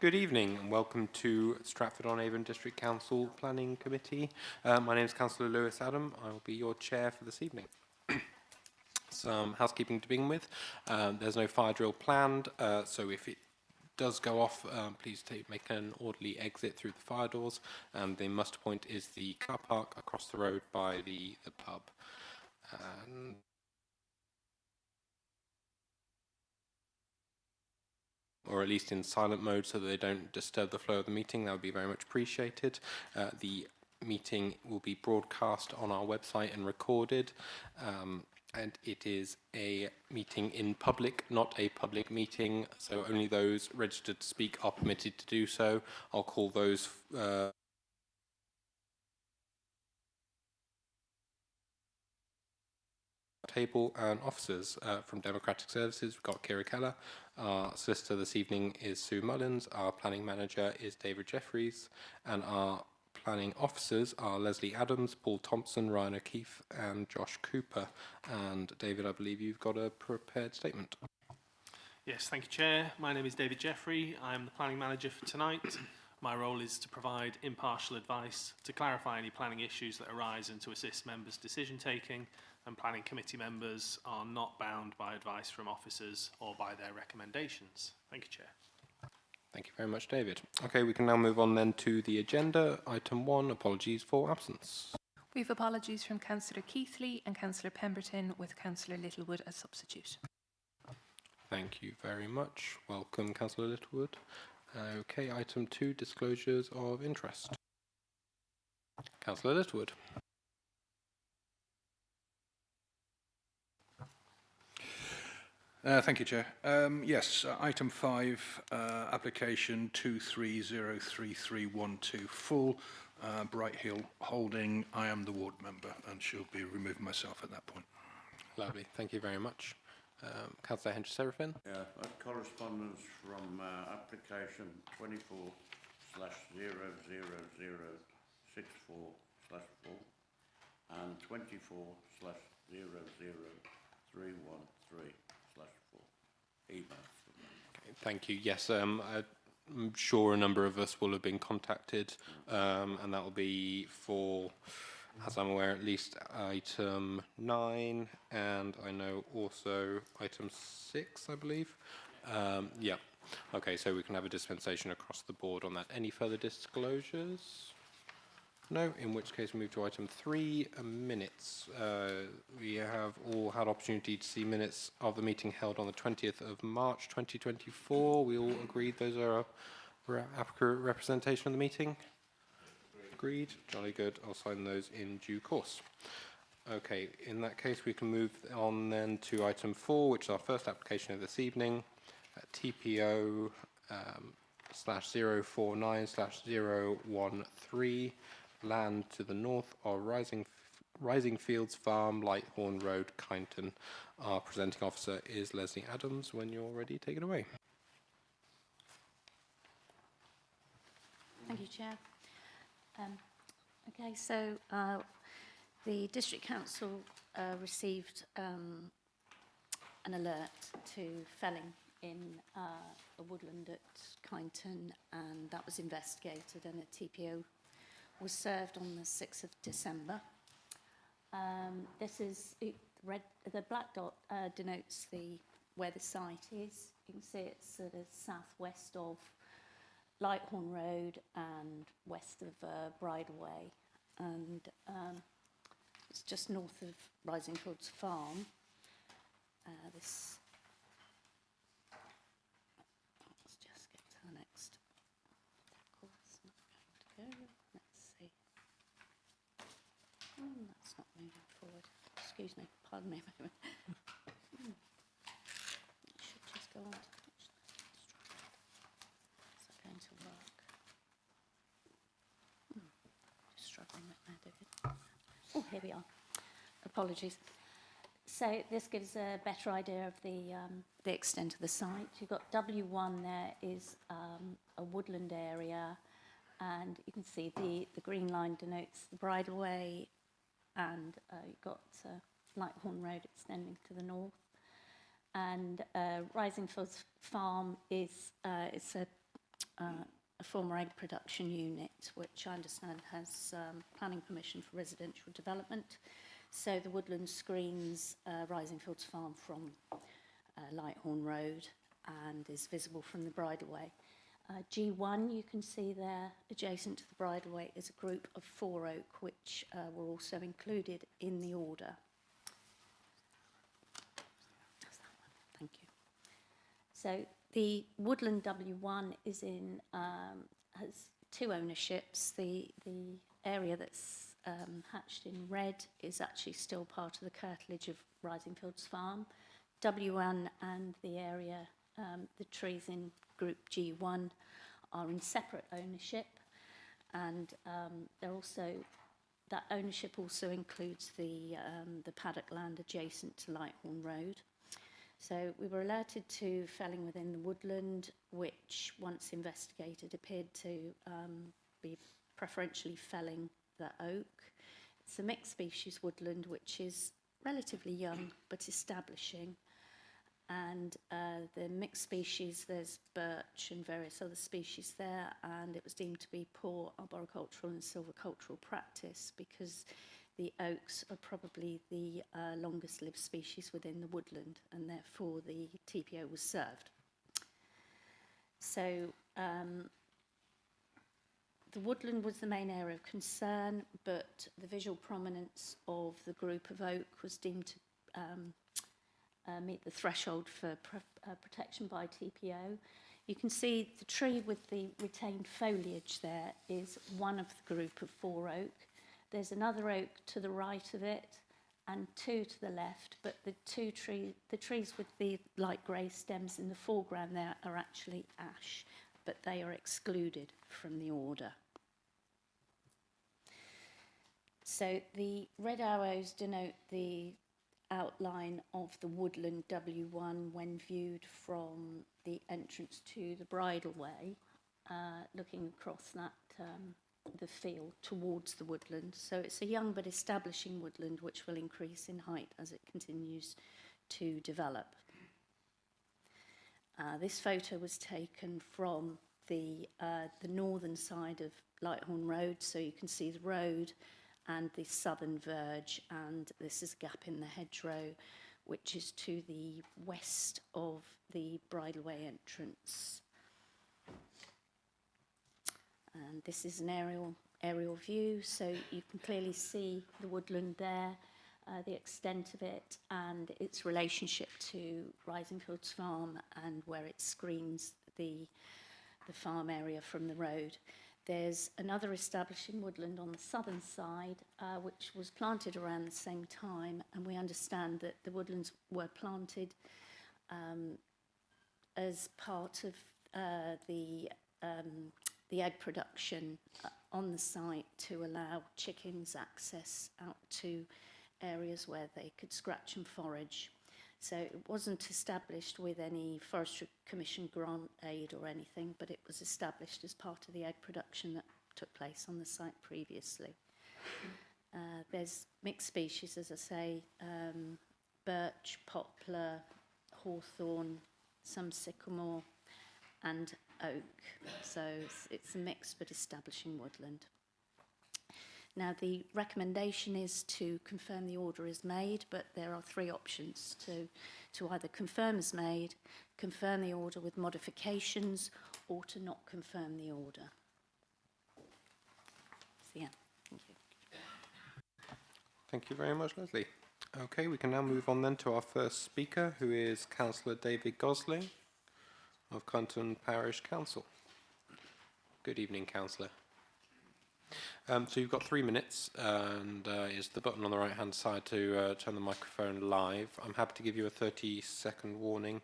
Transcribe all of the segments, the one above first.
Good evening and welcome to Stratford-on-Avon District Council Planning Committee. My name is Councillor Lewis Adam. I will be your chair for this evening. Some housekeeping to begin with. There's no fire drill planned, so if it does go off, please make an orderly exit through the fire doors. The muster point is the car park across the road by the pub. Or at least in silent mode so that they don't disturb the flow of the meeting. That would be very much appreciated. The meeting will be broadcast on our website and recorded. And it is a meeting in public, not a public meeting, so only those registered to speak are permitted to do so. I'll call those table and officers. From Democratic Services, we've got Kira Keller. Our solicitor this evening is Sue Mullins. Our planning manager is David Jeffries, and our planning officers are Leslie Adams, Paul Thompson, Ryan O'Keefe and Josh Cooper. And David, I believe you've got a prepared statement. Yes, thank you, Chair. My name is David Jeffrey. I am the planning manager for tonight. My role is to provide impartial advice, to clarify any planning issues that arise and to assist members' decision taking, and planning committee members are not bound by advice from officers or by their recommendations. Thank you, Chair. Thank you very much, David. Okay, we can now move on then to the agenda. Item 1, apologies for absence. We have apologies from Councillor Keithley and Councillor Pemberton, with Councillor Littlewood as substitute. Thank you very much. Welcome, Councillor Littlewood. Okay, item 2, disclosures of interest. Councillor Littlewood. Thank you, Chair. Yes, item 5, application 23033124, full, Bright Hill Holding. I am the ward member and shall be removing myself at that point. Lovely, thank you very much. Councillor Henry-Serafin. Yeah, a correspondence from application 24/00064/4 and 24/00313/4. Okay, thank you. Yes, I'm sure a number of us will have been contacted, and that will be for, as I'm aware, at least item 9, and I know also item 6, I believe. Yeah. Okay, so we can have a dispensation across the board on that. Any further disclosures? No, in which case we move to item 3, minutes. We have all had opportunity to see minutes of the meeting held on the 20th of March 2024. We all agreed those are a accurate representation of the meeting? Agreed. Jolly good. I'll sign those in due course. Okay, in that case we can move on then to item 4, which is our first application of this evening, TPO /049/013. Land to the north of Rising Fields Farm, Lighthorn Road, Kyneton. Our presenting officer is Leslie Adams. When you're ready, take it away. Thank you, Chair. Okay, so the District Council received an alert to felling in a woodland at Kyneton, and that was investigated, and a TPO was served on the 6th of December. This is the black dot denotes where the site is. You can see it's sort of southwest of Lighthorn Road and west of Bridleway, and it's just north of Rising Fields Farm. Let's just get to the next. That's not going to go. That's not moving forward. Excuse me, pardon me a moment. It should just go on to is that going to work? Just struggling with that, David. Oh, here we are. Apologies. So this gives a better idea of the extent of the site. You've got W1 there is a woodland area, and you can see the green line denotes the Bridleway, and you've got Lighthorn Road extending to the north. And Rising Fields Farm is it's a a former egg production unit, which I understand has planning permission for residential development. So the woodland screens Risingfields Farm from Lighthorn Road and is visible from the bridleway. G1, you can see there, adjacent to the bridleway, is a group of 4 oak, which were also included in the order. Thank you. So the woodland W1 is in has 2 ownerships. The area that's hatched in red is actually still part of the curtilage of Risingfields Farm. W1 and the area, the trees in group G1 are in separate ownership, and they're also, that ownership also includes the paddock land adjacent to Lighthorn Road. So we were alerted to felling within the woodland, which once investigated appeared to be preferentially felling the oak. It's a mixed species woodland which is relatively young but establishing, and the mixed species, there's birch and various other species there, and it was deemed to be poor arboricultural and silvicultural practice because the oaks are probably the longest lived species within the woodland, and therefore the TPO was served. So the woodland was the main area of concern, but the visual prominence of the group of oak was deemed to meet the threshold for protection by TPO. You can see the tree with the retained foliage there is one of the group of 4 oak. There's another oak to the right of it and 2 to the left, but the trees with the light grey stems in the foreground there are actually ash, but they are excluded from the order. So the red arrows denote the outline of the woodland W1 when viewed from the entrance to the bridleway, looking across that the field towards the woodland. So it's a young but establishing woodland which will increase in height as it continues to develop. This photo was taken from the northern side of Lighthorn Road, so you can see the road and the southern verge, and this is a gap in the hedgerow which is to the west of the bridleway entrance. And this is an aerial view, so you can clearly see the woodland there, the extent of it and its relationship to Risingfields Farm and where it screens the farm area from the road. There's another establishing woodland on the southern side, which was planted around the same time, and we understand that the woodlands were planted as part of the egg production on the site to allow chickens access out to areas where they could scratch and forage. So it wasn't established with any Forestry Commission grant aid or anything, but it was established as part of the egg production that took place on the site previously. There's mixed species, as I say, birch, poplar, hawthorn, some sycamore and oak. So it's a mixed but establishing woodland. Now, the recommendation is to confirm the order is made, but there are 3 options to either confirm as made, confirm the order with modifications, or to not confirm the order. So, yeah, thank you. Thank you very much, Leslie. Okay, we can now move on then to our first speaker, who is Councillor David Gosling of Clinton Parish Council. Good evening, Councillor. So you've got 3 minutes, and it's the button on the right-hand side to turn the microphone live. I'm happy to give you a 30-second warning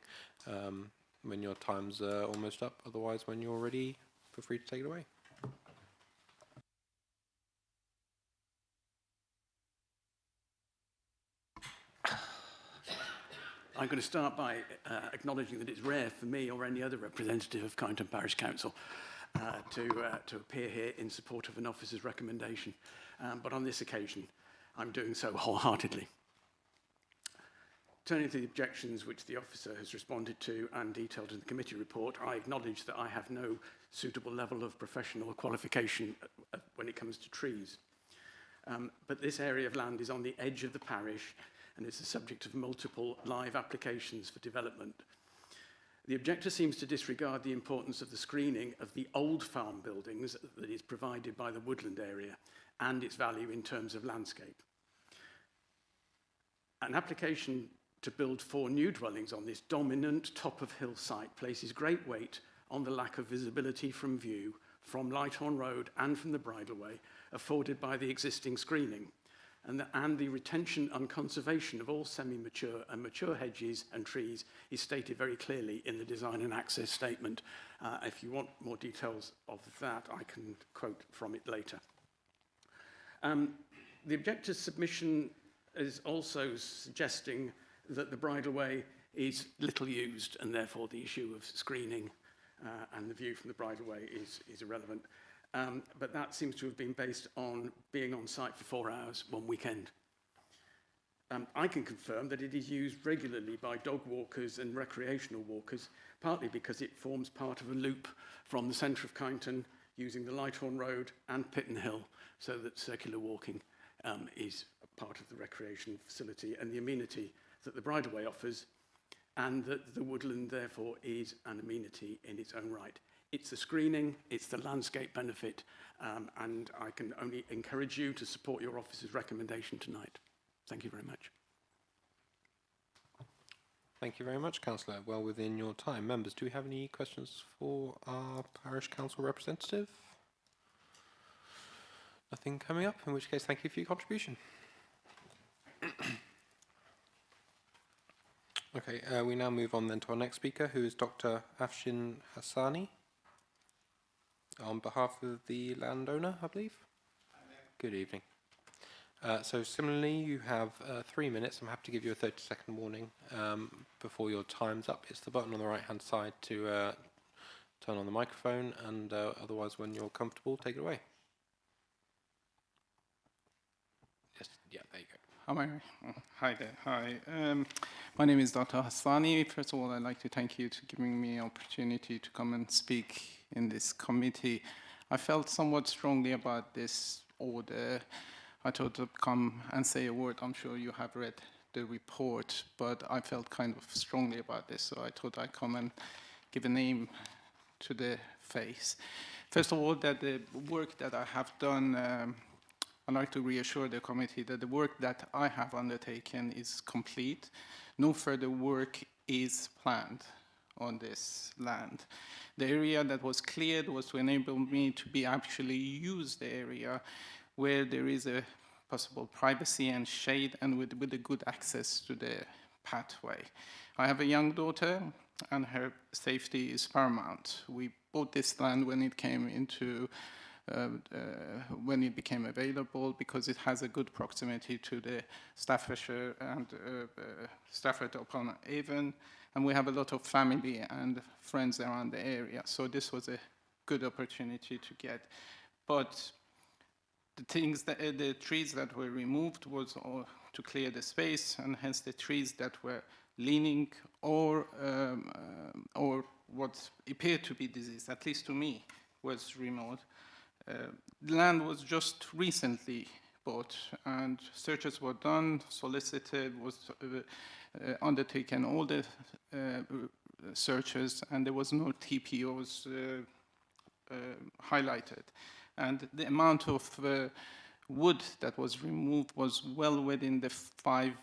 when your time's almost up. Otherwise, when you're ready, feel free to take it away. I'm going to start by acknowledging that it's rare for me or any other representative of Kyneton Parish Council to appear here in support of an officer's recommendation. But on this occasion, I'm doing so wholeheartedly. Turning to the objections which the officer has responded to and detailed in the committee report, I acknowledge that I have no suitable level of professional qualification when it comes to trees. But this area of land is on the edge of the parish and is the subject of multiple live applications for development. The objector seems to disregard the importance of the screening of the old farm buildings that is provided by the woodland area and its value in terms of landscape. An application to build 4 new dwellings on this dominant top-of-hill site places great weight on the lack of visibility from view from Lighthorn Road and from the bridleway afforded by the existing screening, and the retention and conservation of all semi-mature and mature hedges and trees is stated very clearly in the design and access statement. If you want more details of that, I can quote from it later. The objector's submission is also suggesting that the bridleway is little used and therefore the issue of screening and the view from the bridleway is irrelevant. But that seems to have been based on being on site for 4 hours one weekend. I can confirm that it is used regularly by dog walkers and recreational walkers, partly because it forms part of a loop from the centre of Kyneton using the Lighthorn Road and Pitton Hill, so that circular walking is a part of the recreation facility and the amenity that the bridleway offers, and that the woodland therefore is an amenity in its own right. It's the screening, it's the landscape benefit, and I can only encourage you to support your officer's recommendation tonight. Thank you very much. Thank you very much, Councillor. Well within your time. Members, do we have any questions for our Parish Council representative? Nothing coming up, in which case thank you for your contribution. Okay, we now move on then to our next speaker, who is Dr. Afshin Hassani, on behalf of the landowner, I believe. Good evening. So similarly, you have 3 minutes. I'm happy to give you a 30-second warning before your time's up. It's the button on the right-hand side to turn on the microphone, and otherwise, when you're comfortable, take it away. Yes, yeah, there you go. Hi there. Hi. My name is Dr. Hassani. First of all, I'd like to thank you for giving me an opportunity to come and speak in this committee. I felt somewhat strongly about this order. I thought I'd come and say a word. I'm sure you have read the report, but I felt kind of strongly about this, so I thought I'd come and give a name to the face. First of all, that the work that I have done, I'd like to reassure the committee that the work that I have undertaken is complete. No further work is planned on this land. The area that was cleared was to enable me to be actually use the area where there is a possible privacy and shade and with a good access to the pathway. I have a young daughter and her safety is paramount. We bought this land when it came into when it became available because it has a good proximity to the Staffordshire and Stratford-on-Avon, and we have a lot of family and friends around the area. So this was a good opportunity to get. But the things that the trees that were removed was to clear the space, and hence the trees that were leaning or what appeared to be diseased, at least to me, was removed. The land was just recently bought, and searches were done, solicited, was undertaken, all the searches, and there was no TPOs highlighted. And the amount of wood that was removed was well within the 5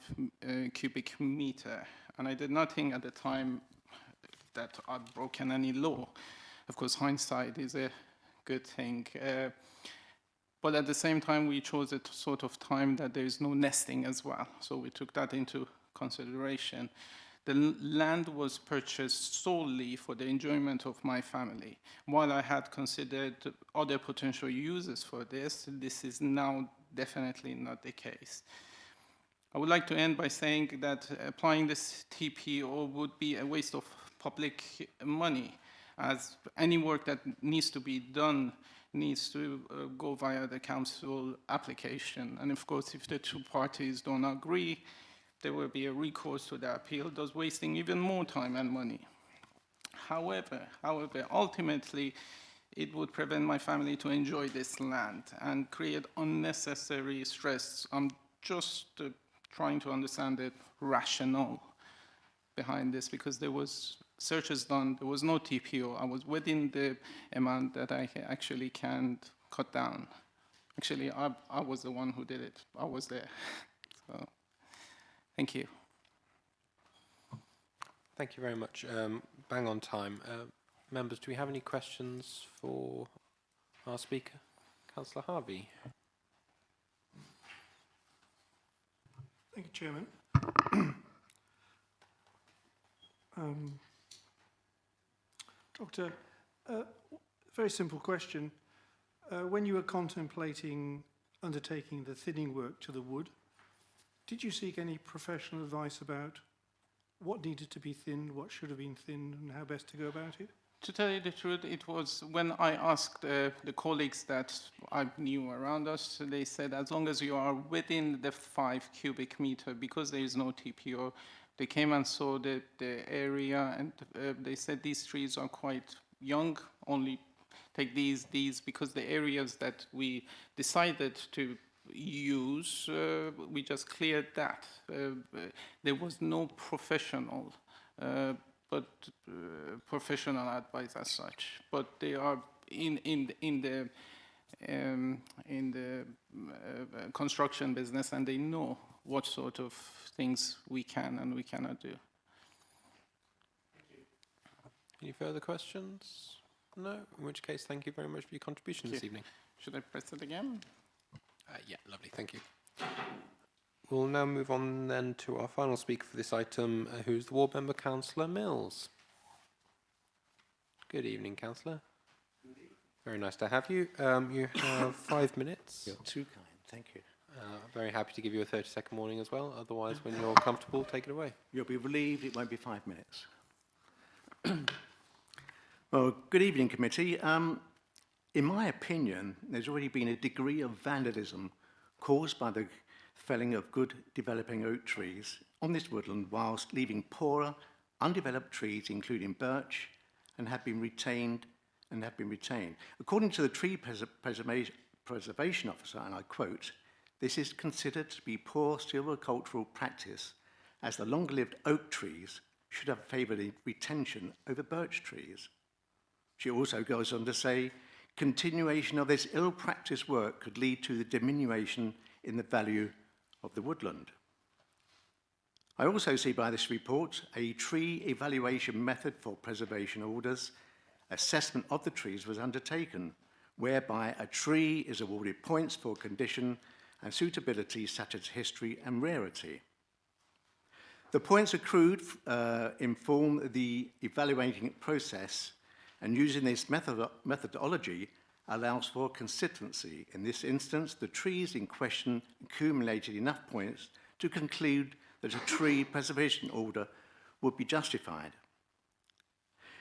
cubic meter. And I did not think at the time that I'd broken any law. Of course, hindsight is a good thing. But at the same time, we chose a sort of time that there is no nesting as well. So we took that into consideration. The land was purchased solely for the enjoyment of my family. While I had considered other potential uses for this is now definitely not the case. I would like to end by saying that applying this TPO would be a waste of public money, as any work that needs to be done needs to go via the council application. And of course, if the 2 parties don't agree, there will be a recourse to the appeal, thus wasting even more time and money. However, ultimately, it would prevent my family to enjoy this land and create unnecessary stress. I'm just trying to understand the rationale behind this, because there was searches done, there was no TPO. I was within the amount that I actually can cut down. Actually, I was the one who did it. I was there. So, thank you. Thank you very much. Bang on time. Members, do we have any questions for our speaker? Councillor Harvey. Thank you, Chairman. Doctor, very simple question. When you were contemplating undertaking the thinning work to the wood, did you seek any professional advice about what needed to be thinned, what should have been thinned, and how best to go about it? To tell you the truth, it was when I asked the colleagues that I knew around us, they said as long as you are within the 5 cubic meter, because there is no TPO, they came and saw the area, and they said these trees are quite young, only take these, because the areas that we decided to use, we just cleared that. There was no professional professional advice as such, but they are in the construction business, and they know what sort of things we can and we cannot do. Any further questions? No? In which case, thank you very much for your contribution this evening. Should I press it again? Yeah, lovely, thank you. We'll now move on then to our final speaker for this item, who's the Ward Member, Councillor Mills. Good evening, Councillor. Very nice to have you. You have 5 minutes. You're too kind, thank you. Very happy to give you a 30-second warning as well. Otherwise, when you're comfortable, take it away. You'll be relieved it won't be 5 minutes. Well, good evening, committee. In my opinion, there's already been a degree of vandalism caused by the felling of good developing oak trees on this woodland, whilst leaving poorer, undeveloped trees, including birch, and have been retained. According to the Tree Preservation Officer, and I quote, "This is considered to be poor silvicultural practice, as the long-lived oak trees should have favoured retention over birch trees." She also goes on to say, continuation of this ill-practiced work could lead to the diminution in the value of the woodland. I also see by this report a tree evaluation method for preservation orders. Assessment of the trees was undertaken, whereby a tree is awarded points for condition and suitability, such as history and rarity. The points accrued inform the evaluating process, and using this methodology allows for consistency. In this instance, the trees in question accumulated enough points to conclude that a tree preservation order would be justified.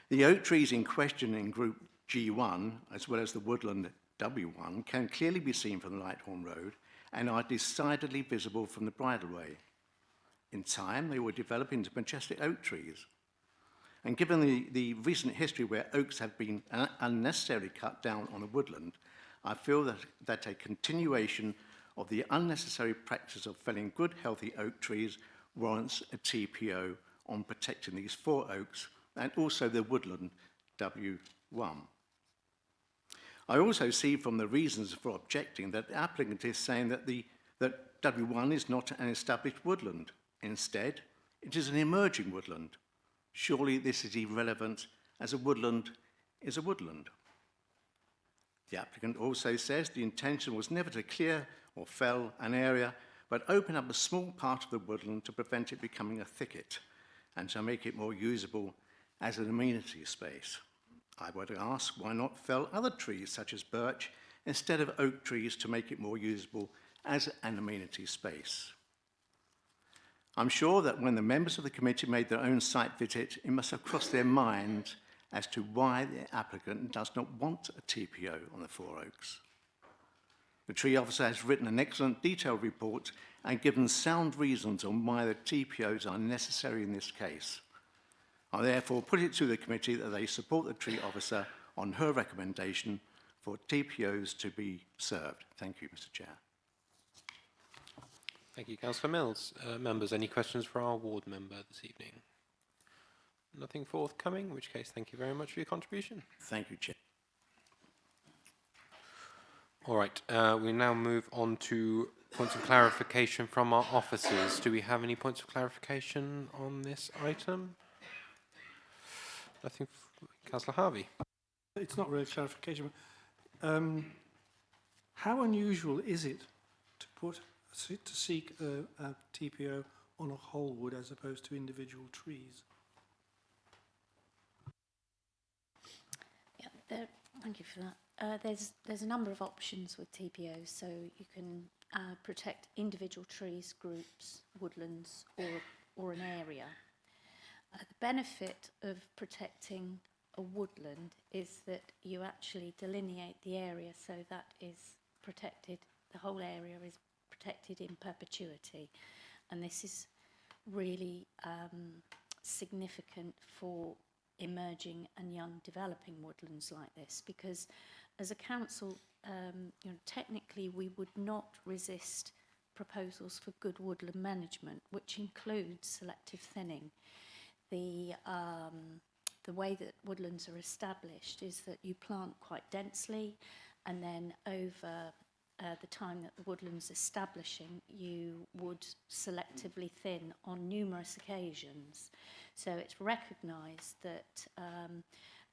The oak trees in question in Group G1, as well as the woodland W1, can clearly be seen from the Lighthorn Road and are decidedly visible from the bridleway. In time, they will develop into majestic oak trees. And given the recent history where oaks have been unnecessarily cut down on a woodland, I feel that a continuation of the unnecessary practice of felling good, healthy oak trees warrants a TPO on protecting these 4 oaks and also the woodland W1. I also see from the reasons for objecting that the applicant is saying that that W1 is not an established woodland. Instead, it is an emerging woodland. Surely this is irrelevant, as a woodland is a woodland. The applicant also says the intention was never to clear or fell an area, but open up a small part of the woodland to prevent it becoming a thicket and to make it more usable as an amenity space. I would ask, why not fell other trees such as birch instead of oak trees to make it more usable as an amenity space? I'm sure that when the members of the committee made their own site visit, it must have crossed their mind as to why the applicant does not want a TPO on the 4 oaks. The tree officer has written an excellent detailed report and given sound reasons on why the TPOs are necessary in this case. I therefore put it to the committee that they support the tree officer on her recommendation for TPOs to be served. Thank you, Mr. Chair. Thank you, Councillor Mills. Members, any questions for our ward member this evening? Nothing forthcoming, in which case thank you very much for your contribution. Thank you, Chair. All right, we now move on to points of clarification from our officers. Do we have any points of clarification on this item? Nothing. Councillor Harvey. It's not really clarification. How unusual is it to seek a TPO on a whole wood as opposed to individual trees? Yeah, thank you for that. There's a number of options with TPOs, so you can protect individual trees, groups, woodlands, or an area. The benefit of protecting a woodland is that you actually delineate the area so that is protected, the whole area is protected in perpetuity. And this is really significant for emerging and young developing woodlands like this, because as a council, technically we would not resist proposals for good woodland management, which includes selective thinning. The way that woodlands are established is that you plant quite densely, and then over the time that the woodland's establishing, you would selectively thin on numerous occasions. So it's recognised that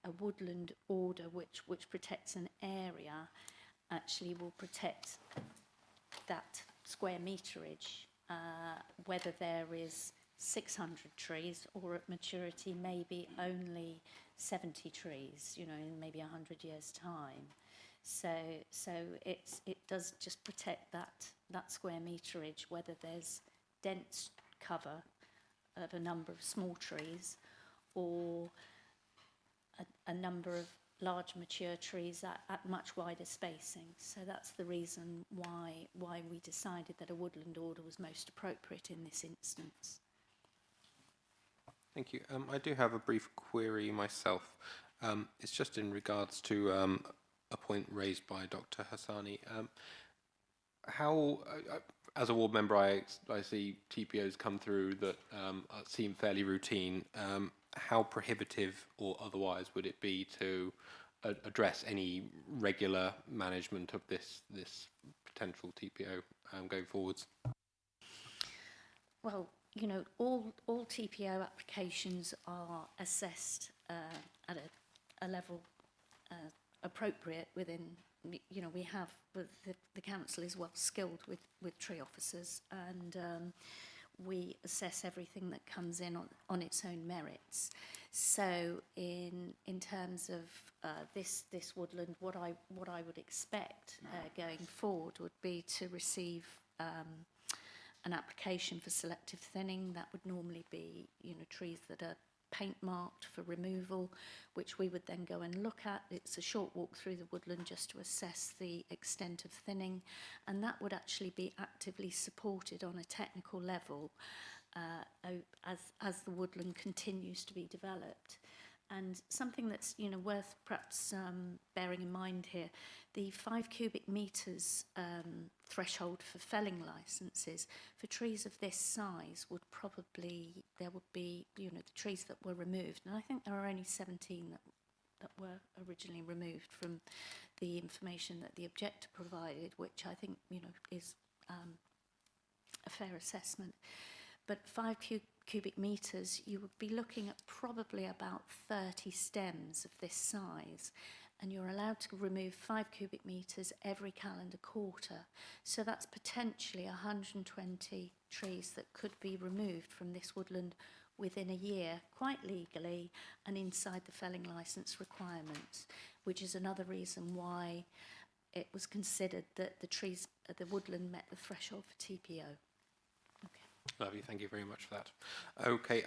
a woodland order which protects an area actually will protect that square meterage, whether there is 600 trees or at maturity maybe only 70 trees, in maybe 100 years' time. So it does just protect that square meterage, whether there's dense cover of a number of small trees or a number of large mature trees at much wider spacing. So that's the reason why we decided that a woodland order was most appropriate in this instance. Thank you. I do have a brief query myself. It's just in regards to a point raised by Dr. Hassani. As a ward member, I see TPOs come through that seem fairly routine. How prohibitive or otherwise would it be to address any regular management of this potential TPO going forwards? Well, all TPO applications are assessed at a level appropriate within, we have, the council is well skilled with tree officers, and we assess everything that comes in on its own merits. So in terms of this woodland, what I would expect going forward would be to receive an application for selective thinning. That would normally be, trees that are paint marked for removal, which we would then go and look at. It's a short walk through the woodland just to assess the extent of thinning, and that would actually be actively supported on a technical level as the woodland continues to be developed. And something that's worth perhaps bearing in mind here, the 5 cubic metres threshold for felling licences for trees of this size would probably, there would be the trees that were removed, and I think there are only 17 that were originally removed from the information that the objector provided, which I think is a fair assessment. But 5 cubic metres, you would be looking at probably about 30 stems of this size, and you're allowed to remove 5 cubic metres every calendar quarter. So that's potentially 120 trees that could be removed from this woodland within a year, quite legally and inside the felling licence requirements, which is another reason why it was considered that the woodland met the threshold for TPO. Lovely, thank you very much for that. Okay,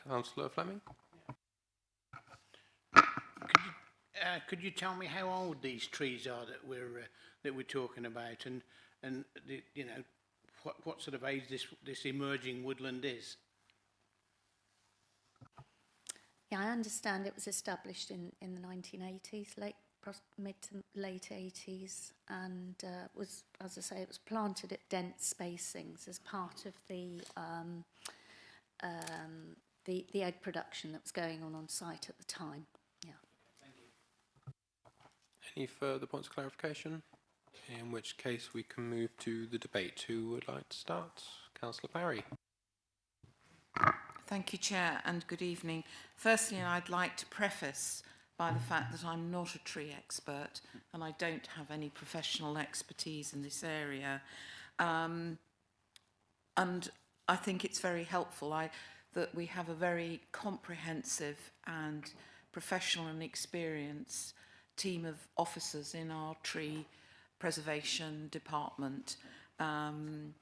Councillor Fleming? could you tell me how old these trees are that we're talking about, and you know, what sort of age this emerging woodland is? Yeah, I understand it was established in the 1980s, mid to late 80s, and was, as I say, it was planted at dense spacings as part of the egg production that was going on site at the time. Yeah. Thank you. Any further points of clarification? In which case we can move to the debate. Who would like to start? Councillor Parry. Thank you, Chair, and good evening. Firstly, I'd like to preface by the fact that I'm not a tree expert and I don't have any professional expertise in this area. And I think it's very helpful that we have a very comprehensive and professional and experienced team of officers in our tree preservation department. And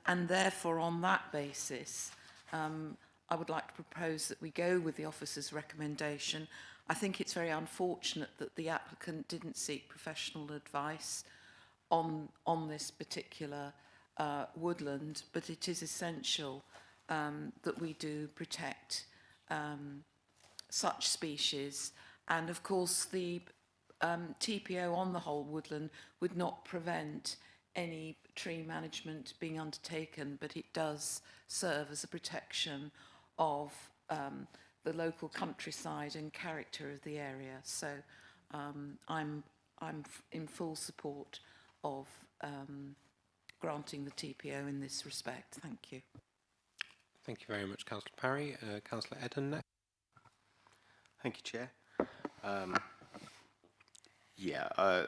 therefore, on that basis, I would like to propose that we go with the officer's recommendation. I think it's very unfortunate that the applicant didn't seek professional advice on this particular woodland, but it is essential that we do protect such species. And of course, the TPO on the whole woodland would not prevent any tree management being undertaken, but it does serve as a protection of the local countryside and character of the area. So I'm in full support of granting the TPO in this respect. Thank you. Thank you very much, Councillor Parry. Councillor Eden next. Thank you, Chair. Yeah, I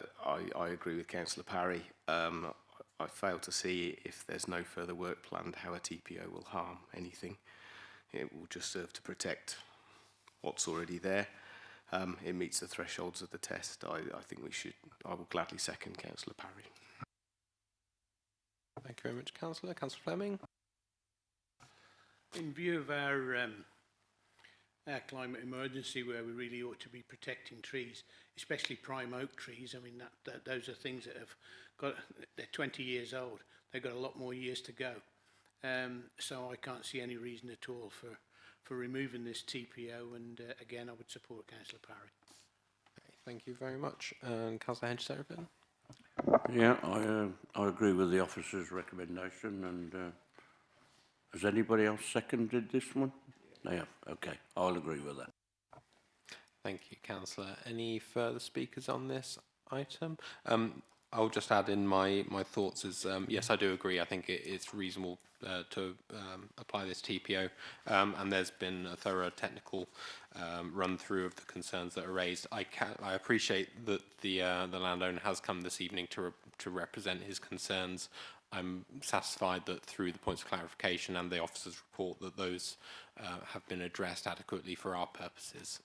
agree with Councillor Parry. I fail to see, if there's no further work planned, how a TPO will harm anything. It will just serve to protect what's already there. It meets the thresholds of the test. I think I will gladly second Councillor Parry. Thank you very much, Councillor. Councillor Fleming. In view of our climate emergency, where we really ought to be protecting trees, especially prime oak trees, I mean, those are things that they're 20 years old. They've got a lot more years to go. So I can't see any reason at all for removing this TPO, and again, I would support Councillor Parry. Okay, thank you very much. And Councillor Hedge-Seraphin. Yeah, I agree with the officer's recommendation, and has anybody else seconded this one? Yeah, okay, I'll agree with that. Thank you, Councillor. Any further speakers on this item? I'll just add in my thoughts is, yes, I do agree. I think it's reasonable to apply this TPO, and there's been a thorough technical run through of the concerns that are raised. I appreciate that the landowner has come this evening to represent his concerns. I'm satisfied that through the points of clarification and the officer's report that those have been addressed adequately for our purposes.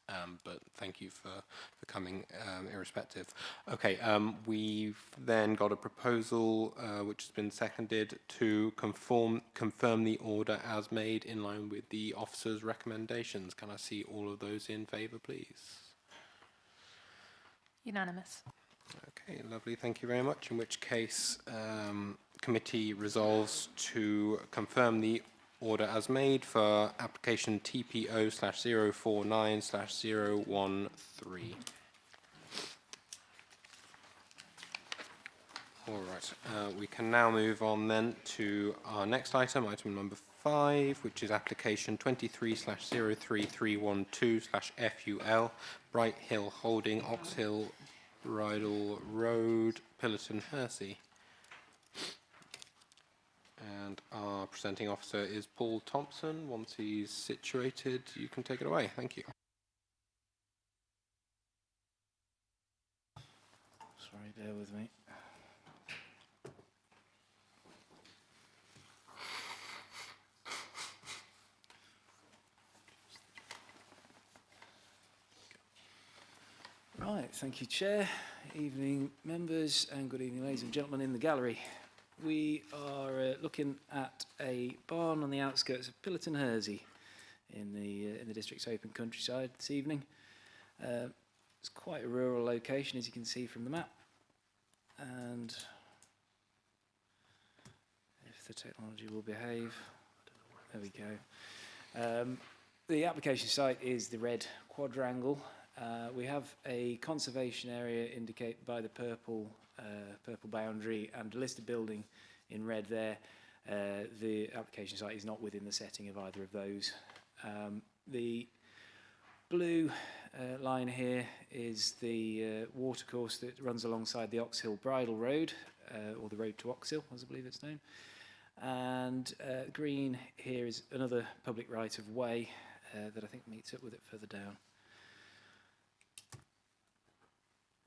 But thank you for coming irrespective. Okay, we've then got a proposal which has been seconded to confirm the order as made in line with the officer's recommendations. Can I see all of those in favour, please? Unanimous. Okay, lovely. Thank you very much. In which case, committee resolves to confirm the order as made for application TPO/049/013. All right, we can now move on then to our next item, item number 5, which is application 23/03312/FUL, Bright Hill Holding, Oxhill Bridle Road, Pillerton, Hersey. And our presenting officer is Paul Thompson. Once he's situated, you can take it away. Thank you. Sorry, bear with me. Right, thank you, Chair. Evening, members, and good evening, ladies and gentlemen in the gallery. We are looking at a barn on the outskirts of Pillerton, Hersey, in the district's open countryside this evening. It's quite a rural location, as you can see from the map. And if the technology will behave, there we go. The application site is the red quadrangle. We have a conservation area indicated by the purple boundary and a listed building in red there. The application site is not within the setting of either of those. The blue line here is the watercourse that runs alongside the Oxhill Bridle Road, or the Road to Oxhill, as I believe it's known. And green here is another public right-of-way that I think meets up with it further down.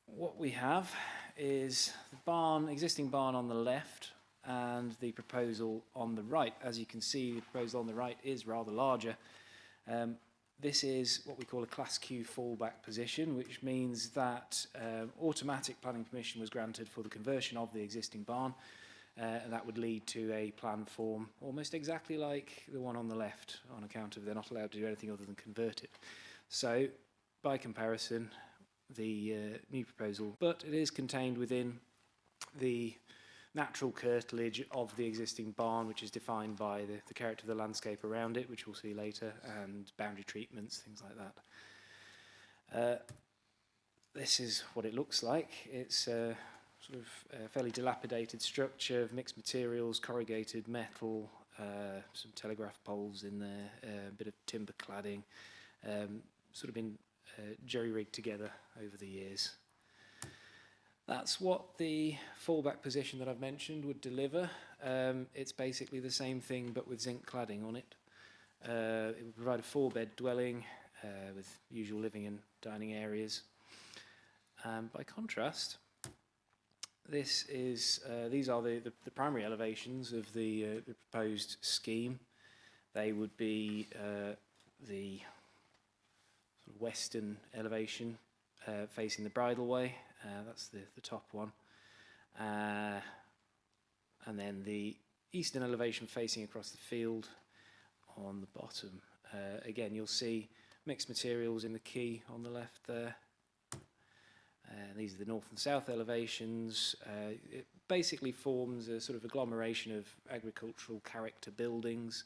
What we have is the barn, existing barn on the left, and the proposal on the right. As you can see, the proposal on the right is rather larger. This is what we call a Class Q fallback position, which means that automatic planning permission was granted for the conversion of the existing barn, and that would lead to a plan form almost exactly like the one on the left, on account of they're not allowed to do anything other than convert it. So, by comparison, the new proposal, but it is contained within the natural curtilage of the existing barn, which is defined by the character of the landscape around it, which we'll see later, and boundary treatments, things like that. This is what it looks like. It's a sort of fairly dilapidated structure of mixed materials, corrugated metal, some telegraph poles in there, a bit of timber cladding, sort of been jerry-rigged together over the years. That's what the fallback position that I've mentioned would deliver. It's basically the same thing but with zinc cladding on it. It would provide a 4-bed dwelling with usual living and dining areas. By contrast, these are the primary elevations of the proposed scheme. They would be the sort of western elevation facing the bridleway. That's the top one. And then the eastern elevation facing across the field on the bottom. Again, you'll see mixed materials in the quay on the left there. These are the north and south elevations. It basically forms a sort of agglomeration of agricultural character buildings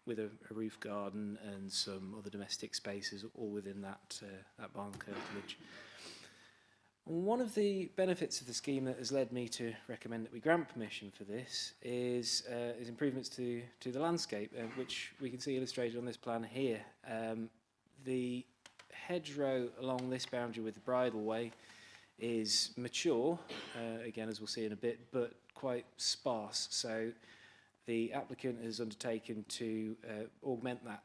with a roof garden and some other domestic spaces all within that barn curtilage. One of the benefits of the scheme that has led me to recommend that we grant permission for this is improvements to the landscape, which we can see illustrated on this plan here. The hedgerow along this boundary with the bridleway is mature, again as we'll see in a bit, but quite sparse. So the applicant has undertaken to augment that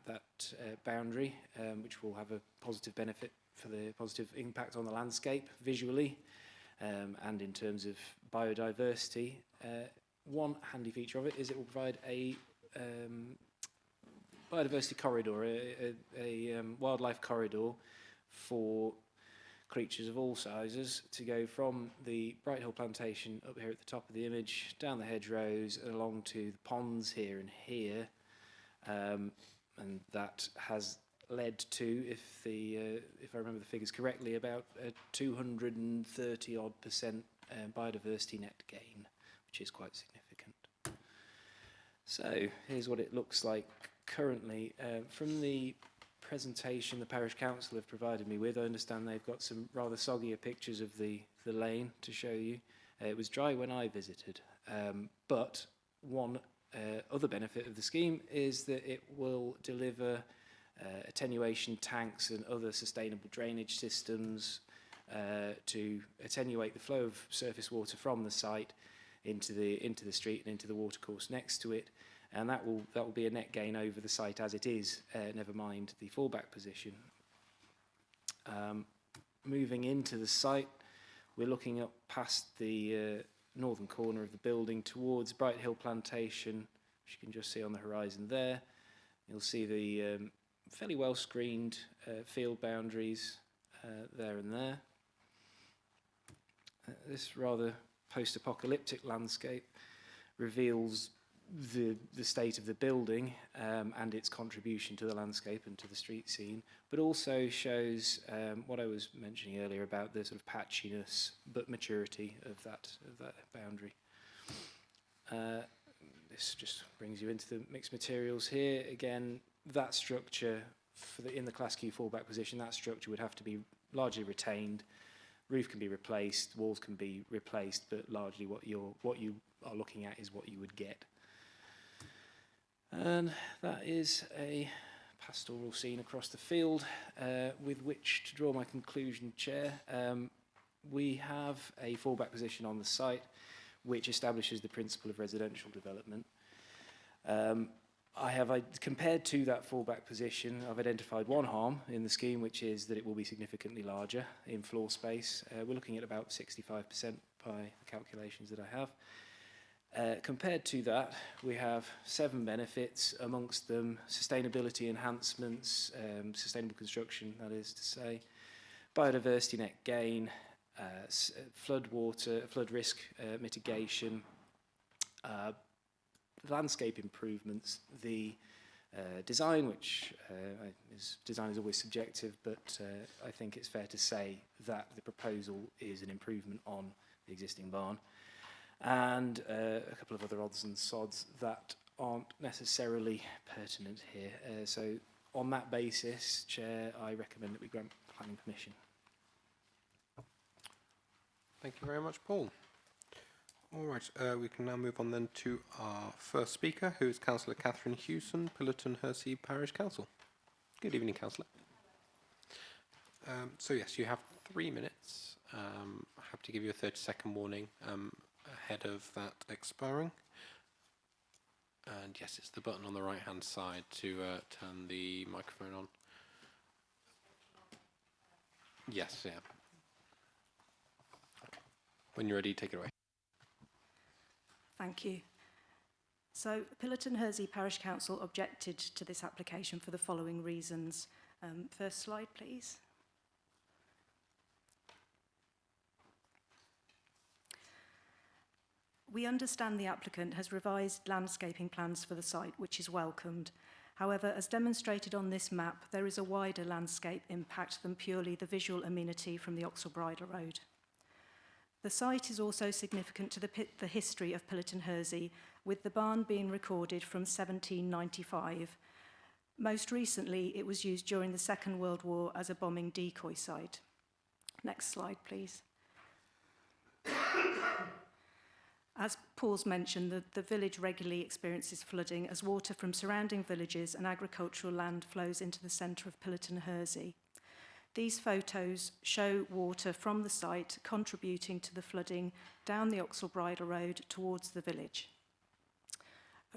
boundary, which will have a positive benefit for the positive impact on the landscape visually and in terms of biodiversity. One handy feature of it is it will provide a biodiversity corridor, a wildlife corridor for creatures of all sizes to go from the Bright Hill plantation up here at the top of the image, down the hedgerows and along to the ponds here and here, and that has led to, if I remember the figures correctly, about a 230% biodiversity net gain, which is quite significant. So here's what it looks like currently. From the presentation the Parish Council have provided me with, I understand they've got some rather soggier pictures of the lane to show you. It was dry when I visited, but one other benefit of the scheme is that it will deliver attenuation tanks and other sustainable drainage systems to attenuate the flow of surface water from the site into the street and into the watercourse next to it, and that will be a net gain over the site as it is, never mind the fallback position. Moving into the site, we're looking up past the northern corner of the building towards Bright Hill Plantation, which you can just see on the horizon there. You'll see the fairly well screened field boundaries there and there. This rather post-apocalyptic landscape reveals the state of the building and its contribution to the landscape and to the street scene, but also shows what I was mentioning earlier about the sort of patchiness but maturity of that boundary. This just brings you into the mixed materials here. Again, that structure in the Class Q fallback position, that structure would have to be largely retained. Roof can be replaced, walls can be replaced, but largely what you are looking at is what you would get. And that is a pastoral scene across the field with which to draw my conclusion, Chair. We have a fallback position on the site which establishes the principle of residential development. Compared to that fallback position, I've identified one harm in the scheme, which is that it will be significantly larger in floor space. We're looking at about 65% by the calculations that I have. Compared to that, we have 7 benefits, amongst them sustainability enhancements, sustainable construction, that is to say, biodiversity net gain, flood risk mitigation, landscape improvements, the design, which design is always subjective, but I think it's fair to say that the proposal is an improvement on the existing barn, and a couple of other odds and sods that aren't necessarily pertinent here. So on that basis, Chair, I recommend that we grant planning permission. Thank you very much, Paul. All right, we can now move on then to our first speaker, who is Councillor Catherine Hewson, Pillerton Hersey Parish Council. Good evening, Councillor. So yes, you have 3 minutes. I have to give you a 30-second warning ahead of that expiring. And yes, it's the button on the right-hand side to turn the microphone on. Yes, yeah. Okay. When you're ready, take it away. Thank you. So, Pillerton Hersey Parish Council objected to this application for the following reasons. First slide, please. We understand the applicant has revised landscaping plans for the site, which is welcomed. However, as demonstrated on this map, there is a wider landscape impact than purely the visual amenity from the Oxall Bridle Road. The site is also significant to the history of Pillerton Hersey, with the barn being recorded from 1795. Most recently, it was used during the Second World War as a bombing decoy site. Next slide, please. As Paul's mentioned, the village regularly experiences flooding as water from surrounding villages and agricultural land flows into the centre of Pillerton Hersey. These photos show water from the site contributing to the flooding down the Oxall Bridle Road towards the village.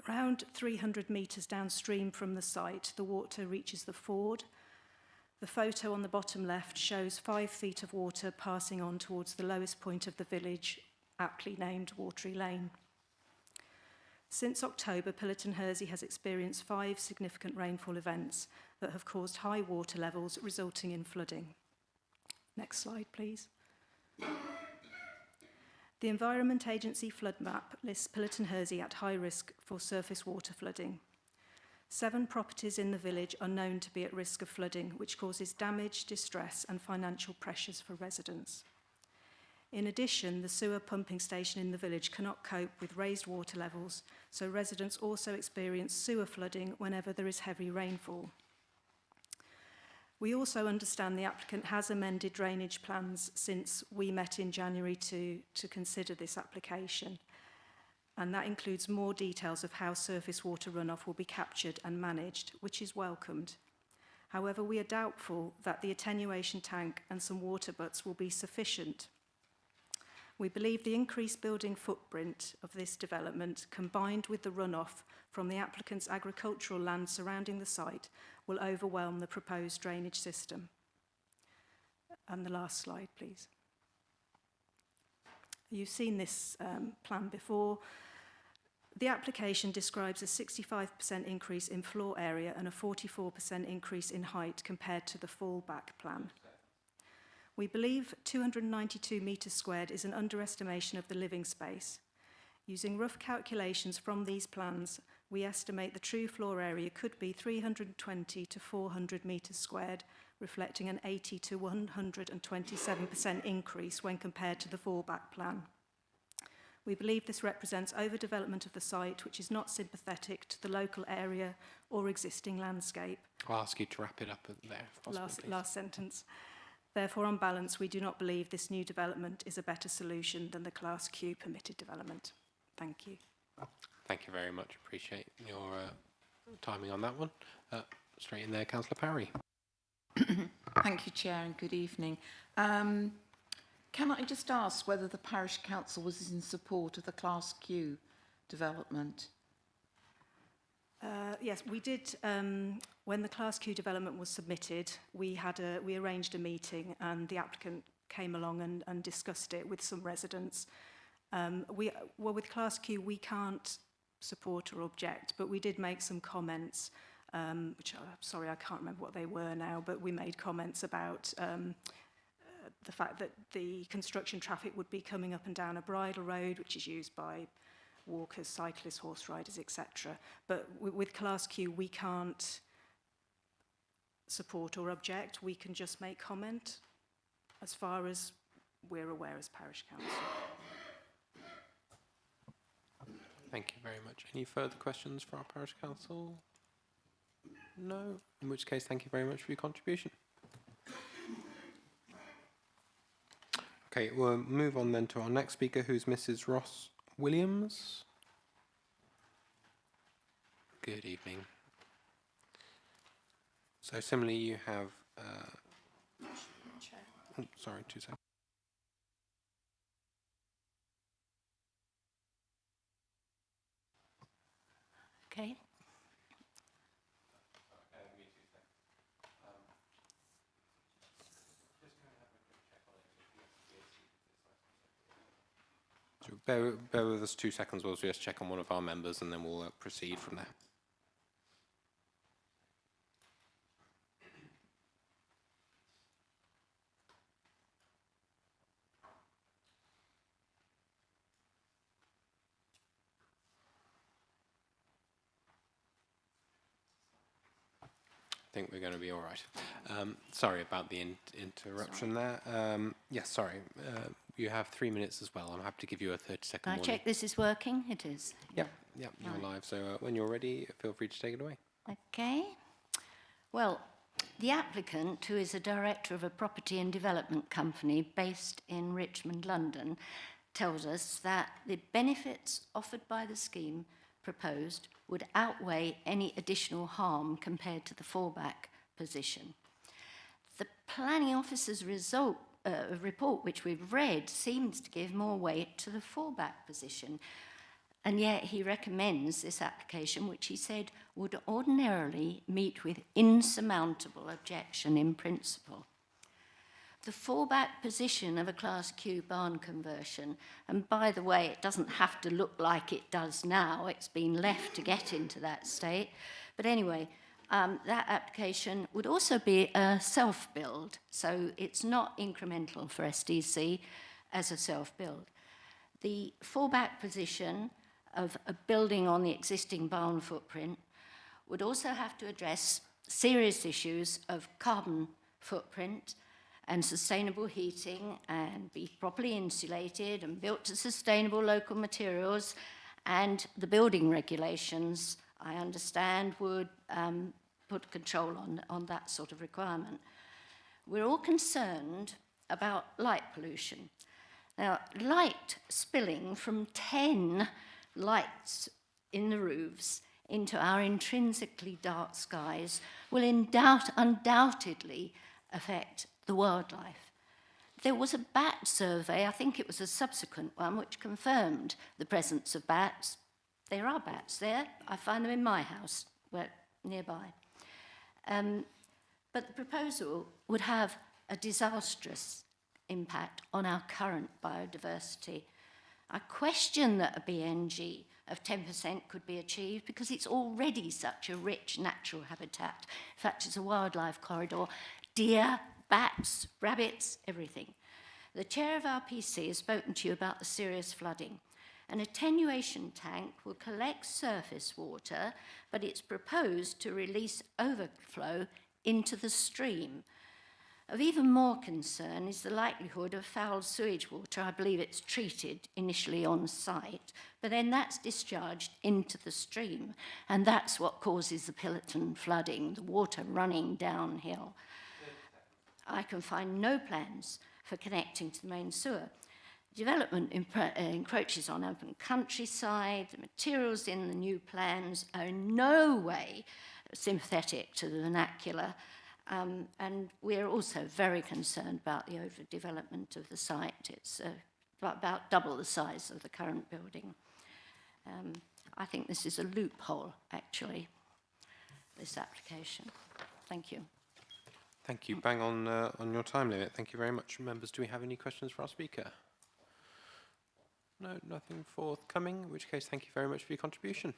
Around 300 metres downstream from the site, the water reaches the ford. The photo on the bottom left shows 5 feet of water passing on towards the lowest point of the village, aptly named Watery Lane. Since October, Pillerton Hersey has experienced 5 significant rainfall events that have caused high water levels, resulting in flooding. Next slide, please. The Environment Agency flood map lists Pillerton Hersey at high risk for surface water flooding. 7 properties in the village are known to be at risk of flooding, which causes damage, distress, and financial pressures for residents. In addition, the sewer pumping station in the village cannot cope with raised water levels, so residents also experience sewer flooding whenever there is heavy rainfall. We also understand the applicant has amended drainage plans since we met in January to consider this application, and that includes more details of how surface water runoff will be captured and managed, which is welcomed. However, we are doubtful that the attenuation tank and some water butts will be sufficient. We believe the increased building footprint of this development, combined with the runoff from the applicant's agricultural land surrounding the site, will overwhelm the proposed drainage system. And the last slide, please. You've seen this plan before. The application describes a 65% increase in floor area and a 44% increase in height compared to the fallback plan. We believe 292 metres squared is an underestimation of the living space. Using rough calculations from these plans, we estimate the true floor area could be 320 to 400 metres squared, reflecting an 80 to 127% increase when compared to the fallback plan. We believe this represents overdevelopment of the site, which is not sympathetic to the local area or existing landscape. I'll ask you to wrap it up there, if possible, please. Last sentence. Therefore, on balance, we do not believe this new development is a better solution than the Class Q permitted development. Thank you. Thank you very much. Appreciate your timing on that one. Straight in there, Councillor Parry. Thank you, Chair, and good evening. Can I just ask whether the Parish Council was in support of the Class Q development? Yes, we did. When the Class Q development was submitted, we arranged a meeting, and the applicant came along and discussed it with some residents. With Class Q, we can't support or object, but we did make some comments, which sorry, I can't remember what they were now, but we made comments about the fact that the construction traffic would be coming up and down a bridle road, which is used by walkers, cyclists, horse riders, etc. But with Class Q, we can't support or object. We can just make comment as far as we're aware as Parish Council. Thank you very much. Any further questions for our Parish Council? No? In which case, thank you very much for your contribution. Okay, we'll move on then to our next speaker, who's Mrs. Ross Williams. Good evening. So similarly, you have... oh, sorry, 2 seconds. Okay. So bear with us 2 seconds whilst we just check on one of our members, and then we'll proceed from there. I think we're going to be all right. Sorry about the interruption there. Yes, sorry. You have 3 minutes as well. I'm happy to give you a 30-second Can I warning. check this is working? It is. Yep, you're live. So when you're ready, feel free to take it away. Okay. Well, the applicant, who is a director of a property and development company based in Richmond, London, tells us that the benefits offered by the scheme proposed would outweigh any additional harm compared to the fallback position. The planning officer's report, which we've read, seems to give more weight to the fallback position, and yet he recommends this application, which he said would ordinarily meet with insurmountable objection in principle. The fallback position of a Class Q barn conversion, and by the way, it doesn't have to look like it does now, it's been left to get into that state, but anyway, that application would also be a self-build, so it's not incremental for SDC as a self-build. The fallback position of a building on the existing barn footprint would also have to address serious issues of carbon footprint and sustainable heating, and be properly insulated and built to sustainable local materials, and the building regulations, I understand, would put control on that sort of requirement. We're all concerned about light pollution. Now, light spilling from 10 lights in the roofs into our intrinsically dark skies will undoubtedly affect the wildlife. There was a bat survey, I think it was a subsequent one, which confirmed the presence of bats. There are bats there. I find them in my house, nearby. But the proposal would have a disastrous impact on our current biodiversity. I question that a BNG of 10% could be achieved because it's already such a rich natural habitat. In fact, it's a wildlife corridor. Deer, bats, rabbits, everything. The chair of RPC has spoken to you about the serious flooding, An attenuation tank will collect surface water, but it's proposed to release overflow into the stream. Of even more concern is the likelihood of foul sewage water. I believe it's treated initially on site, but then that's discharged into the stream, and that's what causes the Pillerton flooding, the water running downhill. I can find no plans for connecting to the main sewer. Development encroaches on open countryside. The materials in the new plans are in no way sympathetic to the vernacular. And we're also very concerned about the overdevelopment of the site. It's about double the size of the current building. I think this is a loophole, actually, this application. Thank you. Thank you. Bang on your time limit. Thank you very much. Members, do we have any questions for our speaker? No, nothing forthcoming, in which case thank you very much for your contribution.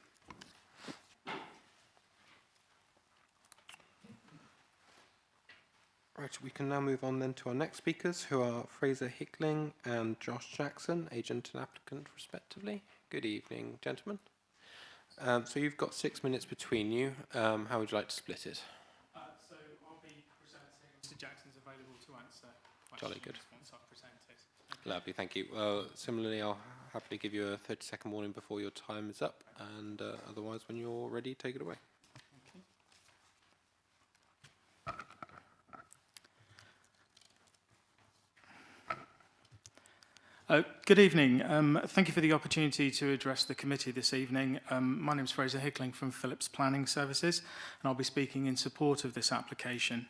Right, we can now move on then to our next speakers, who are Fraser Hickling and Josh Jackson, agent and applicant respectively. Good evening, gentlemen. So you've got 6 minutes between you. How would you like to split it? So I'll be presenting. Mr. Jackson's available to answer questions. Jolly good. Once I've presented. Lovely, thank you. Similarly, I'll happily give you a 30-second warning before your time is up, and otherwise, when you're ready, take it away. Good evening. Thank you for the opportunity to address the committee this evening. My name is Fraser Hickling from Phillips Planning Services, and I'll be speaking in support of this application.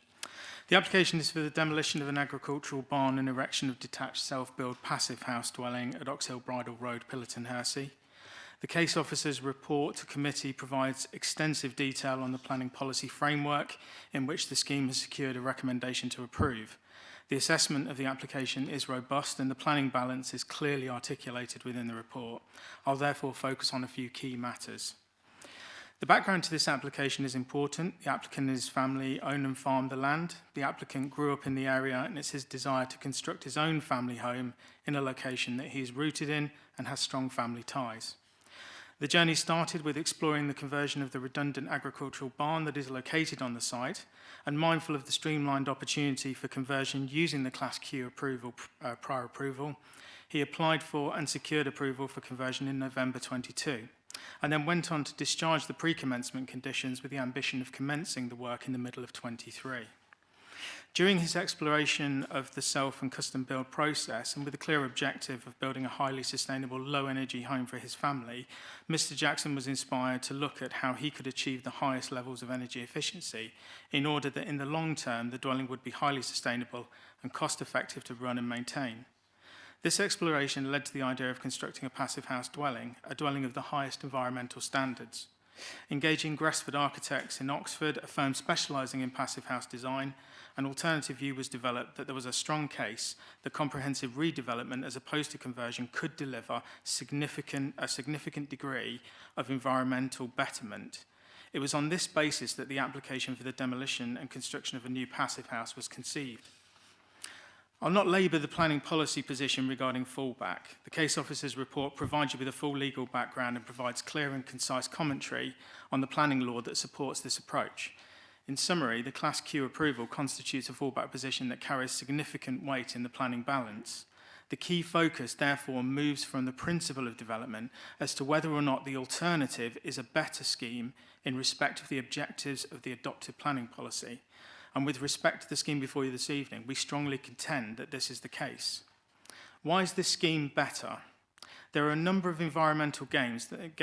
The application is for the demolition of an agricultural barn and erection of detached self-build passive house dwelling at Oxhill Bridle Road, Pillerton Hersey. The case officer's report to committee provides extensive detail on the planning policy framework in which the scheme has secured a recommendation to approve. The assessment of the application is robust and the planning balance is clearly articulated within the report. I'll therefore focus on a few key matters. The background to this application is important. The applicant and his family own and farm the land. The applicant grew up in the area and it's his desire to construct his own family home in a location that he is rooted in and has strong family ties. The journey started with exploring the conversion of the redundant agricultural barn that is located on the site, and mindful of the streamlined opportunity for conversion using the Class Q approval, prior approval, he applied for and secured approval for conversion in November 22, and then went on to discharge the pre-commencement conditions with the ambition of commencing the work in the middle of 23. During his exploration of the self and custom build process, and with a clear objective of building a highly sustainable, low-energy home for his family, Mr. Jackson was inspired to look at how he could achieve the highest levels of energy efficiency in order that in the long term the dwelling would be highly sustainable and cost-effective to run and maintain. This exploration led to the idea of constructing a passive house dwelling, a dwelling of the highest environmental standards. Engaging Gresford Architects in Oxford, a firm specialising in passive house design, an alternative view was developed that there was a strong case that comprehensive redevelopment as opposed to conversion could deliver a significant degree of environmental betterment. It was on this basis that the application for the demolition and construction of a new passive house was conceived. I'll not labour the planning policy position regarding fallback. The case officer's report provides you with a full legal background and provides clear and concise commentary on the planning law that supports this approach. In summary, the Class Q approval constitutes a fallback position that carries significant weight in the planning balance. The key focus, therefore, moves from the principle of development as to whether or not the alternative is a better scheme in respect of the objectives of the adopted planning policy. And with respect to the scheme before you this evening, we strongly contend that this is the case. Why is this scheme better? There are a number of environmental gains that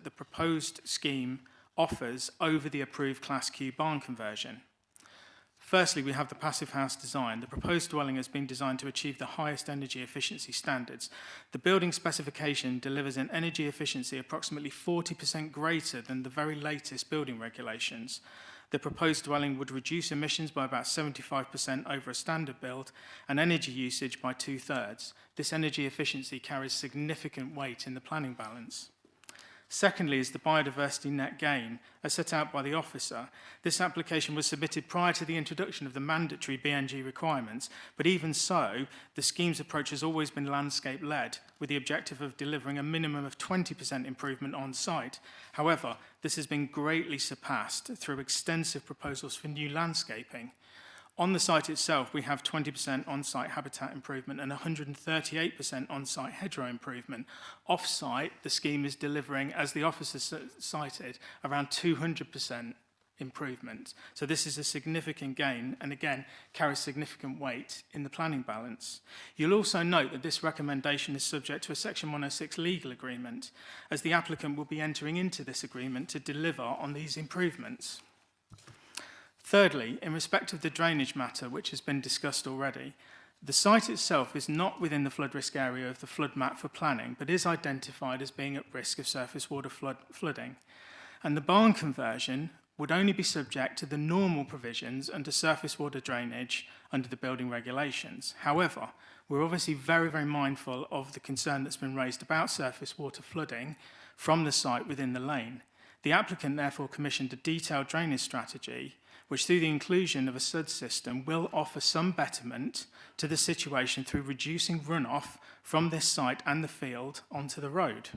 the proposed scheme offers over the approved Class Q barn conversion. Firstly, we have the passive house design. The proposed dwelling has been designed to achieve the highest energy efficiency standards. The building specification delivers an energy efficiency approximately 40% greater than the very latest building regulations. The proposed dwelling would reduce emissions by about 75% over a standard build and energy usage by 2/3. This energy efficiency carries significant weight in the planning balance. Secondly is the biodiversity net gain, as set out by the officer. This application was submitted prior to the introduction of the mandatory BNG requirements, but even so, the scheme's approach has always been landscape-led, with the objective of delivering a minimum of 20% improvement on site. However, this has been greatly surpassed through extensive proposals for new landscaping. On the site itself, we have 20% on-site habitat improvement and 138% on-site hedgerow improvement. Off-site, the scheme is delivering, as the officer cited, around 200% improvement. So this is a significant gain and, again, carries significant weight in the planning balance. You'll also note that this recommendation is subject to a Section 106 legal agreement, as the applicant will be entering into this agreement to deliver on these improvements. Thirdly, in respect of the drainage matter, which has been discussed already, the site itself is not within the flood risk area of the flood map for planning, but is identified as being at risk of surface water flooding. And the barn conversion would only be subject to the normal provisions under surface water drainage under the building regulations. However, we're obviously very, very mindful of the concern that's been raised about surface water flooding from the site within the lane. The applicant therefore commissioned a detailed drainage strategy which through the inclusion of a SUD system will offer some betterment to the situation through reducing runoff from this site and the field onto the road.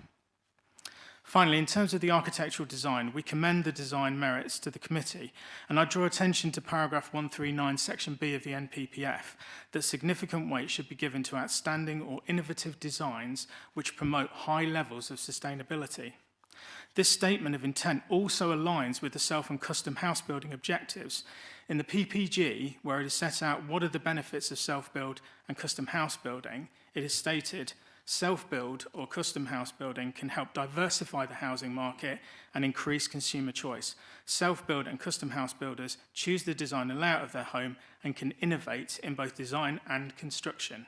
Finally, in terms of the architectural design, we commend the design merits to the committee, and I draw attention to paragraph 139, section B of the NPPF, that significant weight should be given to outstanding or innovative designs which promote high levels of sustainability. This statement of intent also aligns with the self and custom house building objectives. In the PPG, where it is set out what are the benefits of self-build and custom house building, it is stated, self-build or custom house building can help diversify the housing market and increase consumer choice. Self-build and custom house builders choose the design and layout of their home and can innovate in both design and construction.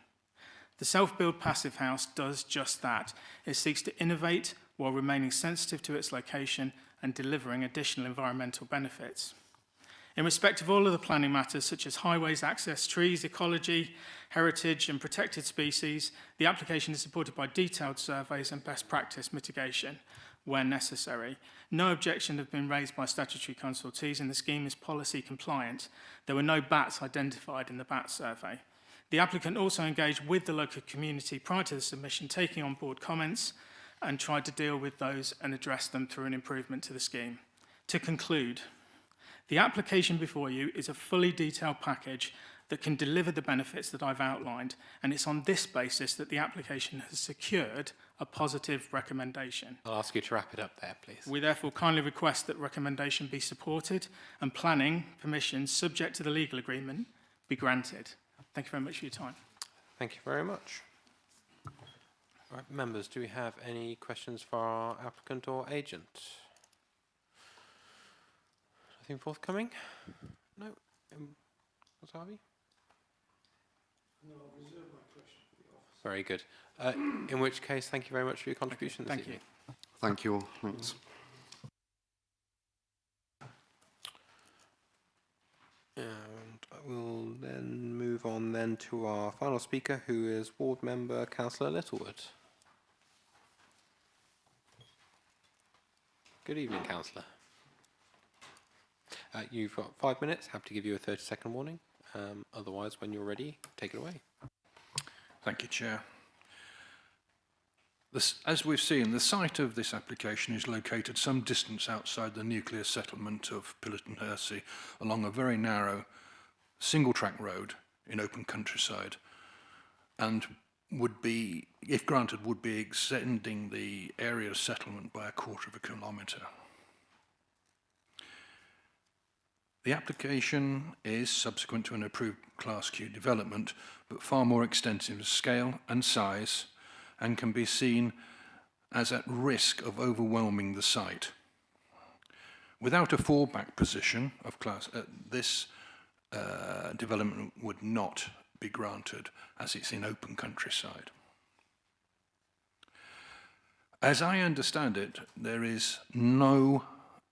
The self-build passive house does just that. It seeks to innovate while remaining sensitive to its location and delivering additional environmental benefits. In respect of all of the planning matters such as highways, access, trees, ecology, heritage and protected species, the application is supported by detailed surveys and best practice mitigation where necessary. No objection have been raised by statutory consultees and the scheme is policy compliant. There were no BATs identified in the BAT survey. The applicant also engaged with the local community prior to the submission, taking on board comments and tried to deal with those and address them through an improvement to the scheme. To conclude, the application before you is a fully detailed package that can deliver the benefits that I've outlined, and it's on this basis that the application has secured a positive recommendation. I'll ask you to wrap it up there, please. We therefore kindly request that recommendation be supported and planning permission subject to the legal agreement be granted. Thank you very much for your time. Thank you very much. All right, members, do we have any questions for our applicant or agent? Nothing forthcoming? No? Wasabi? No, I'll reserve my question for the officer. Very good. In which case, thank you very much for your contribution this evening. Thank you all. Thanks. And I will then move on then to our final speaker, who is Ward Member Councillor Littlewood. Good evening, Councillor. You've got 5 minutes. Happy to give you a 30-second warning. Otherwise, when you're ready, take it away. Thank you, Chair. As we've seen, the site of this application is located some distance outside the nuclear settlement of Pillerton-Hersey along a very narrow single-track road in open countryside and would be, if granted, would be extending the area of settlement by 1/4 kilometre. The application is subsequent to an approved Class Q development, but far more extensive in scale and size, and can be seen as at risk of overwhelming the site. Without a fallback position of class, this development would not be granted as it's in open countryside. As I understand it, there is no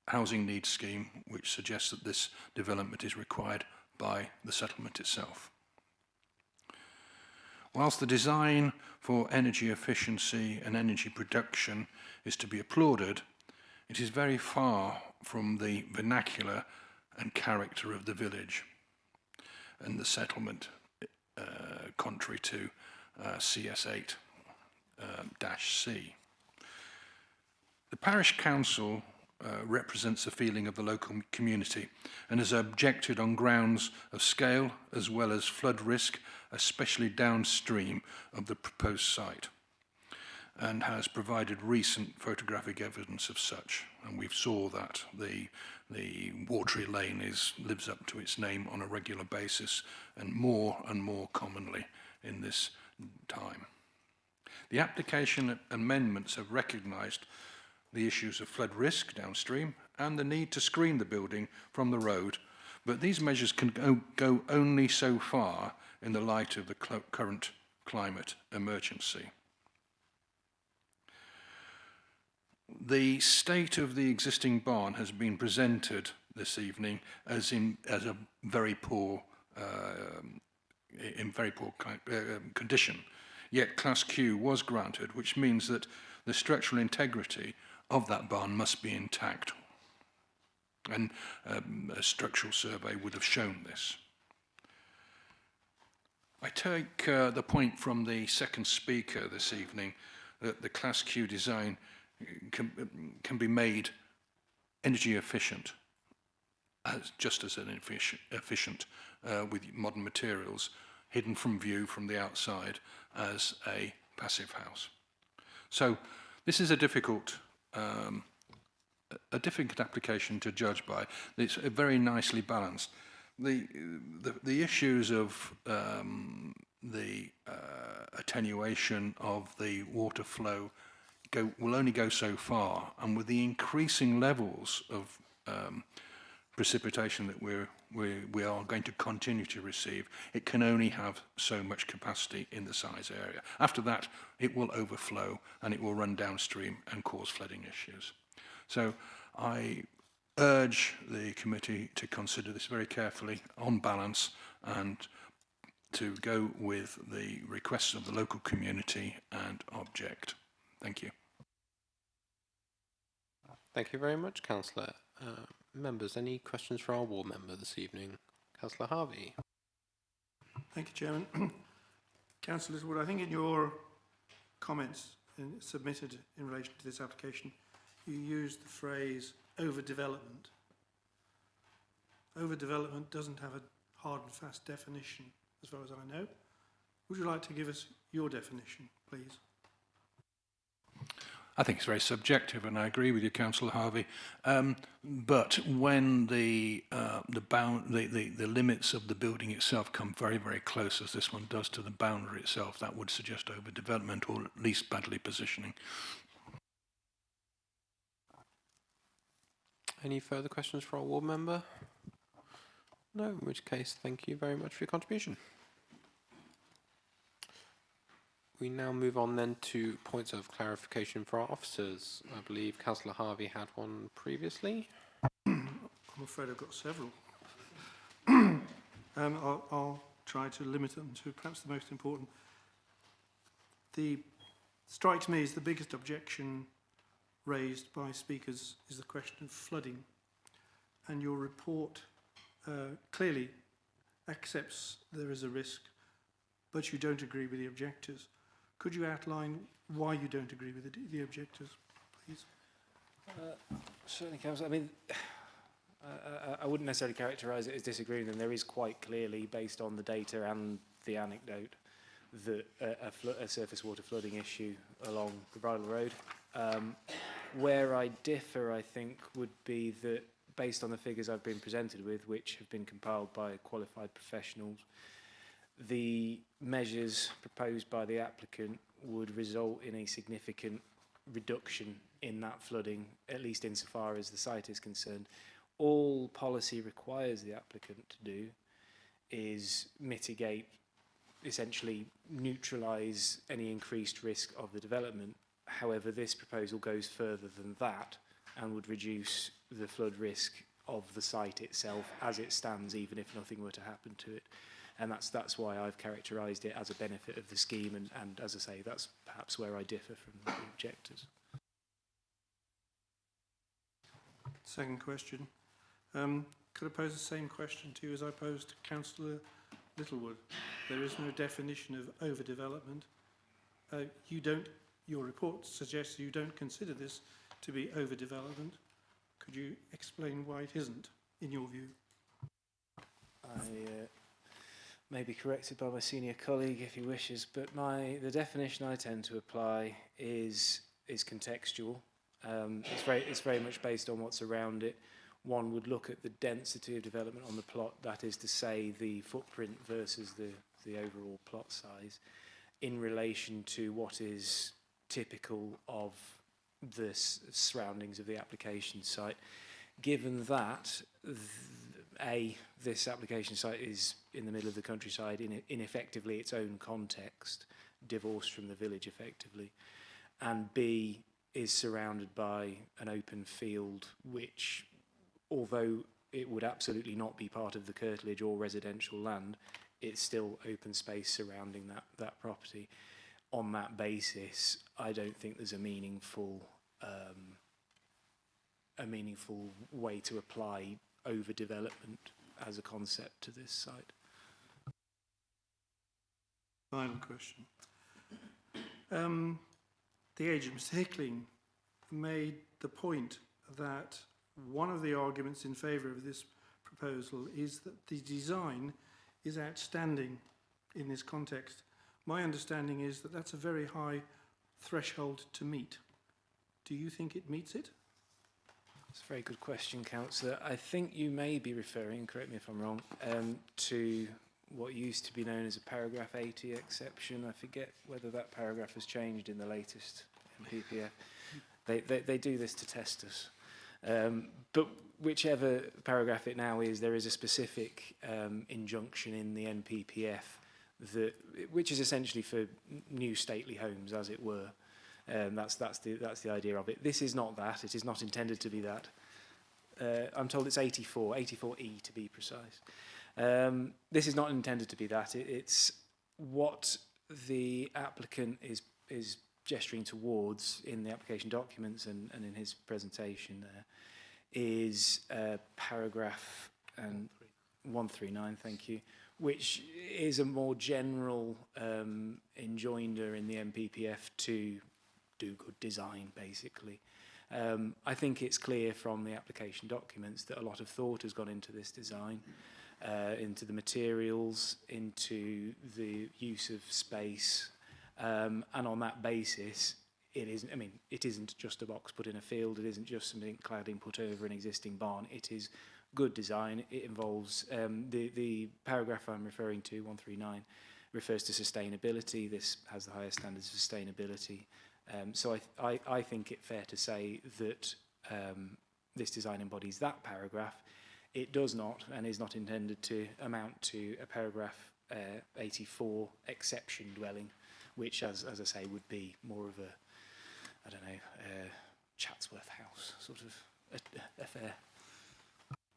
housing needs scheme which suggests that this development is required by the settlement itself. Whilst the design for energy efficiency and energy production is to be applauded, it is very far from the vernacular and character of the village and the settlement, contrary to CS8-C. The parish council represents the feeling of the local community and has objected on grounds of scale as well as flood risk, especially downstream of the proposed site, and has provided recent photographic evidence of such. And we saw that the watery lane lives up to its name on a regular basis and more commonly in this time. The application amendments have recognised the issues of flood risk downstream and the need to screen the building from the road, but these measures can go only so far in the light of the current climate emergency. The state of the existing barn has been presented this evening as in very poor condition. Yet Class Q was granted, which means that the structural integrity of that barn must be intact. And a structural survey would have shown this. I take the point from the second speaker this evening that the Class Q design can be made energy efficient, just as an efficient with modern materials, hidden from view from the outside as a passive house. So this is a difficult application to judge by. It's very nicely balanced. The issues of the attenuation of the water flow will only go so far, and with the increasing levels of precipitation that we are going to continue to receive, it can only have so much capacity in the size area. After that, it will overflow and it will run downstream and cause flooding issues. So I urge the committee to consider this very carefully, on balance, and to go with the requests of the local community and object. Thank you. Thank you very much, Councillor. Members, any questions for our ward member this evening? Councillor Harvey. Thank you, Chairman. Councillor Littlewood, I think in your comments submitted in relation to this application, you used the phrase overdevelopment. Overdevelopment doesn't have a hard and fast definition, as far as I know. Would you like to give us your definition, please? I think it's very subjective, and I agree with you, Councillor Harvey. But when the limits of the building itself come very, very close, as this one does, to the boundary itself, that would suggest overdevelopment, or at least badly positioning. Any further questions for our ward member? No, in which case, thank you very much for your contribution. We now move on then to points of clarification for our officers. I believe Councillor Harvey had one previously. I'm afraid I've got several. I'll try to limit them to perhaps the most important. Strikes me as the biggest objection raised by speakers is the question of flooding. And your report clearly accepts there is a risk, but you don't agree with the objectors. Could you outline why you don't agree with the objectors, please? Certainly, Councillor. I mean, I wouldn't necessarily characterise it as disagreeing with them. There is quite clearly, based on the data and the anecdote, that a surface water flooding issue along the Bridle Road. Where I differ, I think, would be that based on the figures I've been presented with, which have been compiled by qualified professionals, the measures proposed by the applicant would result in a significant reduction in that flooding, at least insofar as the site is concerned. All policy requires the applicant to do is mitigate, essentially neutralise any increased risk of the development. However, this proposal goes further than that and would reduce the flood risk of the site itself as it stands, even if nothing were to happen to it. and that's why I've characterised it as a benefit of the scheme, and as I say, that's perhaps where I differ from the objectors. Second question. Could I pose the same question to you as I posed to Councillor Littlewood? There is no definition of overdevelopment. Your report suggests you don't consider this to be overdevelopment. Could you explain why it isn't, in your view? I may be corrected by my senior colleague if he wishes, but the definition I tend to apply is contextual. It's very much based on what's around it. One would look at the density of development on the plot, that is to say the footprint versus the overall plot size, in relation to what is typical of the surroundings of the application site. Given that, this application site is in the middle of the countryside in effectively its own context, divorced from the village effectively, and B, is surrounded by an open field which, although it would absolutely not be part of the curtilage or residential land, it's still open space surrounding that property. On that basis, I don't think there's a meaningful way to apply overdevelopment as a concept to this site. Final question. The agent, Mr. Hickling, made the point that one of the arguments in favour of this proposal is that the design is outstanding in this context. My understanding is that that's a very high threshold to meet. Do you think it meets it? It's a very good question, Councillor. I think you may be referring, correct me if I'm wrong, to what used to be known as a paragraph 80 exception. I forget whether that paragraph has changed in the latest MPPF. They do this to test us. But whichever paragraph it now is, there is a specific injunction in the NPPF which is essentially for new stately homes, as it were. That's the idea of it. This is not that. It is not intended to be that. I'm told it's 84E to be precise. This is not intended to be that. It's what the applicant is gesturing towards in the application documents and in his presentation there is paragraph 139, thank you, which is a more general enjoinder in the NPPF to do good design, basically. I think it's clear from the application documents that a lot of thought has gone into this design, into the materials, into the use of space, and on that basis, it isn't just a box put in a field, it isn't just something cladding put over an existing barn, it is good design. It involves, the paragraph I'm referring to, 139, refers to sustainability. This has the highest standards of sustainability. So I think it fair to say that this design embodies that paragraph. It does not, and is not intended to amount to a paragraph 84 exception dwelling, which, as I say, would be more of a, I don't know, Chatsworth House sort of affair.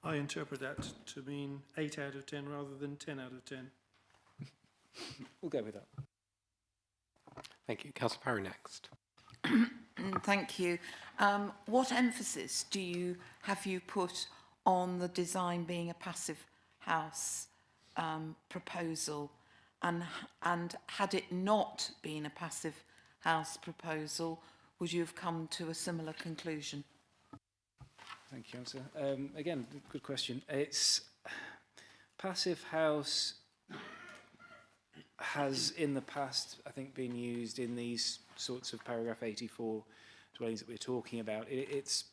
I interpret that to mean 8 out of 10 rather than 10 out of 10. We'll go with that. Thank you. Councillor Parry next. Thank you. What emphasis have you put on the design being a passive house proposal, and had it not been a passive house proposal, would you have come to a similar conclusion? Thank you, Councillor. Again, good question. It's passive house has in the past, I think, been used in these sorts of paragraph 84 dwellings that we're talking about. It's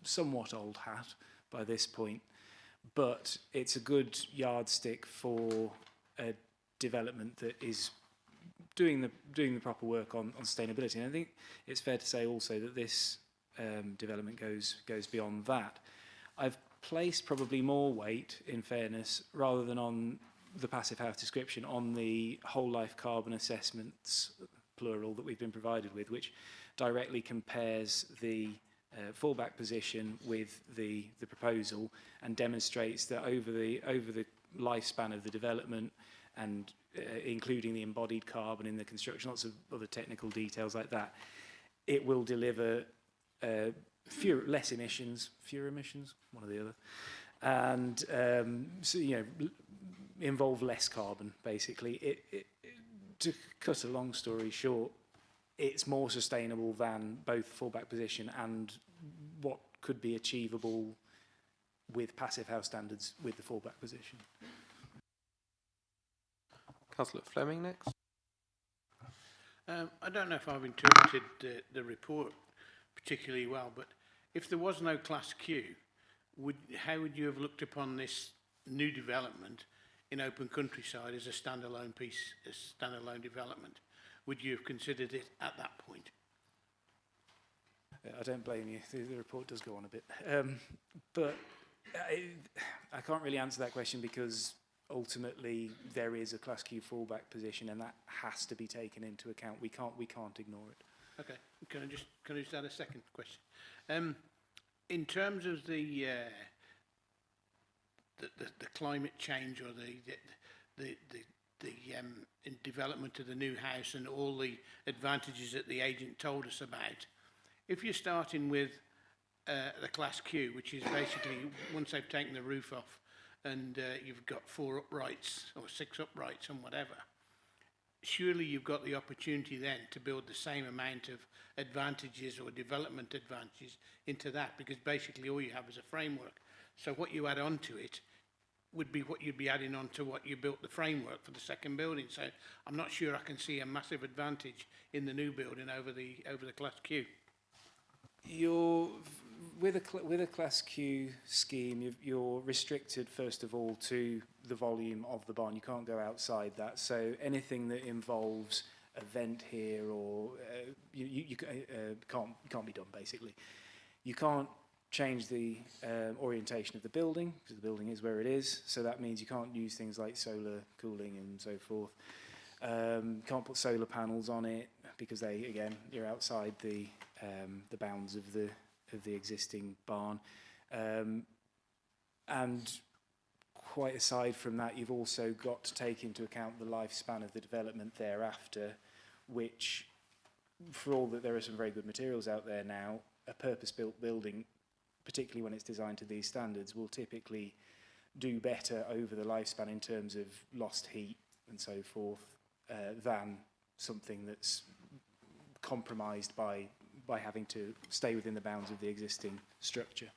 somewhat old hat by this point, but it's a good yardstick for a development that is doing the proper work on sustainability. And I think it's fair to say also that this development goes beyond that. I've placed probably more weight, in fairness, rather than on the passive house description, on the whole life carbon assessments, plural, that we've been provided with, which directly compares the fallback position with the proposal and demonstrates that over the lifespan of the development and including the embodied carbon in the construction, lots of other technical details like that, it will deliver fewer emissions, one or the other, and so, you know, involve less carbon, basically. To cut a long story short, it's more sustainable than both fallback position and what could be achievable with passive house standards with the fallback position. Councillor Fleming next. I don't know if I've interpreted the report particularly well, but if there was no Class Q, how would you have looked upon this new development in open countryside as a standalone development? Would you have considered it at that point? I don't blame you. The report does go on a bit. But I can't really answer that question because ultimately there is a Class Q fallback position and that has to be taken into account. We can't ignore it. Okay. Can I just add a second question? In terms of the climate change or the development of the new house and all the advantages that the agent told us about, if you're starting with the Class Q, which is basically once they've taken the roof off and you've got 4 uprights or 6 uprights and whatever, surely you've got the opportunity then to build the same amount of advantages or development advantages into that, because basically all you have is a framework. So what you add on to it would be what you'd be adding on to what you built the framework for the second building. So I'm not sure I can see a massive advantage in the new building over the Class Q. With a Class Q scheme, you're restricted first of all to the volume of the barn. You can't go outside that. So anything that involves a vent here or you can't be done basically. You can't change the orientation of the building because the building is where it is. So that means you can't use things like solar cooling and so forth. Can't put solar panels on it because you're outside the bounds of the existing barn. And quite aside from that, you've also got to take into account the lifespan of the development thereafter, which, for all that there are some very good materials out there now, a purpose-built building, particularly when it's designed to these standards, will typically do better over the lifespan in terms of lost heat and so forth than something that's compromised by having to stay within the bounds of the existing structure.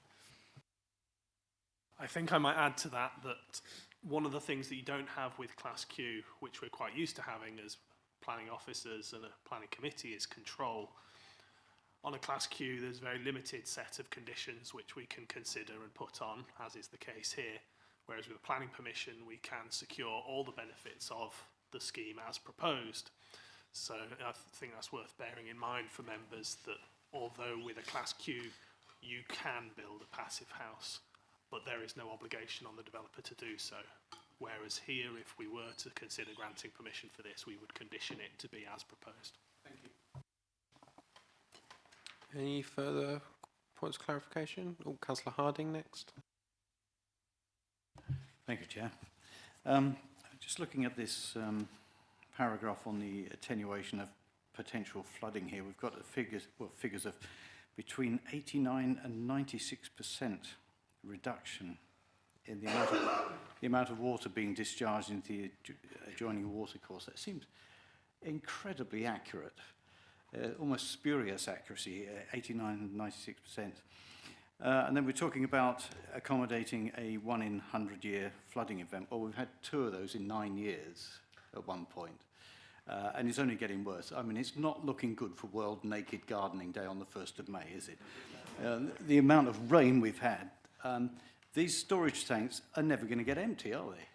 I think I might add to that one of the things that you don't have with Class Q, which we're quite used to having as planning officers and a planning committee, is control. On a Class Q, there's a very limited set of conditions which we can consider and put on, as is the case here. Whereas with a planning permission, we can secure all the benefits of the scheme as proposed. So I think that's worth bearing in mind for members, that although with a Class Q, you can build a passive house, but there is no obligation on the developer to do so. Whereas here, if we were to consider granting permission for this, we would condition it to be as proposed. Thank you. Any further points of clarification? Oh, Councillor Harding next. Thank you, Chair. Just looking at this paragraph on the attenuation of potential flooding here, we've got figures of between 89 and 96% reduction in the amount of water being discharged into the adjoining watercourse. That seems incredibly accurate, almost spurious accuracy, 89 and 96%. And then we're talking about accommodating a 1 in 100-year flooding event. Well, we've had 2 of those in 9 years at one point. And it's only getting worse. I mean, it's not looking good for World Naked Gardening Day on the 1st of May, is it? The amount of rain we've had, these storage tanks are never going to get empty, are they?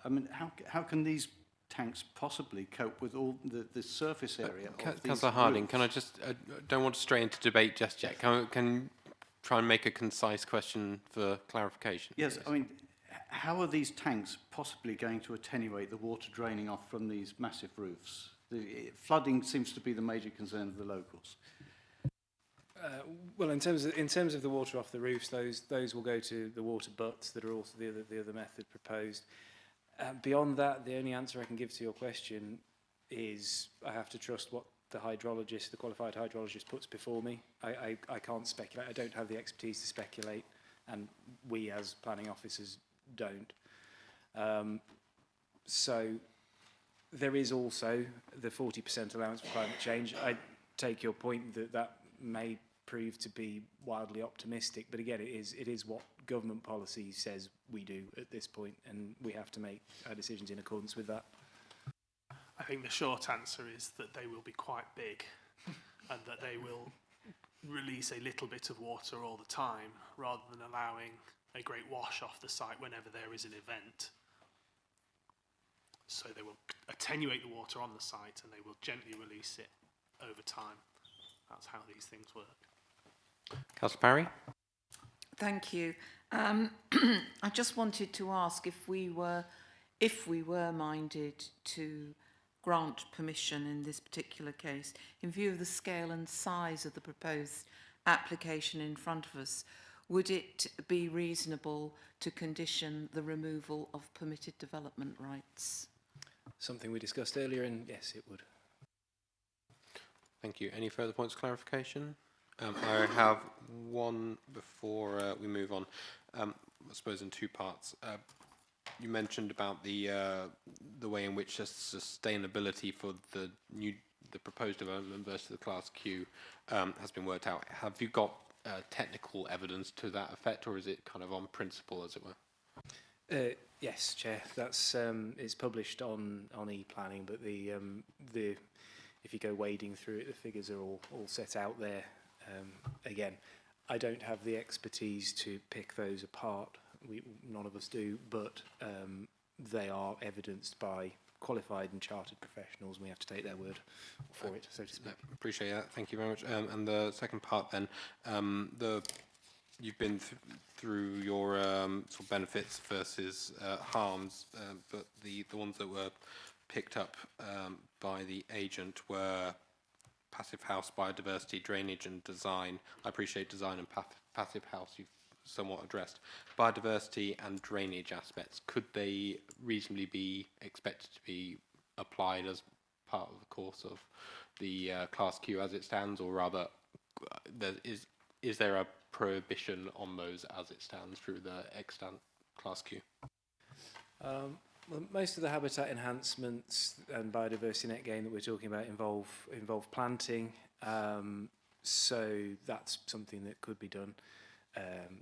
I mean, how can these tanks possibly cope with all the surface area of these Councillor Harding, roofs? can I just, don't want to stray into debate just yet. Can try and make a concise question for clarification? Yes, please? I mean, how are these tanks possibly going to attenuate the water draining off from these massive roofs? The flooding seems to be the major concern of the locals. Well, in terms of the water off the roofs, those will go to the water butts that are also the other method proposed. Beyond that, the only answer I can give to your question is I have to trust what the hydrologist, the qualified hydrologist, puts before me. I can't speculate. I don't have the expertise to speculate, and we as planning officers don't. So there is also the 40% allowance for climate change. I take your point that may prove to be wildly optimistic, but again, it is what government policy says we do at this point, and we have to make our decisions in accordance with that. I think the short answer is that they will be quite big and that they will release a little bit of water all the time rather than allowing a great wash off the site whenever there is an event. So they will attenuate the water on the site and they will gently release it over time. That's how these things work. Councillor Parry? Thank you. I just wanted to ask if we were minded to grant permission in this particular case, in view of the scale and size of the proposed application in front of us, would it be reasonable to condition the removal of permitted development rights? Something we discussed earlier, and yes, it would. Thank you. Any further points of clarification? I have one before we move on, I suppose in two parts. You mentioned about the way in which sustainability for the proposed development versus the Class Q has been worked out. Have you got technical evidence to that effect, or is it kind of on principle, as it were? Yes, Chair. That's it's published on e-planning, but the if you go wading through it, the figures are all set out there. Again, I don't have the expertise to pick those apart. None of us do, but they are evidenced by qualified and chartered professionals, and we have to take their word for it, so to speak. Appreciate that. Thank you very much. And the second part then, you've been through your sort of benefits versus harms, but the ones that were picked up by the agent were passive house, biodiversity, drainage and design. I appreciate design and passive house you've somewhat addressed. Biodiversity and drainage aspects, could they reasonably be expected to be applied as part of the course of the Class Q as it stands, or rather is there a prohibition on those as it stands through the extant Class Q? Well, most of the habitat enhancements and biodiversity net gain that we're talking about involve planting, so that's something that could be done.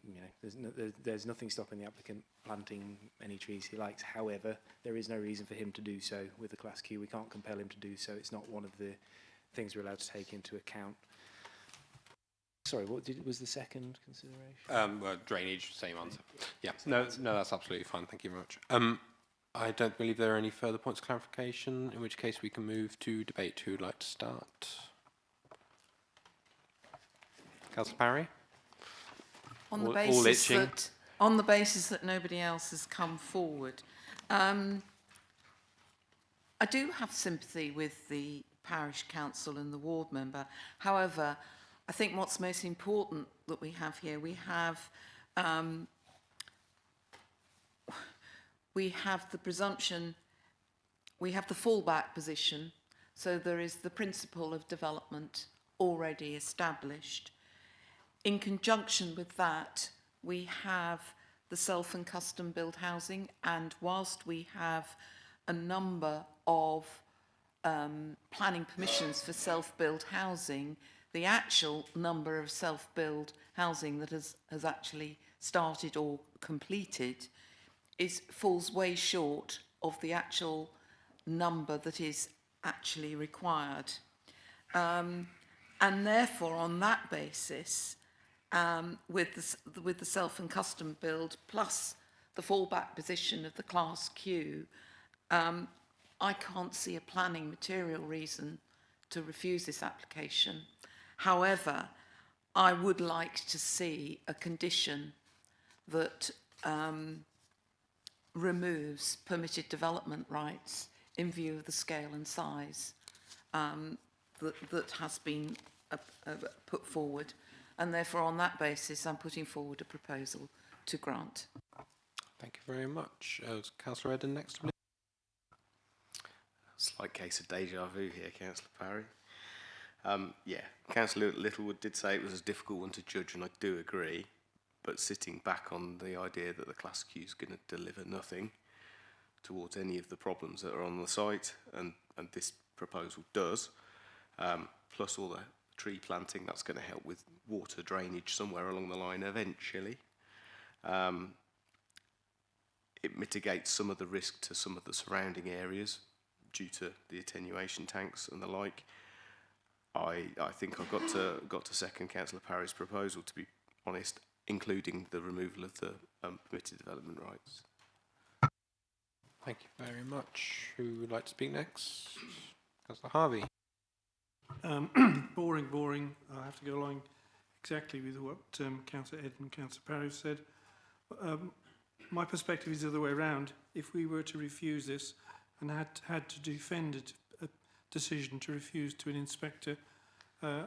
You know, there's nothing stopping the applicant planting any trees he likes. However, there is no reason for him to do so with the Class Q. We can't compel him to do so. It's not one of the things we're allowed to take into account. Sorry, what was the second consideration? Well, drainage, same answer. Yeah, no, that's absolutely fine. Thank you very much. I don't believe there are any further points of clarification, in which case we can move to debate. Who would like to start? Councillor Parry? On the basis that nobody else has come forward, I do have sympathy with the parish council and the ward member. However, I think what's most important that we have here, we have the presumption, we have the fallback position, so there is the principle of development already established. In conjunction with that, we have the self and custom built housing, and whilst we have a number of planning permissions for self-built housing, the actual number of self-built housing that has actually started or completed falls way short of the actual number that is actually required. And therefore, on that basis, with the self and custom build plus the fallback position of the Class Q, I can't see a planning material reason to refuse this application. However, I would like to see a condition that removes permitted development rights in view of the scale and size that has been put forward. and therefore on that basis I'm putting forward a proposal to grant. Thank you very much. Councillor Eden next, please. Slight case of deja vu here, Councillor Parry. Yeah, Councillor Littlewood did say it was a difficult one to judge, and I do agree. But sitting back on the idea that the Class Q is going to deliver nothing towards any of the problems that are on the site, and this proposal does, plus all the tree planting, that's going to help with water drainage somewhere along the line eventually. It mitigates some of the risk to some of the surrounding areas due to the attenuation tanks and the like. I think I've got to second Councillor Parry's proposal, to be honest, including the removal of the permitted development rights. Thank you very much. Who would like to speak next? Councillor Harvey. Boring. I have to go along exactly with what Councillor Ed and Councillor Parry said. My perspective is the other way around. If we were to refuse this and had to defend a decision to refuse to an inspector, I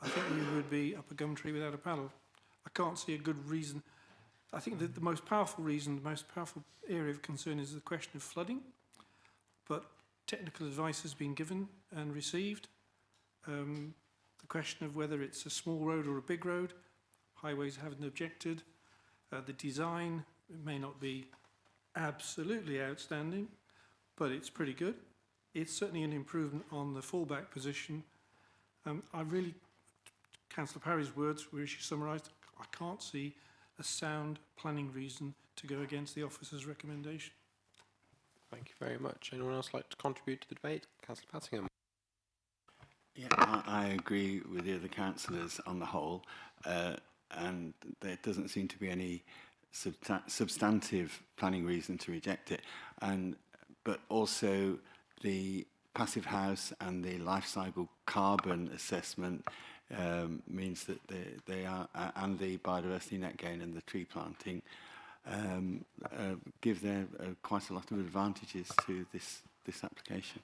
think we would be up a gum tree without a paddle. I can't see a good reason. I think that the most powerful reason, the most powerful area of concern is the question of flooding, but technical advice has been given and received. The question of whether it's a small road or a big road, highways haven't objected. The design may not be absolutely outstanding, but it's pretty good. It's certainly an improvement on the fallback position. I really, Councillor Parry's words, where she summarised, I can't see a sound planning reason to go against the officer's recommendation. Thank you very much. Anyone else like to contribute to the debate? Councillor Pattingham. Yeah, I agree with the other councillors on the whole, and there doesn't seem to be any substantive planning reason to reject it. But also the passive house and the life cycle carbon assessment means that they are, and the biodiversity net gain and the tree planting give there quite a lot of advantages to this application.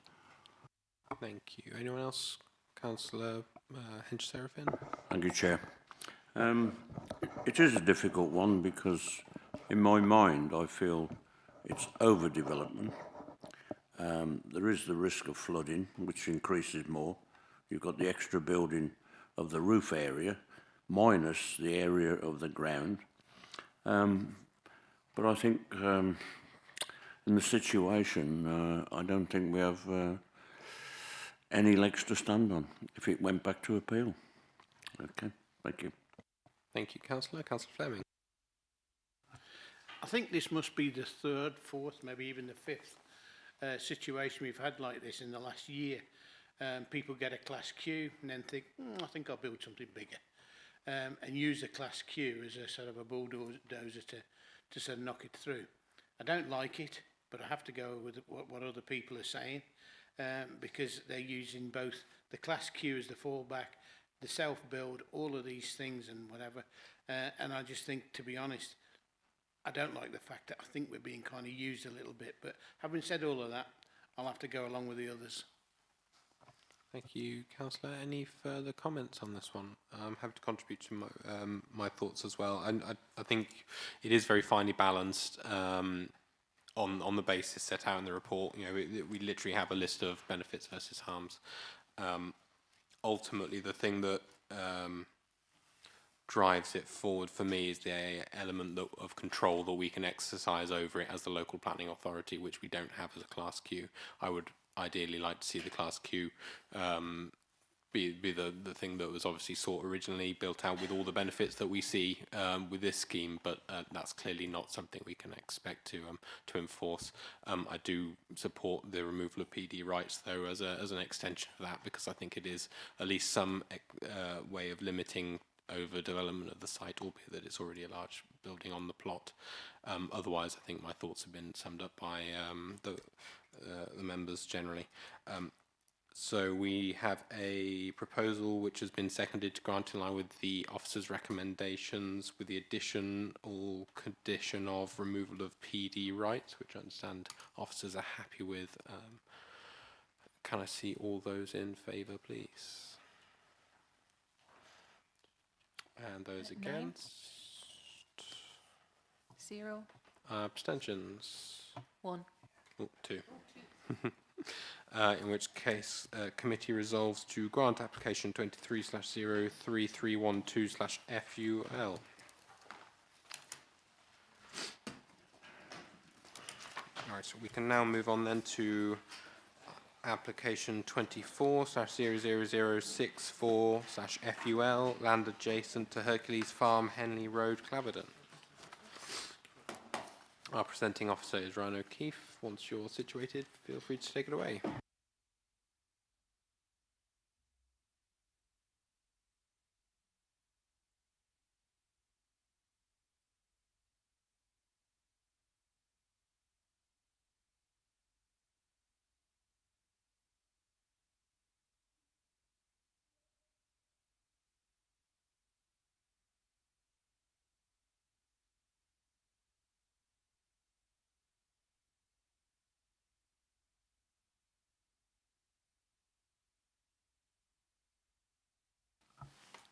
Thank you. Anyone else? Councillor Hench-Serafin. Thank you, Chair. It is a difficult one because, in my mind, I feel it's overdevelopment. There is the risk of flooding, which increases more. You've got the extra building of the roof area, minus the area of the ground. But I think in the situation, I don't think we have any legs to stand on if it went back to appeal. Okay, thank you. Thank you, Councillor. Councillor Fleming. I think this must be the third, fourth, maybe even the fifth situation we've had like this in the last year. People get a Class Q and then think, I think I'll build something bigger, and use the Class Q as a sort of a bulldozer to sort of knock it through. I don't like it, but I have to go with what other people are saying, because they're using both the Class Q as the fallback, the self-build, all of these things and whatever. And I just think, to be honest, I don't like the fact that I think we're being kind of used a little bit. But having said all of that, I'll have to go along with the others. Thank you, Councillor. Any further comments on this one? I'm happy to contribute to my thoughts as well. I think it is very finely balanced on the basis set out in the report. You know, we literally have a list of benefits versus harms. Ultimately, the thing that drives it forward for me is the element of control that we can exercise over it as the local planning authority, which we don't have as a Class Q. I would ideally like to see the Class Q be the thing that was obviously sought originally, built out with all the benefits that we see with this scheme, but that's clearly not something we can expect to enforce. I do support the removal of PD rights, though, as an extension of that, because I think it is at least some way of limiting overdevelopment of the site, albeit that it's already a large building on the plot. Otherwise, I think my thoughts have been summed up by the members generally. So we have a proposal which has been seconded to grant in line with the officer's recommendations, with the addition or condition of removal of PD rights, which I understand officers are happy with. Can I see all those in favour, please? And those Nine. against? 0. Abstentions? 1. Oh, 2. In which case, committee resolves to grant application 23/03312/FUL. Alright, so we can now move on then to application 24/00064/FUL, land adjacent to Hercules Farm, Henley Road, Claverden. Our presenting officer is Ryan O'Keefe. Once you're situated, feel free to take it away.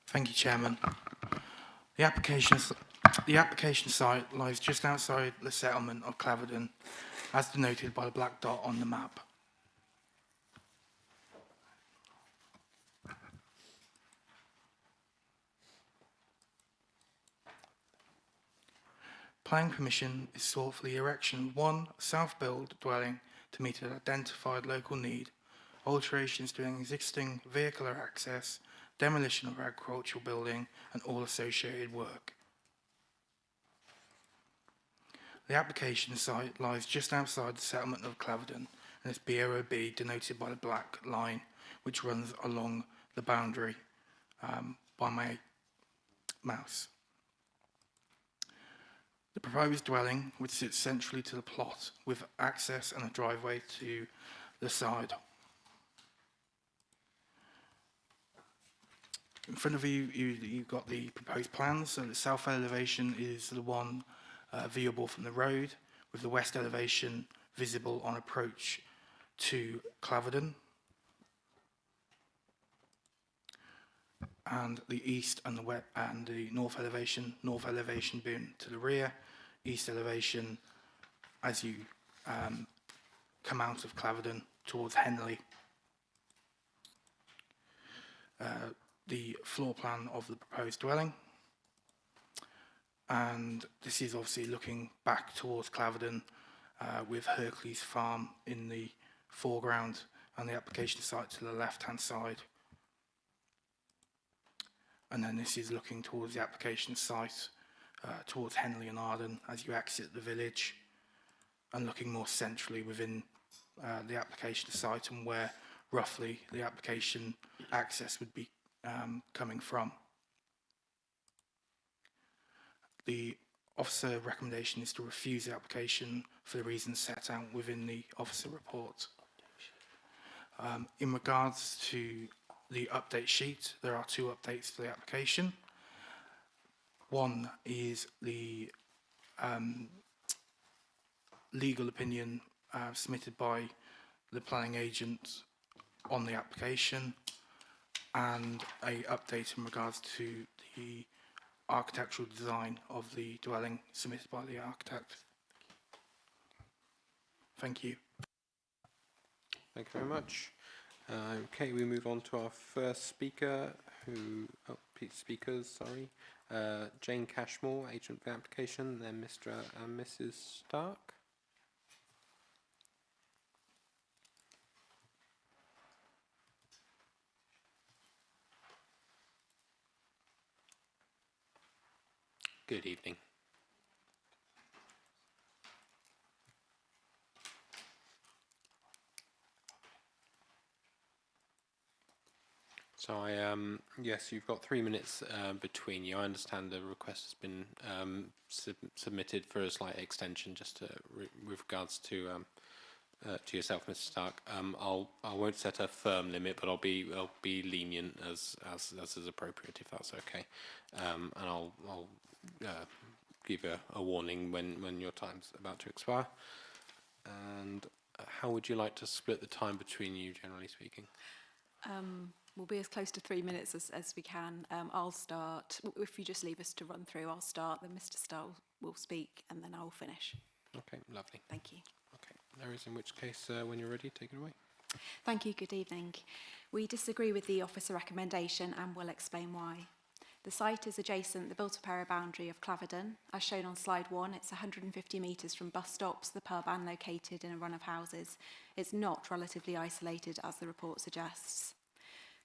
Thank you, Chairman. The application site lies just outside the settlement of Claverden, as denoted by the black dot on the map. Planning permission is sought for the erection of one self-built dwelling to meet an identified local need, alterations to an existing vehicular access, demolition of agricultural building, and all associated work. The application site lies just outside the settlement of Claverden, and its BOB denoted by the black line, which runs along the boundary by my mouse. The proposed dwelling would sit centrally to the plot, with access and a driveway to the side. In front of you, you've got the proposed plans. So the south elevation is the one viewable from the road, with the west elevation visible on approach to Claverden. And the east and the north elevation being to the rear, east elevation as you come out of Claverden towards Henley. The floor plan of the proposed dwelling, and this is obviously looking back towards Claverden with Hercules Farm in the foreground and the application site to the left hand side, and then this is looking towards the application site towards Henley and Arden as you exit the village, and looking more centrally within the application site and where roughly the application access would be coming from. The officer recommendation is to refuse the application for the reasons set out within the officer report. In regards to the update sheet, there are 2 updates to the application. One is the legal opinion submitted by the planning agent on the application, and a update in regards to the architectural design of the dwelling submitted by the architect. Thank you. Thank you very much. Okay, we move on to our first speaker, Jane Cashmore, agent for the application, then Mr. and Mrs. Stark. Good evening. So yes, you've got 3 minutes between you. I understand the request has been submitted for a slight extension, just with regards to yourself, Mr. Stark. I won't set a firm limit, but I'll be lenient as is appropriate, if that's okay. And I'll give a warning when your time's about to expire. And how would you like to split the time between you, generally speaking? We'll be as close to 3 minutes as we can. I'll start. If you just leave us to run through, I'll start, then Mr. Starr will speak, and then I'll finish. Okay, lovely. Thank you. Okay, there is, in which case, when you're ready, take it away. Thank you. Good evening. We disagree with the officer recommendation and will explain why. The site is adjacent the built-up area boundary of Claverden. As shown on slide 1, it's 150 metres from bus stops, the pub, and located in a run of houses. It's not relatively isolated, as the report suggests.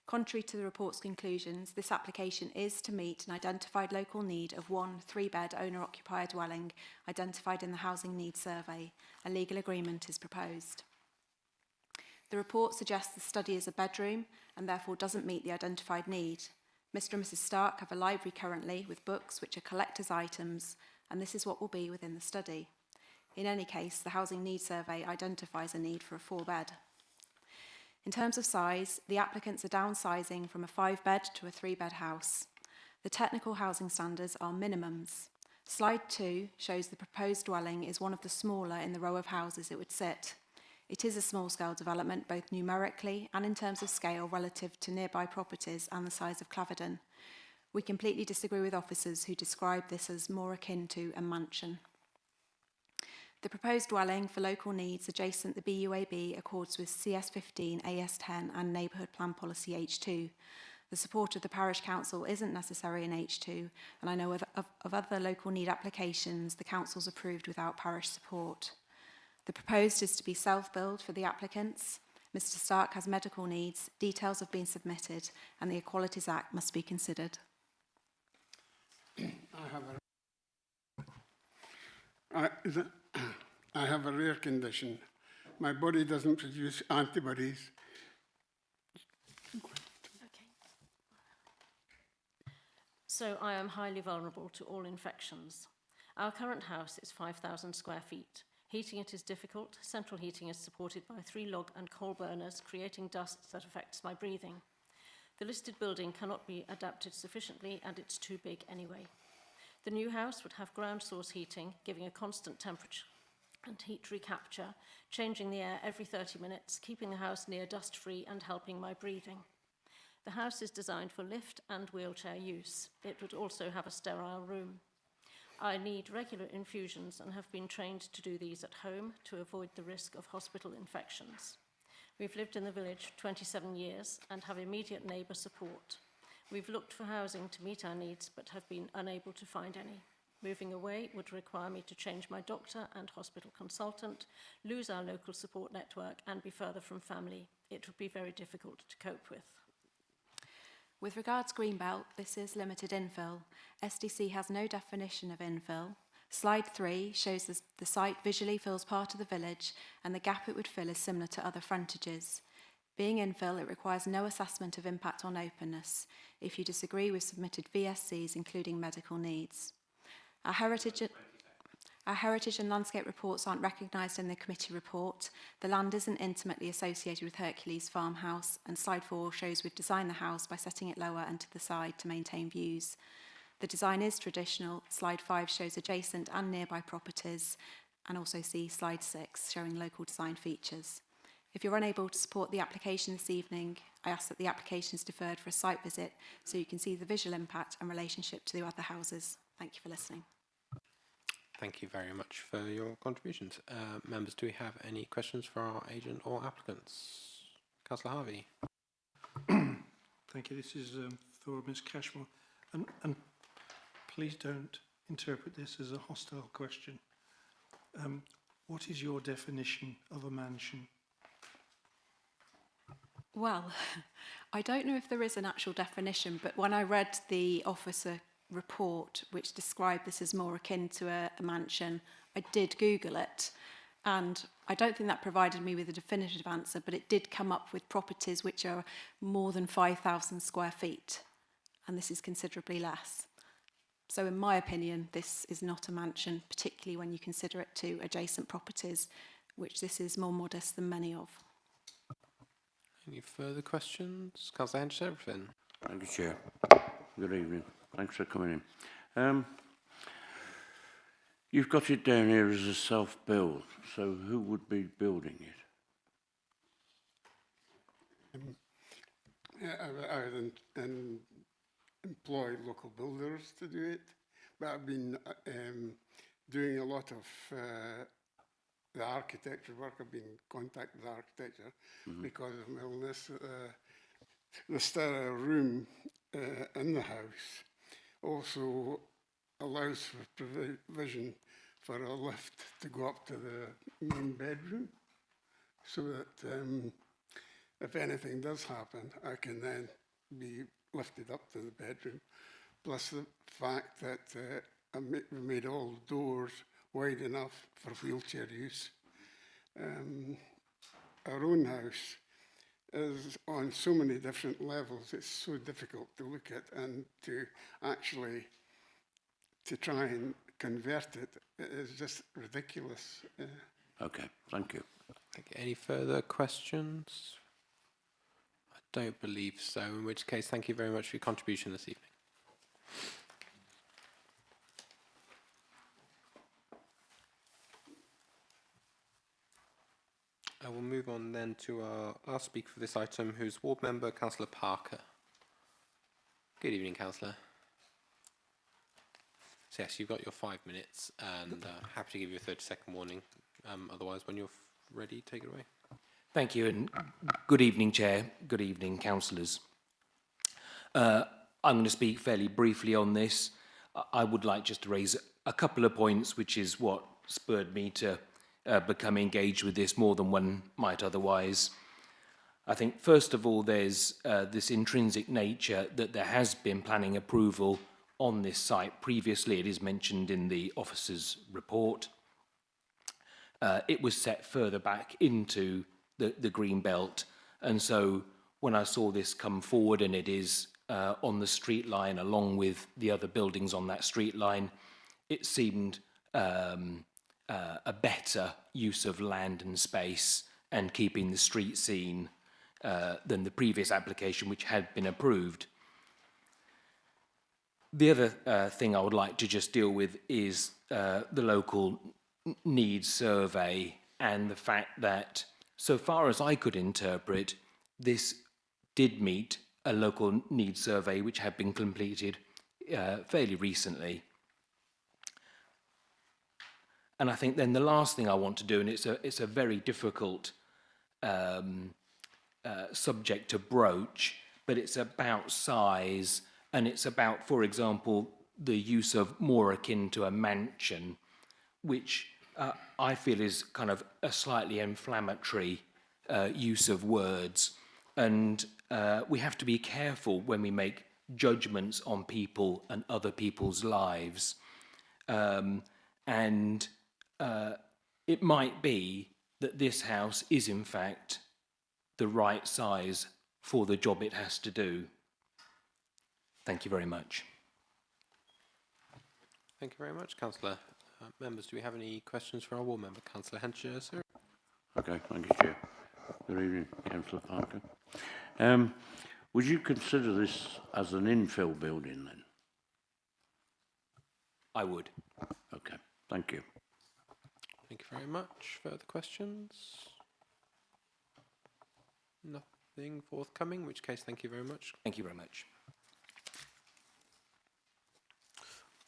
Contrary to the report's conclusions, this application is to meet an identified local need of one 3-bed owner-occupier dwelling identified in the Housing Needs Survey. A legal agreement is proposed. The report suggests the study is a bedroom and therefore doesn't meet the identified need. Mr. and Mrs. Stark have a library currently with books which are collector's items, and this is what will be within the study. In any case, the Housing Needs Survey identifies a need for a 4-bed. In terms of size, the applicants are downsizing from a 5-bed to a 3-bed house. The technical housing standards are minimums. Slide 2 shows the proposed dwelling is one of the smaller in the row of houses it would sit. It is a small-scale development, both numerically and in terms of scale relative to nearby properties and the size of Claverden. We completely disagree with officers who describe this as more akin to a mansion. The proposed dwelling for local needs adjacent the BUAB accords with CS15, AS10 and Neighbourhood Plan Policy H2. The support of the Parish Council isn't necessary in H2, and I know of other local need applications the Council's approved without parish support. The proposed is to be self-billed for the applicants. Mr. Stark has medical needs, details have been submitted, and the Equalities Act must be considered. I have a rare condition. My body doesn't produce antibodies. So I am highly vulnerable to all infections. Our current house is 5,000 square feet. Heating it is difficult. Central heating is supported by 3 log and coal burners, creating dust that affects my breathing. The listed building cannot be adapted sufficiently, and it's too big anyway. The new house would have ground source heating, giving a constant temperature and heat recapture, changing the air every 30 minutes, keeping the house near dust-free and helping my breathing. The house is designed for lift and wheelchair use. It would also have a sterile room. I need regular infusions and have been trained to do these at home to avoid the risk of hospital infections. We've lived in the village 27 years and have immediate neighbour support. We've looked for housing to meet our needs but have been unable to find any. Moving away would require me to change my doctor and hospital consultant, lose our local support network and be further from family. It would be very difficult to cope with. With regards Greenbelt, this is limited infill. SDC has no definition of infill. Slide 3 shows the site visually fills part of the village and the gap it would fill is similar to other frontages. Being infill, it requires no assessment of impact on openness. If you disagree, we've submitted VSCs, including medical needs. Our heritage and landscape reports aren't recognised in the committee report. The land isn't intimately associated with Hercules Farmhouse, and slide 4 shows we've designed the house by setting it lower and to the side to maintain views. The design is traditional. Slide 5 shows adjacent and nearby properties, and also see slide 6 showing local design features. If you're unable to support the application this evening, I ask that the application is deferred for a site visit so you can see the visual impact and relationship to the other houses. Thank you for listening. Thank you very much for your contributions. Members, do we have any questions for our agent or applicants? Councillor Harvey. Thank you. This is for Ms. Cashmore. And please don't interpret this as a hostile question. What is your definition of a mansion? Well, I don't know if there is an actual definition, but when I read the officer report which described this as more akin to a mansion, I did Google it, and I don't think that provided me with a definitive answer, but it did come up with properties which are more than 5,000 square feet, and this is considerably less. So in my opinion, this is not a mansion, particularly when you consider it to adjacent properties, which this is more modest than many of. Any further questions? Councillor Henderson. Thank you, Chair. Good evening. Thanks for coming in. You've got it down here as a self-build, so who would be building it? I would employ local builders to do it, but I've been doing a lot of the architecture work. I've been in contact with architecture because of my illness. The sterile room in the house also allows for provision for a lift to go up to the main bedroom, so that if anything does happen, I can then be lifted up to the bedroom. Plus the fact that we made all the doors wide enough for wheelchair use. Our own house is on so many different levels, it's so difficult to look at and to actually try and convert it. It is just ridiculous. Okay, thank you. Any further questions? I don't believe so, in which case thank you very much for your contribution this evening. I will move on then to our last speaker for this item, who's Ward Member Councillor Parker. Good evening, Councillor. So yes, you've got your 5 minutes, and happy to give you a 30-second warning. Otherwise, when you're ready, take it away. Thank you, and good evening, Chair. Good evening, councillors. I'm going to speak fairly briefly on this. I would like just to raise a couple of points, which is what spurred me to become engaged with this more than one might otherwise. I think, first of all, there's this intrinsic nature that there has been planning approval on this site. Previously, it is mentioned in the officer's report. It was set further back into the green belt, and so when I saw this come forward, and it is on the street line along with the other buildings on that street line, it seemed a better use of land and space and keeping the street scene than the previous application, which had been approved. The other thing I would like to just deal with is the local needs survey, and the fact that, so far as I could interpret, this did meet a local needs survey which had been completed fairly recently. And I think then the last thing I want to do, and it's a very difficult subject to broach, but it's about size, and it's about, for example, the use of more akin to a mansion, which I feel is kind of a slightly inflammatory use of words. And we have to be careful when we make judgments on people and other people's lives. And it might be that this house is, in fact, the right size for the job it has to do. Thank you very much. Thank you very much, Councillor. Members, do we have any questions for our ward member? Councillor Henshaw, sir? Okay, thank you, Chair. Good evening, Councillor Parker. Would you consider this as an infill building then? I would. Okay, thank you. Thank you very much. Further questions? Nothing forthcoming, in which case thank you very much. Thank you very much.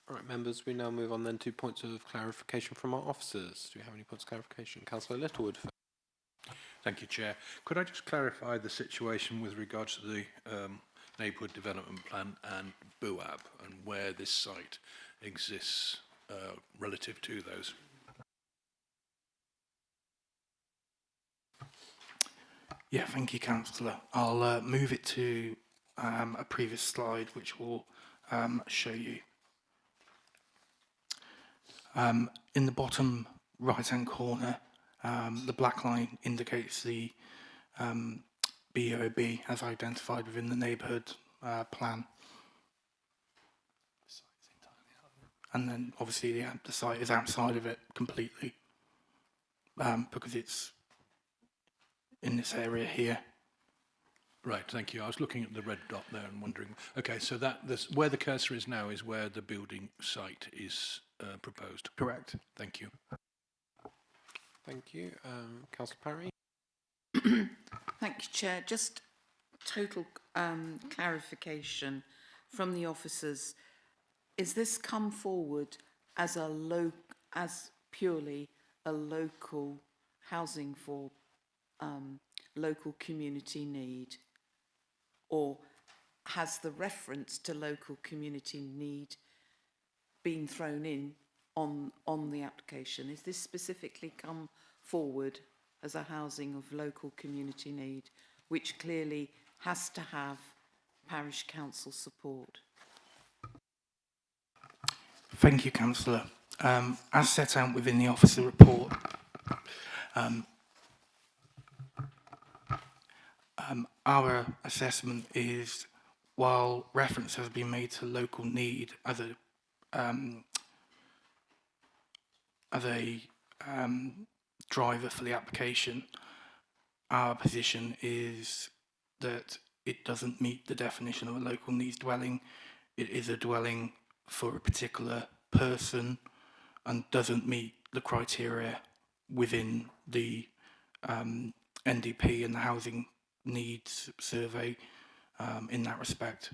All right, members, we now move on then to points of clarification from our officers. Do we have any points of clarification? Councillor Littlewood. Thank you, Chair. Could I just clarify the situation with regards to the neighbourhood development plan and BUAB and where this site exists relative to those? Yeah, thank you, Councillor. I'll move it to a previous slide, which will show you. In the bottom right-hand corner, the black line indicates the BOB as identified within the neighbourhood plan. And then obviously the site is outside of it completely because it's in this area here. Right, thank you. I was looking at the red dot there and wondering. Okay, so where the cursor is now is where the building site is proposed. Correct. Thank you. Thank you. Councillor Parry? Thank you, Chair. Just total clarification from the officers. Is this come forward as as purely a local housing for local community need, or has the reference to local community need been thrown in on the application? Is this specifically come forward as a housing of local community need, which clearly has to have parish council support? Thank you, Councillor. As set out within the officer report, our assessment is, while reference has been made to local need as a driver for the application, our position is that it doesn't meet the definition of a local needs dwelling. It is a dwelling for a particular person and doesn't meet the criteria within the NDP and the housing needs survey in that respect.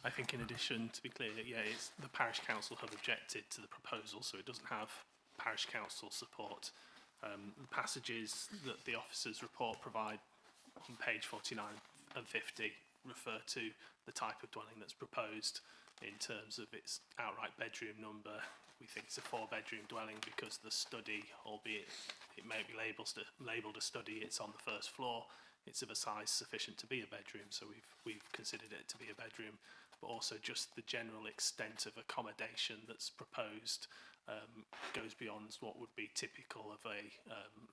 I think in addition, to be clear, yeah, it's the parish council have objected to the proposal, so it doesn't have parish council support. The passages that the officers' report provide on page 49 and 50 refer to the type of dwelling that's proposed in terms of its outright bedroom number. We think it's a 4-bedroom dwelling because the study, albeit it may be labelled a study, it's on the first floor. It's of a size sufficient to be a bedroom, so we've considered it to be a bedroom, but also just the general extent of accommodation that's proposed goes beyond what would be typical of a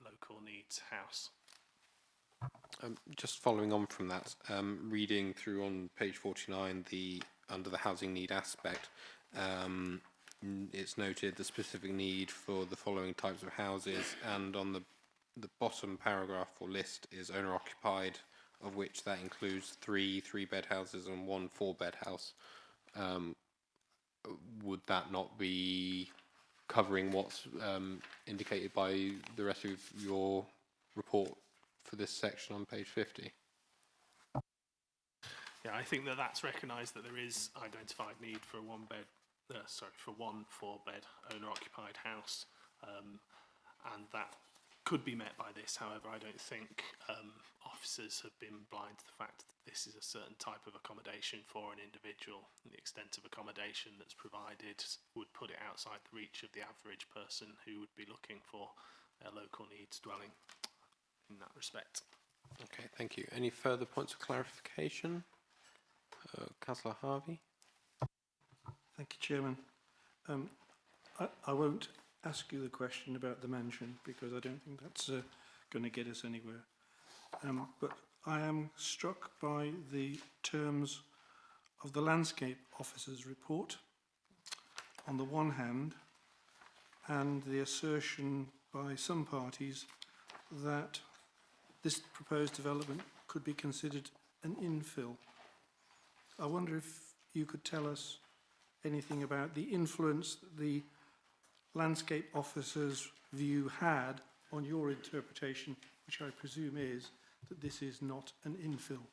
local needs house. Just following on from that, reading through on page 49, under the housing need aspect, it's noted the specific need for the following types of houses, and on the bottom paragraph or list is owner occupied, of which that includes 3 3-bed houses and 1 4-bed house. Would that not be covering what's indicated by the rest of your report for this section on page 50? Yeah, I think that's recognised that there is identified need for a one 4-bed owner-occupied house, and that could be met by this. However, I don't think officers have been blind to the fact that this is a certain type of accommodation for an individual. The extent of accommodation that's provided would put it outside the reach of the average person who would be looking for a local needs dwelling in that respect. Okay, thank you. Any further points of clarification? Councillor Harvey? Thank you, Chairman. I won't ask you the question about the mansion because I don't think that's going to get us anywhere. But I am struck by the terms of the landscape officer's report on the one hand, and the assertion by some parties that this proposed development could be considered an infill. I wonder if you could tell us anything about the influence that the landscape officer's view had on your interpretation, which I presume is that this is not an infill.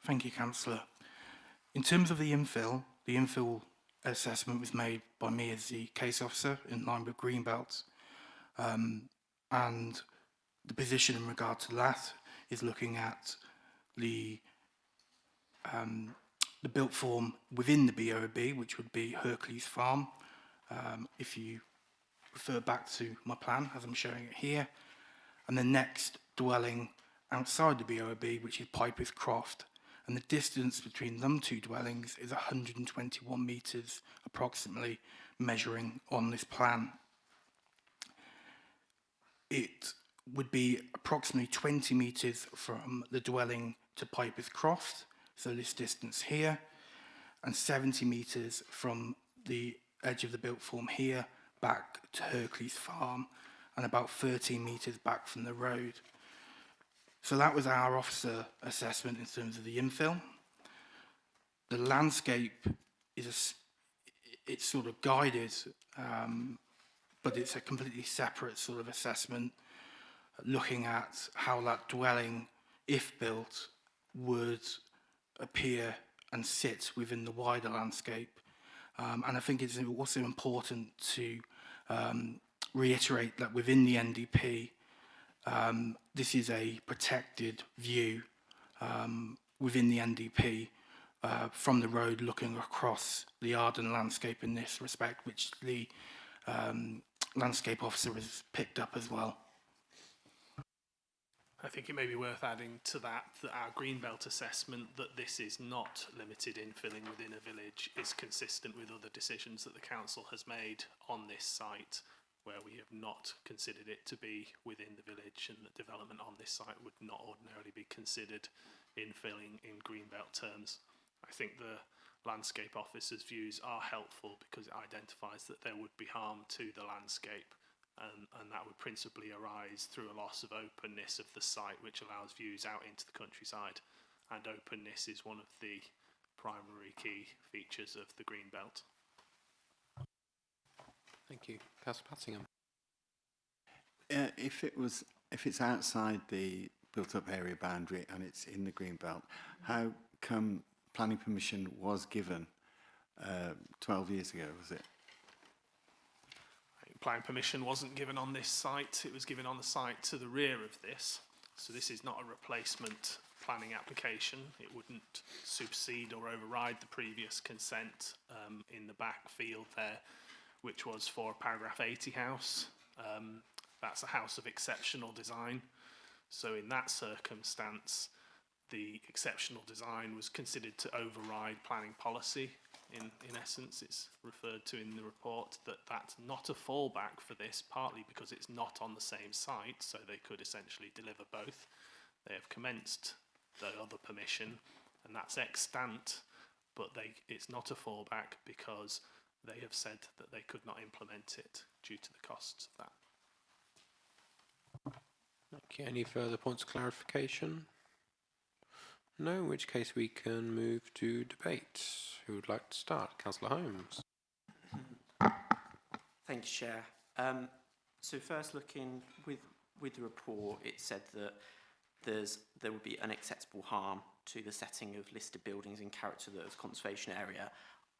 Thank you, Councillor. In terms of the infill assessment was made by me as the case officer in line with Greenbelt, and the position in regard to that is looking at the built form within the BOB, which would be Hercules Farm. If you refer back to my plan, as I'm showing it here, and the next dwelling outside the BOB, which is Piper's Croft, and the distance between them two dwellings is 121 metres approximately, measuring on this plan. It would be approximately 20 metres from the dwelling to Piper's Croft, so this distance here, and 70 metres from the edge of the built form here back to Hercules Farm, and about 13 metres back from the road. So that was our officer assessment in terms of the infill. The landscape is it's sort of guided but it's a completely separate sort of assessment, looking at how that dwelling, if built, would appear and sit within the wider landscape. And I think it's also important to reiterate that within the NDP, this is a protected view within the NDP from the road looking across the Arden landscape in this respect, which the landscape officer has picked up as well. I think it may be worth adding to that our Greenbelt assessment that this is not limited infilling within a village is consistent with other decisions that the council has made on this site, where we have not considered it to be within the village, and that development on this site would not ordinarily be considered infilling in Greenbelt terms. I think the landscape officer's views are helpful because it identifies that there would be harm to the landscape, and that would principally arise through a loss of openness of the site, which allows views out into the countryside, and openness is one of the primary key features of the Greenbelt. Thank you. Councillor Pattingham. If it's outside the built-up area boundary and it's in the Greenbelt, how come planning permission was given 12 years ago, was it? Planning permission wasn't given on this site, it was given on the site to the rear of this. So this is not a replacement planning application. It wouldn't supersede or override the previous consent in the back field there, which was for a paragraph 80 house. That's a house of exceptional design. So in that circumstance, the exceptional design was considered to override planning policy. In essence, it's referred to in the report that that's not a fallback for this, partly because it's not on the same site, so they could essentially deliver both. They have commenced the other permission, and that's extant, but it's not a fallback because they have said that they could not implement it due to the costs of that. Okay, any further points of clarification? No, in which case we can move to debate. Who would like to start? Councillor Holmes. Thank you, Chair. So first, looking with the report, it said that there would be unacceptable harm to the setting of listed buildings in character of conservation area.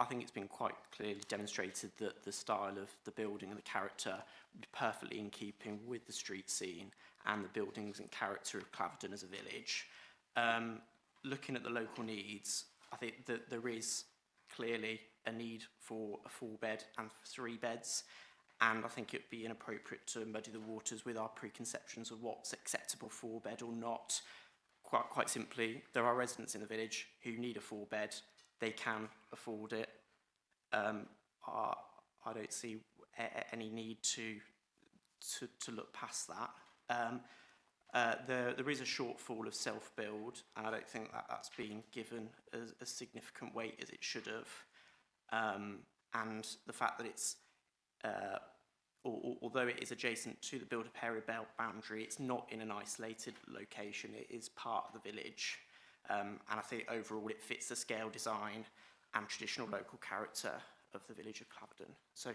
I think it's been quite clearly demonstrated that the style of the building and the character would be perfectly in keeping with the street scene and the buildings and character of Claverton as a village. Looking at the local needs, I think that there is clearly a need for a 4-bed and 3 beds, and I think it would be inappropriate to muddy the waters with our preconceptions of what's acceptable 4-bed or not. Quite simply, there are residents in the village who need a 4-bed. They can afford it. I don't see any need to look past that. There is a shortfall of self-build, and I don't think that that's been given as significant weight as it should have. And the fact that it's, although it is adjacent to the build-up area boundary, it's not in an isolated location. It is part of the village. And I think overall it fits the scale, design and traditional local character of the village of Claverton. So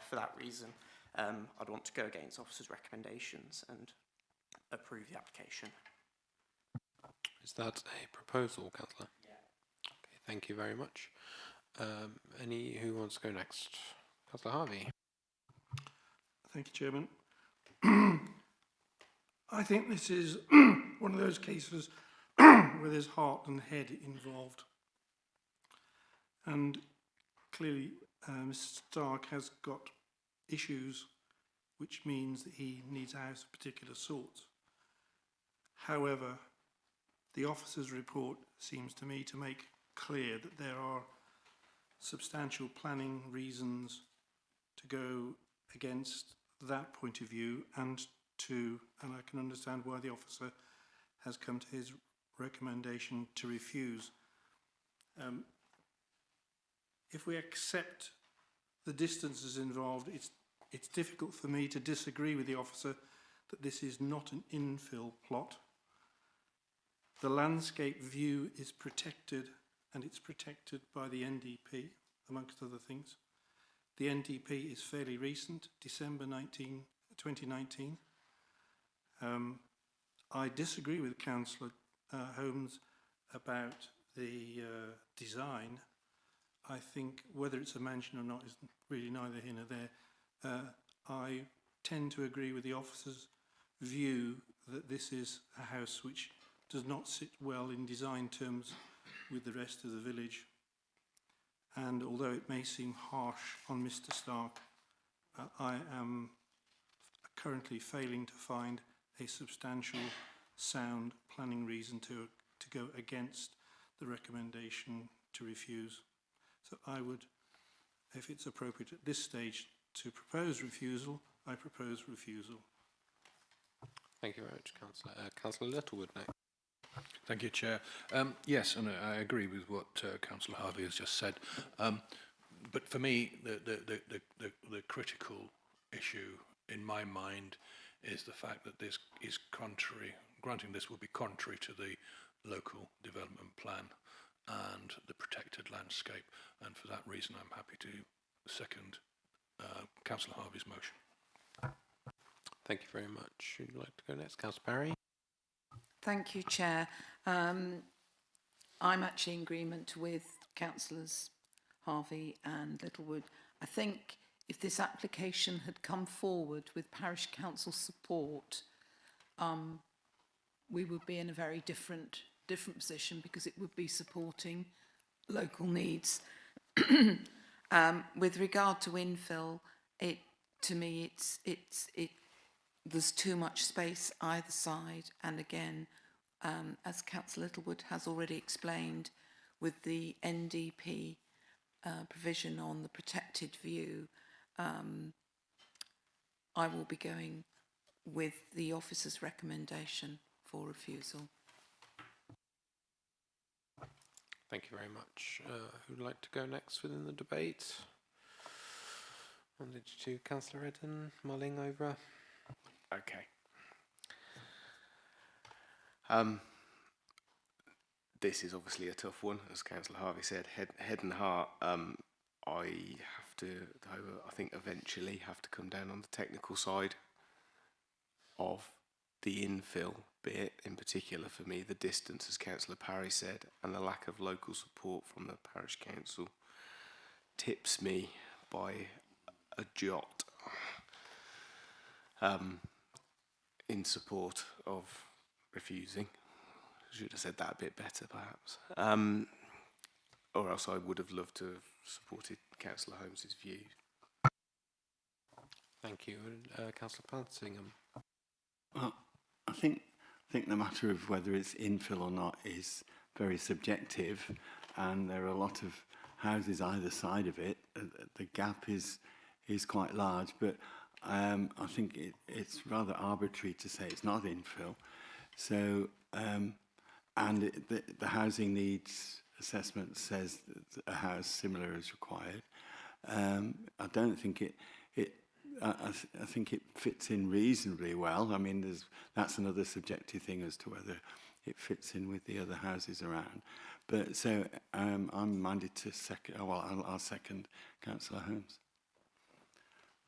for that reason, I'd want to go against officers' recommendations and approve the application. Is that a proposal, Councillor? Yeah. Okay, thank you very much. Who wants to go next? Councillor Harvey. Thank you, Chairman. I think this is one of those cases where there's heart and head involved. And clearly, Mr. Stark has got issues, which means that he needs a house of particular sort. However, the officer's report seems to me to make clear that there are substantial planning reasons to go against that point of view, and I can understand why the officer has come to his recommendation to refuse. If we accept the distances involved, it's difficult for me to disagree with the officer that this is not an infill plot. The landscape view is protected, and it's protected by the NDP, amongst other things. The NDP is fairly recent, December 2019. I disagree with Councillor Holmes about the design. I think whether it's a mansion or not is really neither here nor there. I tend to agree with the officer's view that this is a house which does not sit well in design terms with the rest of the village. And although it may seem harsh on Mr. Stark, I am currently failing to find a substantial, sound planning reason to go against the recommendation to refuse. So I would, if it's appropriate at this stage to propose refusal, I propose refusal. Thank you very much, Councillor. Councillor Littlewood next. Thank you, Chair. Yes, and I agree with what Councillor Harvey has just said. But for me, the critical issue in my mind is the fact that this is contrary, granting this will be contrary to the local development plan and the protected landscape. And for that reason, I'm happy to second Councillor Harvey's motion. Thank you very much. Would you like to go next, Councillor Parry? Thank you, Chair. I'm actually in agreement with Councillors Harvey and Littlewood. I think if this application had come forward with Parish Council support, we would be in a very different position because it would be supporting local needs. With regard to infill, to me, there's too much space either side, and again, as Councillor Littlewood has already explained, with the NDP provision on the protected view, I will be going with the officer's recommendation for refusal. Thank you very much. Who would like to go next within the debate? One to Councillor Redden, mulling over. Okay. This is obviously a tough one, as Councillor Harvey said. Head and heart. I have to, I think, eventually have to come down on the technical side of the infill bit, in particular for me, the distance, as Councillor Parry said, and the lack of local support from the parish council tips me by a jot in support of refusing. I should have said that a bit better, perhaps. Or else I would have loved to have supported Councillor Holmes's view. Thank you. Councillor Pansingham. Well, I think the matter of whether it's infill or not is very subjective, and there are a lot of houses either side of it. The gap is quite large, but I think it's rather arbitrary to say it's not infill. So, and the housing needs assessment says that a house similar is required. I don't think I think it fits in reasonably well. I mean, that's another subjective thing as to whether it fits in with the other houses around. But so I'm minded to second. Well, I'll second Councillor Holmes.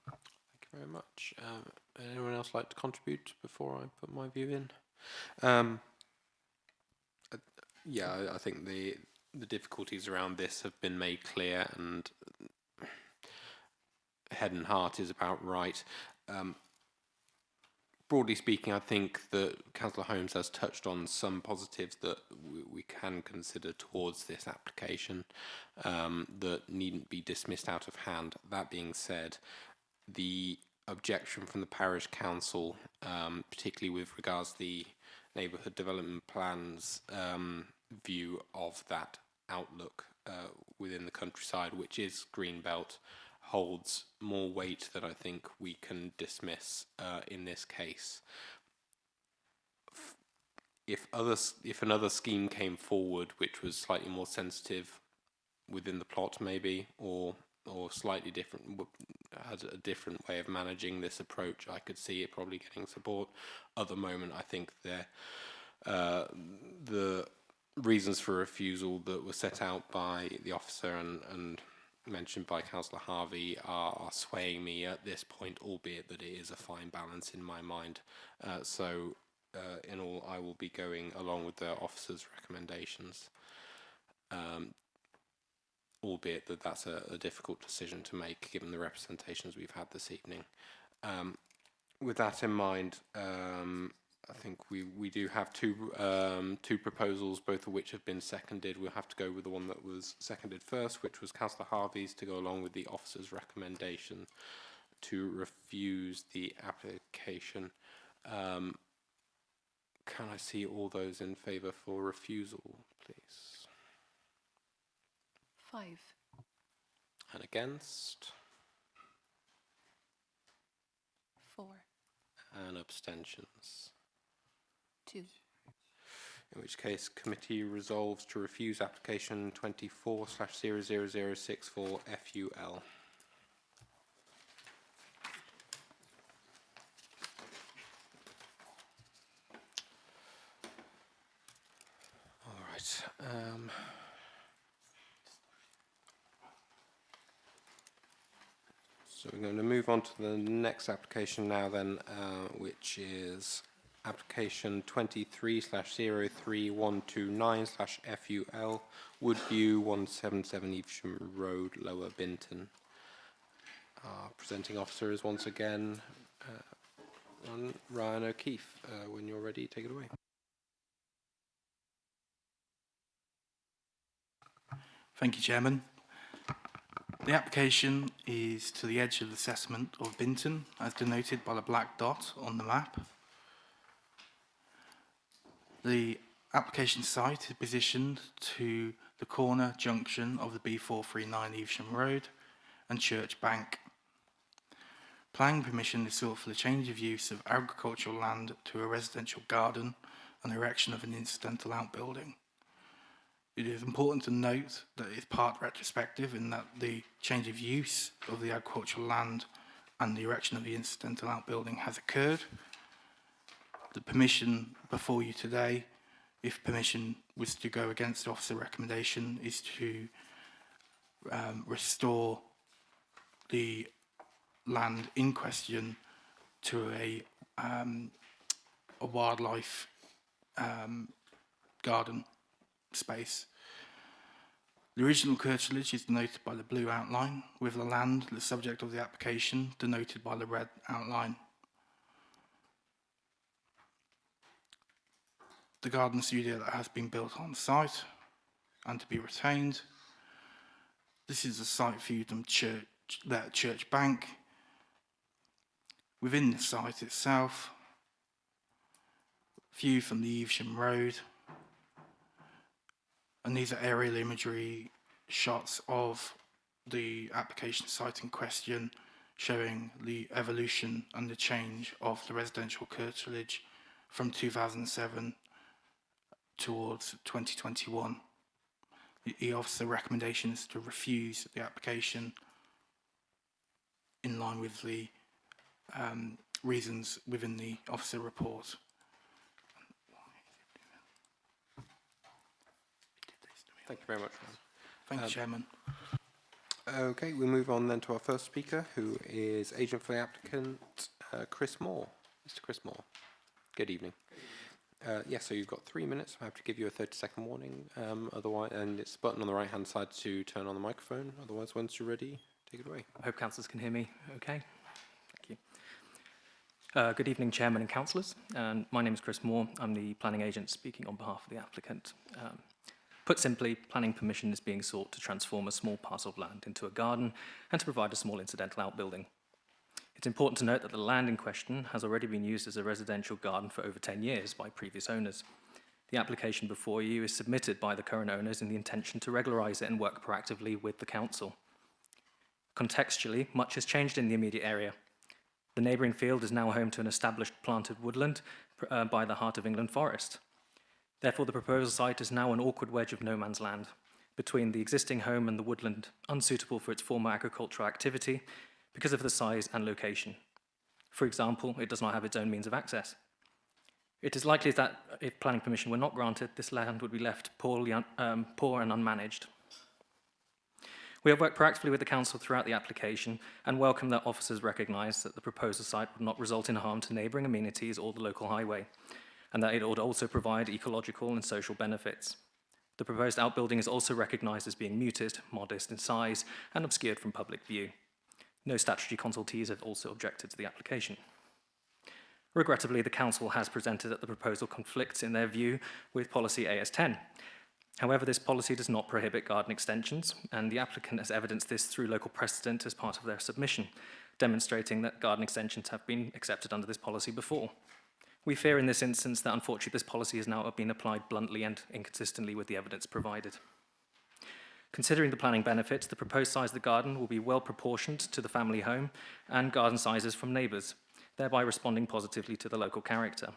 Thank you very much. Anyone else like to contribute before I put my view in? Yeah, I think the difficulties around this have been made clear, and head and heart is about right. Broadly speaking, I think that Councillor Holmes has touched on some positives that we can consider towards this application that needn't be dismissed out of hand. That being said, the objection from the parish council, particularly with regards to the neighbourhood development plans view of that outlook within the countryside, which is Greenbelt, holds more weight than I think we can dismiss in this case. If another scheme came forward which was slightly more sensitive within the plot, maybe, or slightly different, had a different way of managing this approach, I could see it probably getting support. At the moment, I think the reasons for refusal that were set out by the officer and mentioned by Councillor Harvey are swaying me at this point, albeit that it is a fine balance in my mind. So in all, I will be going along with the officer's recommendations, albeit that that's a difficult decision to make given the representations we've had this evening. With that in mind, I think we do have two proposals, both of which have been seconded. We'll have to go with the one that was seconded first, which was Councillor Harvey's, to go along with the officer's recommendation to refuse the application. Can I see all those in favour for refusal, please? 5. And against? 4. And abstentions? 2. In which case, committee resolves to refuse application 24/00064 FUL. All right. So we're going to move on to the next application now then, which is application 23/03129/FUL, Woodview 177 Evesham Road, Lower Binton. Our presenting officer is once again Ryan O'Keefe. When you're ready, take it away. Thank you, Chairman. The application is to the edge of the assessment of Binton, as denoted by the black dot on the map. The application site is positioned to the corner junction of the B439 Evesham Road and Church Bank. Planning permission is sought for the change of use of agricultural land to a residential garden and erection of an incidental outbuilding. It is important to note that it's part retrospective in that the change of use of the agricultural land and the erection of the incidental outbuilding has occurred. The permission before you today, if permission was to go against the officer recommendation, is to restore the land in question to a wildlife garden space. The original curtilage is denoted by the blue outline, with the land, the subject of the application, denoted by the red outline. The garden studio that has been built on site and to be retained. This is a site view from Church Bank. Within the site itself, view from the Evesham Road. And these are aerial imagery shots of the application site in question, showing the evolution and the change of the residential curtilage from 2007 towards 2021. The officer recommendations to refuse the application in line with the reasons within the officer report. Thank you very much, Ryan. Thank you, Chairman. Okay, we'll move on then to our first speaker, who is agent for the applicant, Chris Moore. Mr. Chris Moore, good evening. Yes, so you've got 3 minutes. I have to give you a 30-second warning. Otherwise, and it's the button on the right-hand side to turn on the microphone. Otherwise, once you're ready, take it away. I hope councillors can hear me okay. Thank you. Good evening, Chairman and councillors. And my name is Chris Moore. I'm the planning agent speaking on behalf of the applicant. Put simply, planning permission is being sought to transform a small parcel of land into a garden and to provide a small incidental outbuilding. It's important to note that the land in question has already been used as a residential garden for over 10 years by previous owners. The application before you is submitted by the current owners in the intention to regularise it and work proactively with the council. Contextually, much has changed in the immediate area. The neighbouring field is now home to an established planted woodland by the Heart of England forest. Therefore, the proposed site is now an awkward wedge of no man's land between the existing home and the woodland, unsuitable for its former agricultural activity because of the size and location. For example, it does not have its own means of access. It is likely that if planning permission were not granted, this land would be left poor and unmanaged. We have worked proactively with the Council throughout the application and welcome that officers recognise that the proposed site would not result in harm to neighbouring amenities or the local highway, and that it would also provide ecological and social benefits. The proposed outbuilding is also recognised as being muted, modest in size, and obscured from public view. No statutory consultees have also objected to the application. Regrettably, the Council has presented that the proposal conflicts, in their view, with policy AS10. However, this policy does not prohibit garden extensions, and the applicant has evidenced this through local precedent as part of their submission, demonstrating that garden extensions have been accepted under this policy before. We fear in this instance that unfortunately this policy has now been applied bluntly and inconsistently with the evidence provided. Considering the planning benefits, the proposed size of the garden will be well proportioned to the family home and garden sizes from neighbours, thereby responding positively to the local character.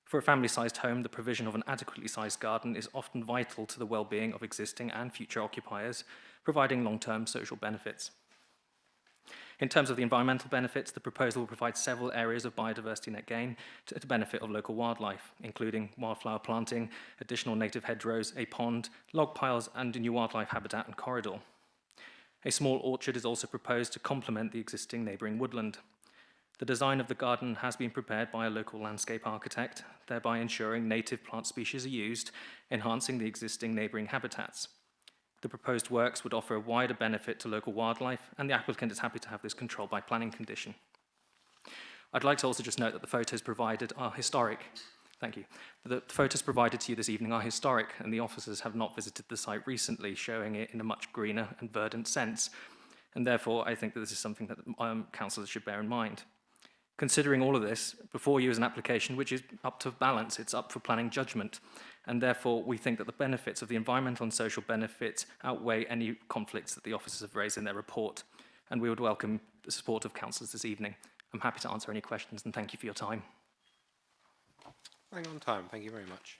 For a family-sized home, the provision of an adequately sized garden is often vital to the well-being of existing and future occupiers, providing long-term social benefits. In terms of the environmental benefits, the proposal will provide several areas of biodiversity net gain to the benefit of local wildlife, including wildflower planting, additional native hedgerows, a pond, log piles, and a new wildlife habitat and corridor. A small orchard is also proposed to complement the existing neighbouring woodland. The design of the garden has been prepared by a local landscape architect, thereby ensuring native plant species are used, enhancing the existing neighbouring habitats. The proposed works would offer a wider benefit to local wildlife, and the applicant is happy to have this controlled by planning condition. I'd like to also just note that the photos provided are historic. Thank you. The photos provided to you this evening are historic, and the officers have not visited the site recently, showing it in a much greener and verdant sense. And therefore, I think that this is something that councillors should bear in mind. Considering all of this, before you is an application which is up to balance, it's up for planning judgment, and therefore we think that the benefits of the environmental and social benefits outweigh any conflicts that the officers have raised in their report, and we would welcome the support of councillors this evening. I'm happy to answer any questions, and thank you for your time. Bang on time, thank you very much.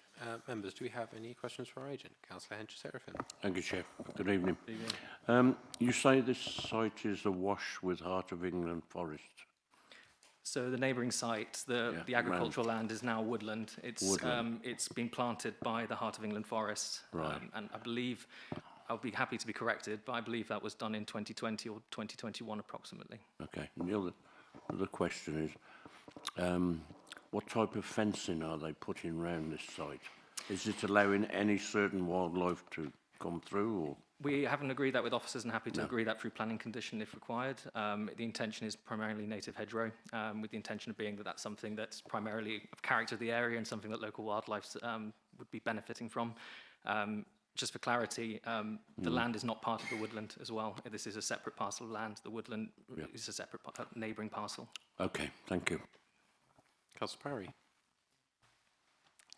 Members, do we have any questions for our agent? Councillor Hencher-Serafin. Thank you, Chair. Good evening. Good evening. You say this site is awash with Heart of England forest. So the neighbouring site, the agricultural land is now woodland. It's been planted by the Heart of England Forest. Right. And I believe, I'll be happy to be corrected, but I believe that was done in 2020 or 2021 approximately. Okay. And the other question is, what type of fencing are they putting around this site? Is it allowing any certain wildlife to come through, or? We haven't agreed that with officers and happy to agree that through planning condition if required. The intention is primarily native hedgerow, with the intention of being that that's something that's primarily of character of the area and something that local wildlife would be benefiting from. Just for clarity, the land is not part of the woodland as well. This is a separate parcel of land. The woodland is a separate neighbouring parcel. Okay, thank you. Councillor Parry.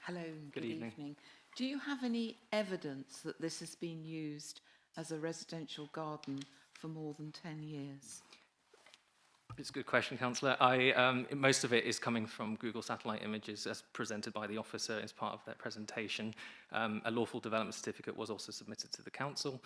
Hello, good evening. Do you have any evidence that this has been used as a residential garden for more than 10 years? It's a good question, Councillor. Most of it is coming from Google satellite images as presented by the officer as part of their presentation. A lawful development certificate was also submitted to the council.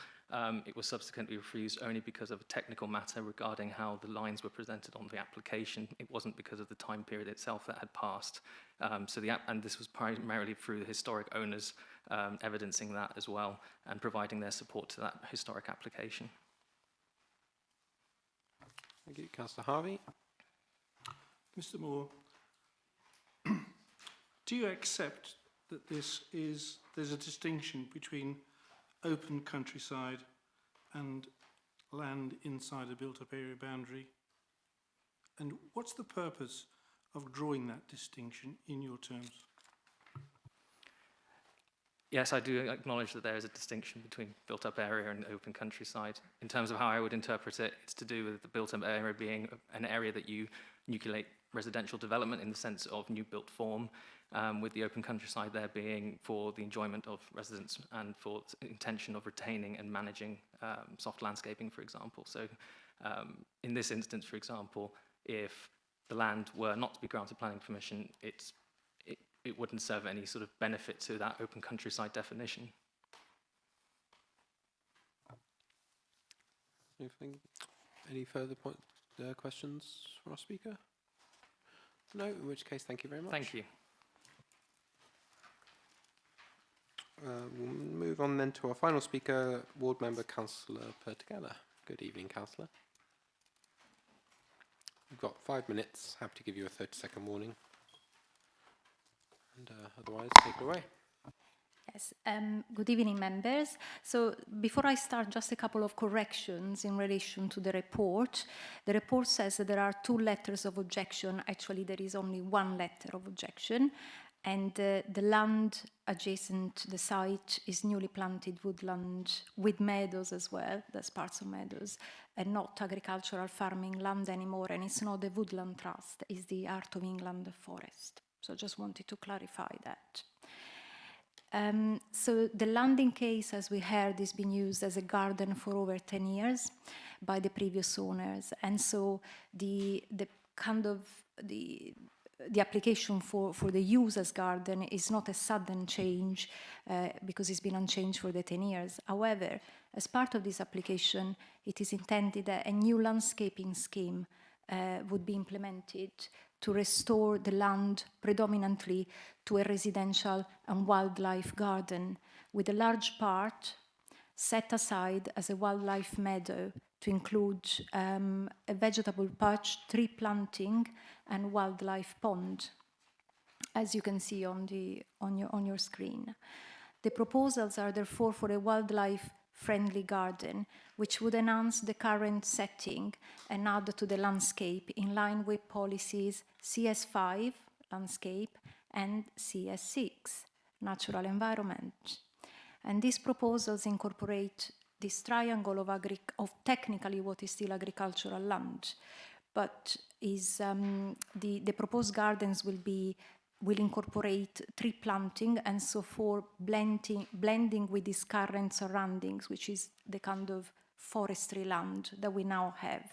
It was subsequently refused only because of a technical matter regarding how the lines were presented on the application. It wasn't because of the time period itself that had passed. And this was primarily through the historic owners evidencing that as well and providing their support to that historic application. Thank you. Councillor Harvey. Mr. Moore, do you accept that there's a distinction between open countryside and land inside a built-up area boundary? And what's the purpose of drawing that distinction in your terms? Yes, I do acknowledge that there is a distinction between built-up area and open countryside. In terms of how I would interpret it, it's to do with the built-up area being an area that you nucleate residential development in the sense of new built form, with the open countryside there being for the enjoyment of residents and for the intention of retaining and managing soft landscaping, for example. So in this instance, for example, if the land were not to be granted planning permission, it wouldn't serve any sort of benefit to that open countryside definition. Any further questions from our speaker? No, in which case, thank you very much. Thank you. We'll move on then to our final speaker, Ward Member Councillor Pertigala. Good evening, Councillor. You've got 5 minutes. Happy to give you a 30-second warning. And otherwise, take it away. Yes, good evening, members. So before I start, just a couple of corrections in relation to the report. The report says that there are 2 letters of objection. Actually, there is only 1 letter of objection. And the land adjacent to the site is newly planted woodland with meadows as well, that's parts of meadows, and not agricultural farming land anymore. And it's not the Woodland Trust, it's the Heart of England Forest. So just wanted to clarify that. So the landing case, as we heard, is being used as a garden for over 10 years by the previous owners. And so the application for the use as garden is not a sudden change because it's been unchanged for the 10 years. However, as part of this application, it is intended that a new landscaping scheme would be implemented to restore the land predominantly to a residential and wildlife garden, with a large part set aside as a wildlife meadow to include a vegetable patch, tree planting, and wildlife pond, as you can see on your screen. The proposals are therefore for a wildlife-friendly garden, which would enhance the current setting and add to the landscape in line with policies CS5, landscape, and CS6, natural environment. And these proposals incorporate this triangle of technically what is still agricultural land, but is the proposed gardens will incorporate tree planting, and so for blending with these current surroundings, which is the kind of forestry land that we now have.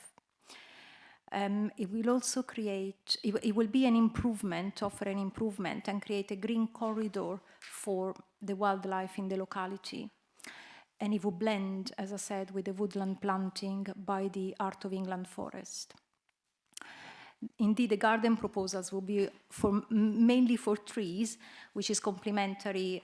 It will also it will be an improvement, offer an improvement, and create a green corridor for the wildlife in the locality. And it will blend, as I said, with the woodland planting by the Heart of England Forest. Indeed, the garden proposals will be mainly for trees, which is complementary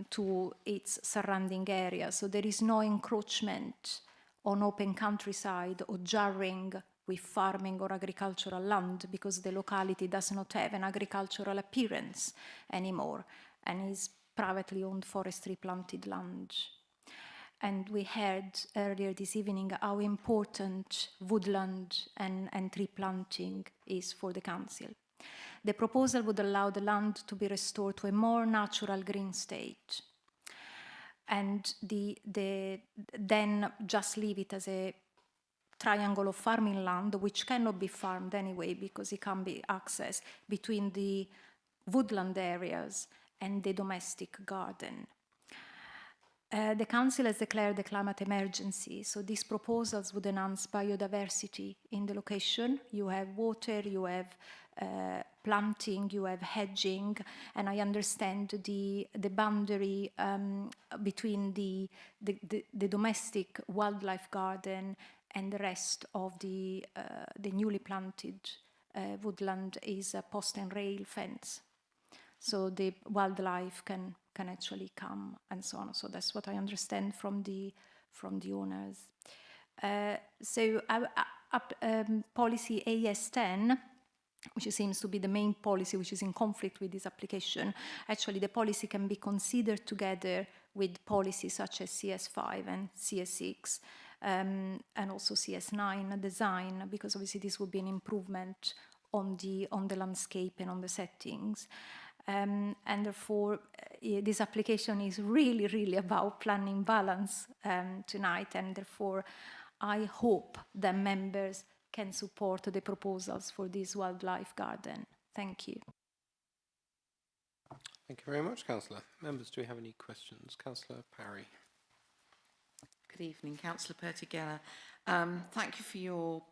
to its surrounding area. So there is no encroachment on open countryside or jarring with farming or agricultural land, because the locality does not have an agricultural appearance anymore and is privately owned forestry planted land. And we heard earlier this evening how important woodland and tree planting is for the council. The proposal would allow the land to be restored to a more natural green state, and then just leave it as a triangle of farming land, which cannot be farmed anyway because it can be accessed between the woodland areas and the domestic garden. The Council has declared a climate emergency, so these proposals would enhance biodiversity in the location. You have water, you have planting, you have hedging, and I understand the boundary between the domestic wildlife garden and the rest of the newly planted woodland is a post and rail fence. So the wildlife can actually come and so on. So that's what I understand from the owners. Policy AS10, which seems to be the main policy which is in conflict with this application, actually the policy can be considered together with policies such as CS5 and CS6 and also CS9 design, because obviously this would be an improvement on the landscape and on the settings. And therefore, this application is really, really about planning balance tonight, and therefore I hope that members can support the proposals for this wildlife garden. Thank you. Thank you very much, Councillor. Members, do we have any questions? Councillor Parry. Good evening, Councillor Pertigala. Thank you for your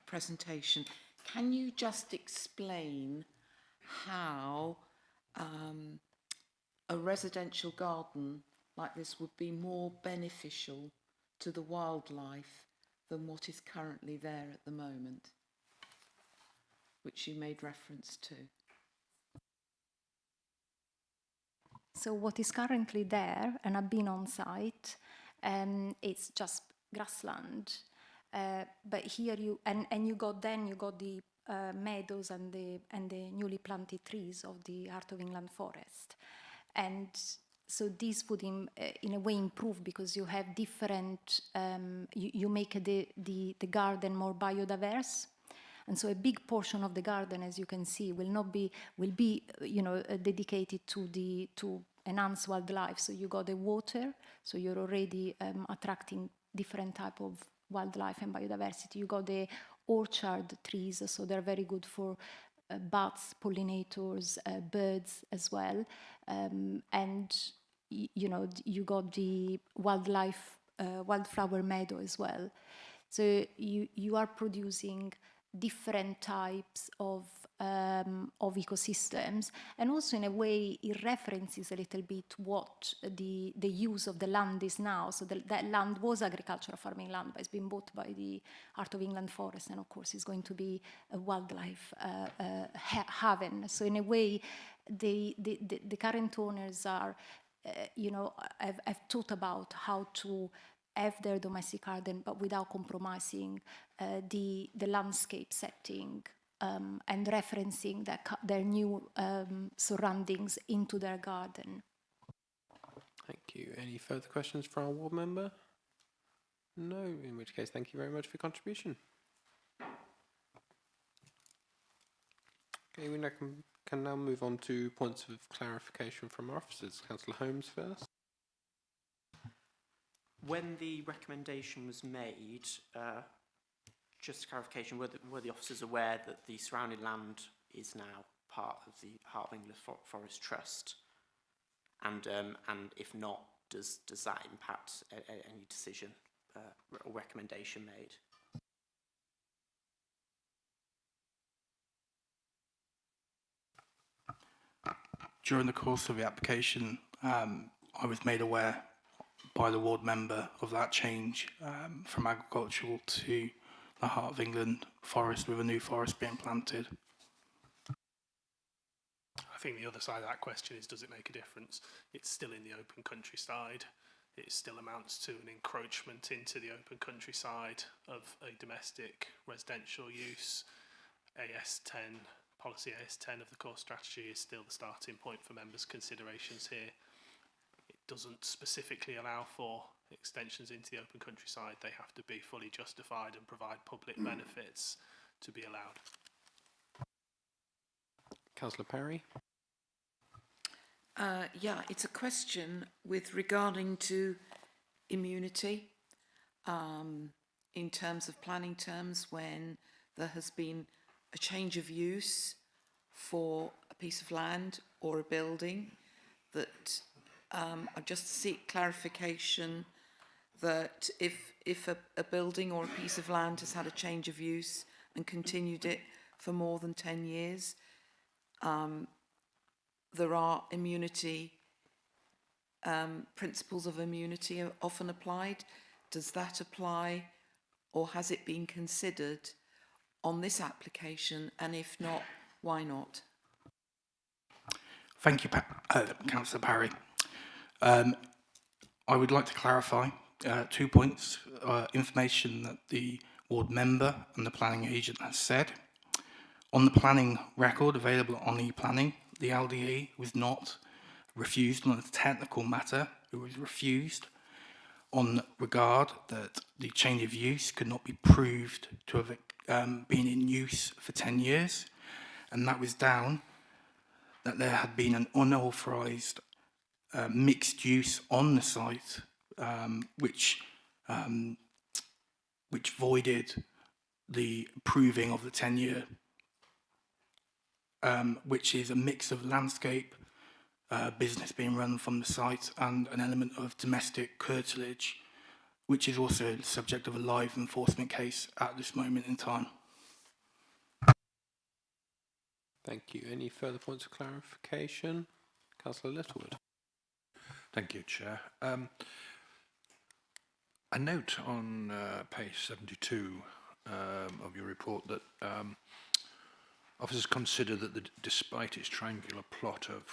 presentation. Can you just explain how a residential garden like this would be more beneficial to the wildlife than what is currently there at the moment, which you made reference to? So what is currently there, and I've been on site, it's just grassland. But here you you got the meadows and the newly planted trees of the Heart of England forest, and so this would in a way improve because you have different. You make the garden more biodiverse. And so a big portion of the garden, as you can see, will be dedicated to enhance wildlife. So you got the water, so you're already attracting different type of wildlife and biodiversity. You got the orchard trees, so they're very good for bats, pollinators, birds as well. And you got the wildflower meadow as well. So you are producing different types of ecosystems, and also in a way it references a little bit what the use of the land is now. So that land was agricultural farming land, but it's been bought by the Heart of England forest, and of course it's going to be a wildlife haven. So in a way, the current owners are, have thought about how to have their domestic garden, but without compromising the landscape setting and referencing their new surroundings into their garden. Thank you. Any further questions for our ward member? No, in which case, thank you very much for your contribution. Okay, we can now move on to points of clarification from our officers. Councillor Holmes first. When the recommendation was made, just clarification, were the officers aware that the surrounding land is now part of the Heart of England Forest Trust? And if not, does that impact any decision or recommendation made? During the course of the application, I was made aware by the ward member of that change from agricultural to the Heart of England forest, with a new forest being planted. I think the other side of that question is, does it make a difference? It's still in the open countryside. It still amounts to an encroachment into the open countryside of a domestic residential use. AS10, policy AS10 of the core strategy is still the starting point for members' considerations here. It doesn't specifically allow for extensions into the open countryside. They have to be fully justified and provide public benefits to be allowed. Councillor Parry. Yeah, it's a question with regarding to immunity in terms of planning terms, when there has been a change of use for a piece of land or a building, that I just seek clarification that if a building or a piece of land has had a change of use and continued it for more than 10 years, there are immunity, principles of immunity are often applied. Does that apply, or has it been considered on this application, and if not, why not? Thank you, Councillor Parry. I would like to clarify 2 points. Information that the ward member and the planning agent has said. On the planning record available on e-planning, the LDE was not refused on a technical matter. It was refused on regard that the change of use could not be proved to have been in use for 10 years. And that was down that there had been an unauthorised mixed use on the site, which voided the proving of the 10-year, which is a mix of landscape business being run from the site and an element of domestic curtilage, which is also the subject of a live enforcement case at this moment in time. Thank you. Any further points of clarification? Councillor Littlewood. Thank you, Chair. A note on page 72 of your report that officers consider that despite its triangular plot of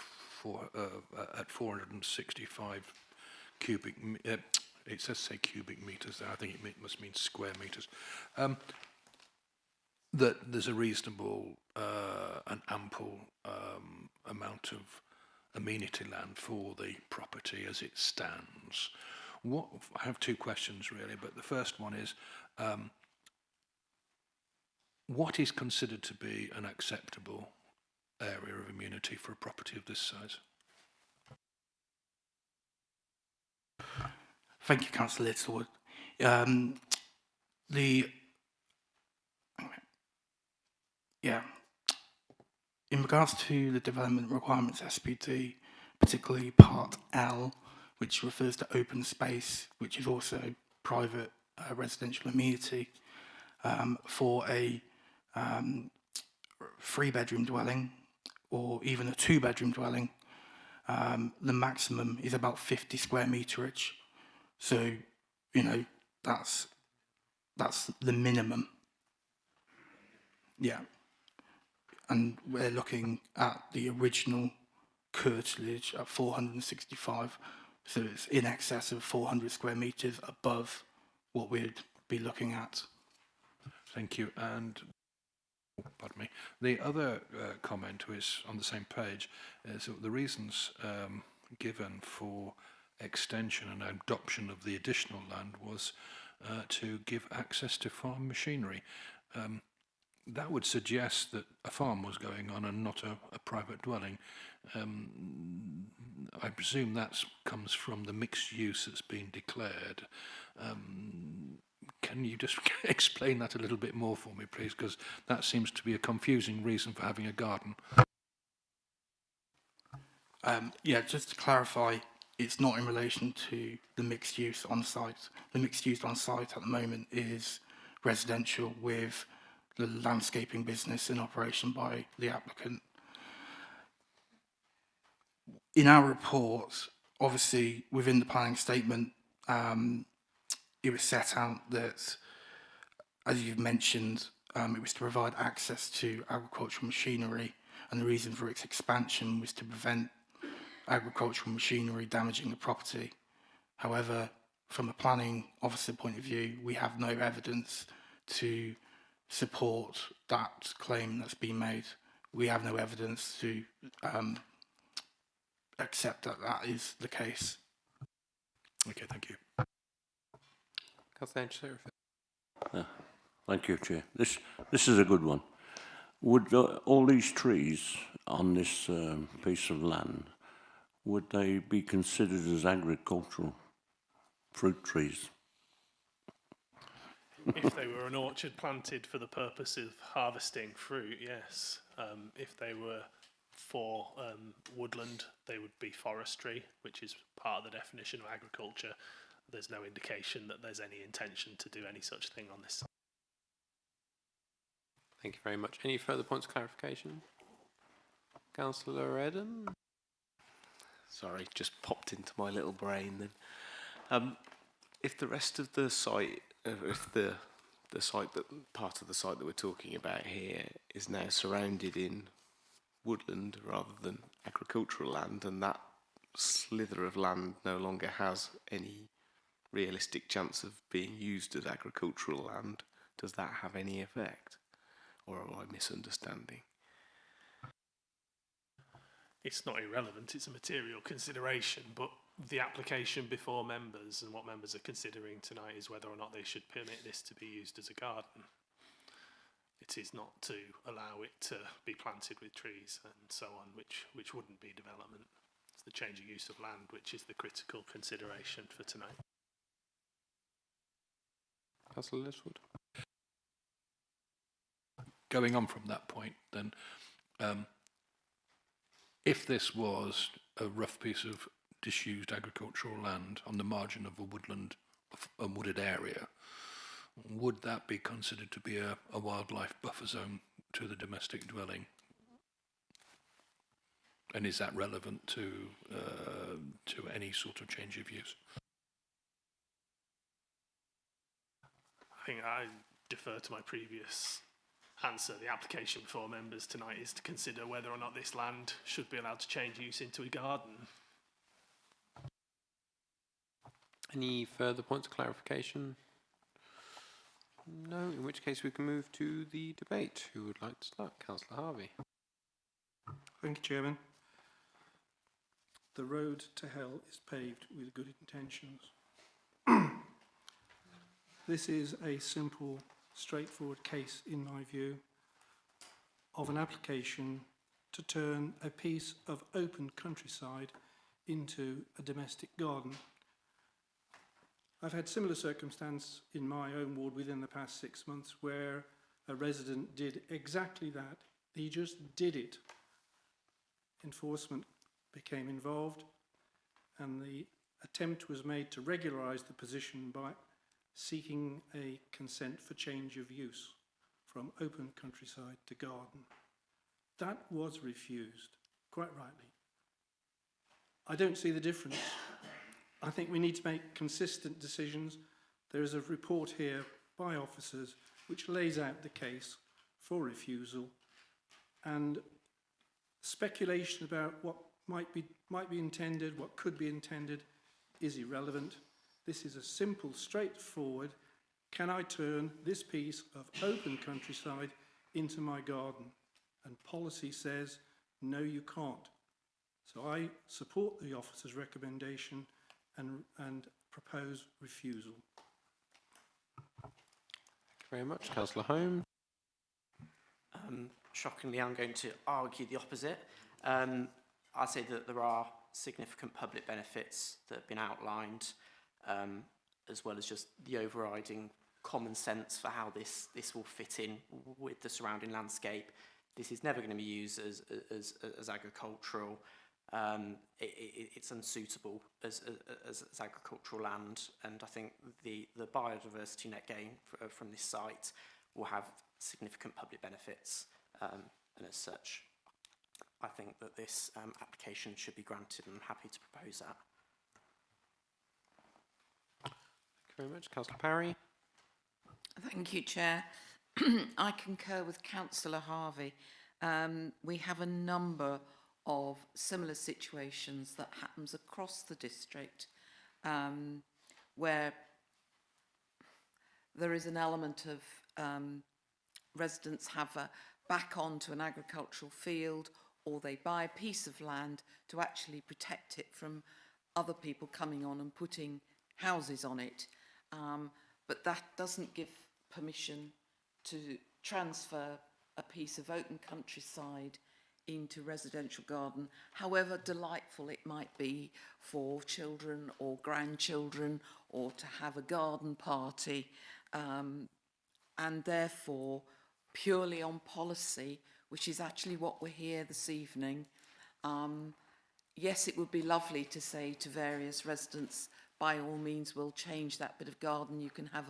at 465 cubic. It says say cubic meters there. I think it must mean square meters. That there's a reasonable and ample amount of amenity land for the property as it stands. I have two questions really, but the first one is, what is considered to be an acceptable area of amenity for a property of this size? Thank you, Councillor Littlewood. In regards to the development requirements SPD, particularly Part L, which refers to open space, which is also private residential amenity, for a 3-bedroom dwelling or even a 2-bedroom dwelling, the maximum is about 50 square meterage. So, you know, that's the minimum. Yeah. And we're looking at the original curtilage at 465, so it's in excess of 400 square metres above what we'd be looking at. Thank you. And pardon me. The other comment is on the same page is that the reasons given for extension and adoption of the additional land was to give access to farm machinery. That would suggest that a farm was going on and not a private dwelling. I presume that comes from the mixed use that's been declared. Can you just explain that a little bit more for me, please? Because that seems to be a confusing reason for having a garden. Yeah, just to clarify, it's not in relation to the mixed use on site. The mixed use on site at the moment is residential with the landscaping business in operation by the applicant. In our report, obviously within the planning statement, it was set out that, as you've mentioned, it was to provide access to agricultural machinery, and the reason for its expansion was to prevent agricultural machinery damaging the property. However, from a planning officer point of view, we have no evidence to support that claim that's been made. We have no evidence to accept that that is the case. Okay, thank you. Councillor Thank you, Chair. This is a good one. Would all these trees on this piece of land, would they be considered as agricultural fruit trees? If they were an orchard planted for the purpose of harvesting fruit, yes. If they were for woodland, they would be forestry, which is part of the definition of agriculture. There's no indication that there's any intention to do any such thing on this site. Thank you very much. Any further points of clarification? Councillor Eden? Sorry, just popped into my little brain then. If the rest of the site, if the site that part of the site that we're talking about here is now surrounded in woodland rather than agricultural land, and that slither of land no longer has any realistic chance of being used as agricultural land, does that have any effect? Or am I misunderstanding? It's not irrelevant, it's a material consideration, but the application before members and what members are considering tonight is whether or not they should permit this to be used as a garden. It is not to allow it to be planted with trees and so on, which wouldn't be development. It's the change of use of land which is the critical consideration for tonight. Councillor Littlewood? Going on from that point, then, if this was a rough piece of disused agricultural land on the margin of a wooded area, would that be considered to be a wildlife buffer zone to the domestic dwelling? And is that relevant to any sort of change of use? I think I defer to my previous answer. The application before members tonight is to consider whether or not this land should be allowed to change use into a garden. Any further points of clarification? No, in which case we can move to the debate. Who would like to start? Councillor Harvey. Thank you, Chairman. The road to hell is paved with good intentions. This is a simple, straightforward case, in my view, of an application to turn a piece of open countryside into a domestic garden. I've had similar circumstance in my own ward within the past 6 months where a resident did exactly that. He just did it. Enforcement became involved and the attempt was made to regularise the position by seeking a consent for change of use from open countryside to garden. That was refused, quite rightly. I don't see the difference. I think we need to make consistent decisions. There is a report here by officers which lays out the case for refusal, and speculation about what might be intended, what could be intended, is irrelevant. This is a simple, straightforward, can I turn this piece of open countryside into my garden? And policy says, no, you can't. So I support the officer's recommendation and propose refusal. Thank you very much. Councillor Home. Shockingly, I'm going to argue the opposite. I say that there are significant public benefits that have been outlined, as well as just the overriding common sense for how this will fit in with the surrounding landscape. This is never going to be used as agricultural. It's unsuitable as agricultural land, and I think the biodiversity net gain from this site will have significant public benefits, and as such, I think that this application should be granted, and I'm happy to propose that. Thank you very much. Councillor Parry. Thank you, Chair. I concur with Councillor Harvey. We have a number of similar situations that happens across the district, where there is an element of residents have a back onto an agricultural field, or they buy a piece of land to actually protect it from other people coming on and putting houses on it. But that doesn't give permission to transfer a piece of open countryside into residential garden, however delightful it might be for children or grandchildren, or to have a garden party, and therefore purely on policy, which is actually what we're here this evening. Yes, it would be lovely to say to various residents, by all means, we'll change that bit of garden, you can have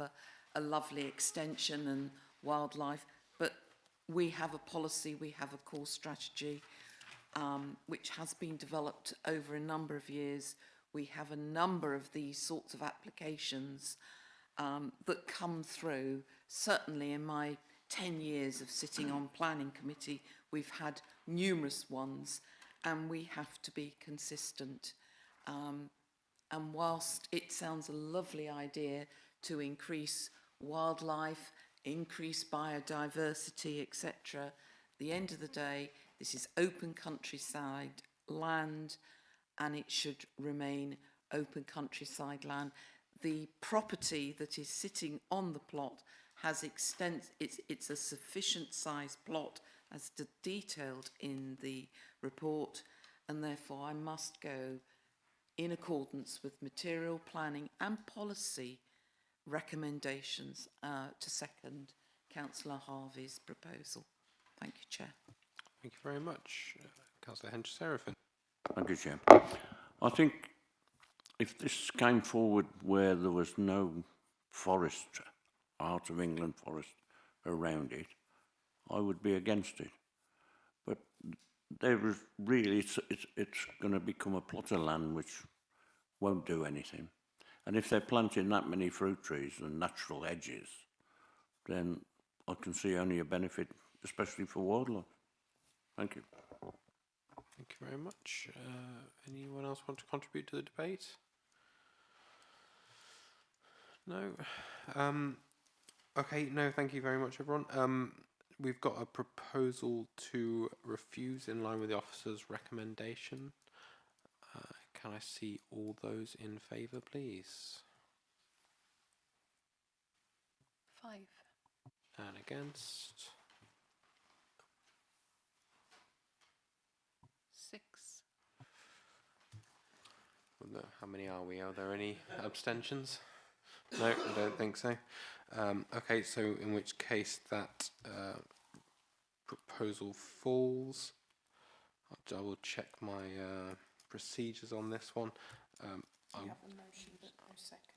a lovely extension and wildlife, but we have a policy, we have a core strategy, which has been developed over a number of years. We have a number of these sorts of applications that come through. Certainly in my 10 years of sitting on planning committee, we've had numerous ones, and we have to be consistent. And whilst it sounds a lovely idea to increase wildlife, increase biodiversity, etc., at the end of the day, this is open countryside land, and it should remain open countryside land. The property that is sitting on the plot has it's a sufficient size plot as detailed in the report, and therefore I must go in accordance with material planning and policy recommendations to second Councillor Harvey's proposal. Thank you, Chair. Thank you very much. Councillor Hench-Seraphin. Thank you, Chair. I think if this came forward where there was no forest, Heart of England forest around it, I would be against it. But there is really, it's going to become a plot of land which won't do anything. And if they're planting that many fruit trees and natural hedges, then I can see only a benefit, especially for wildlife. Thank you. Thank you very much. Anyone else want to contribute to the debate? No? Okay, no, thank you very much, everyone. We've got a proposal to refuse in line with the officer's recommendation. Can I see all those in favour, please? 5. And against? 6. How many are we? Are there any abstentions? No, I don't think so. Okay, so in which case that proposal falls. I'll double check my procedures on this one.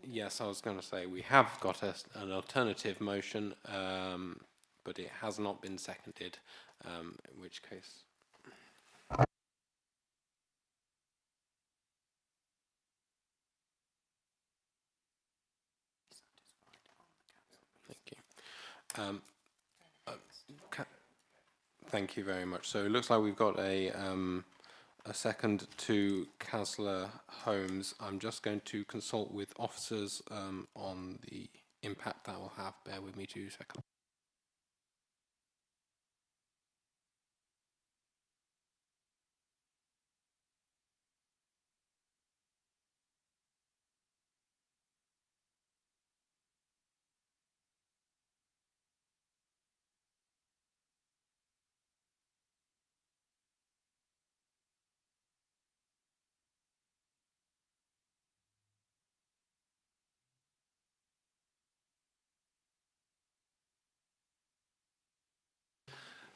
Yes, I was going to say we have got an alternative motion, but it has not been seconded, in which case... Thank you. Thank you very much. So it looks like we've got a second to Councillor Holmes. I'm just going to consult with officers on the impact that will have. Bear with me 2 seconds.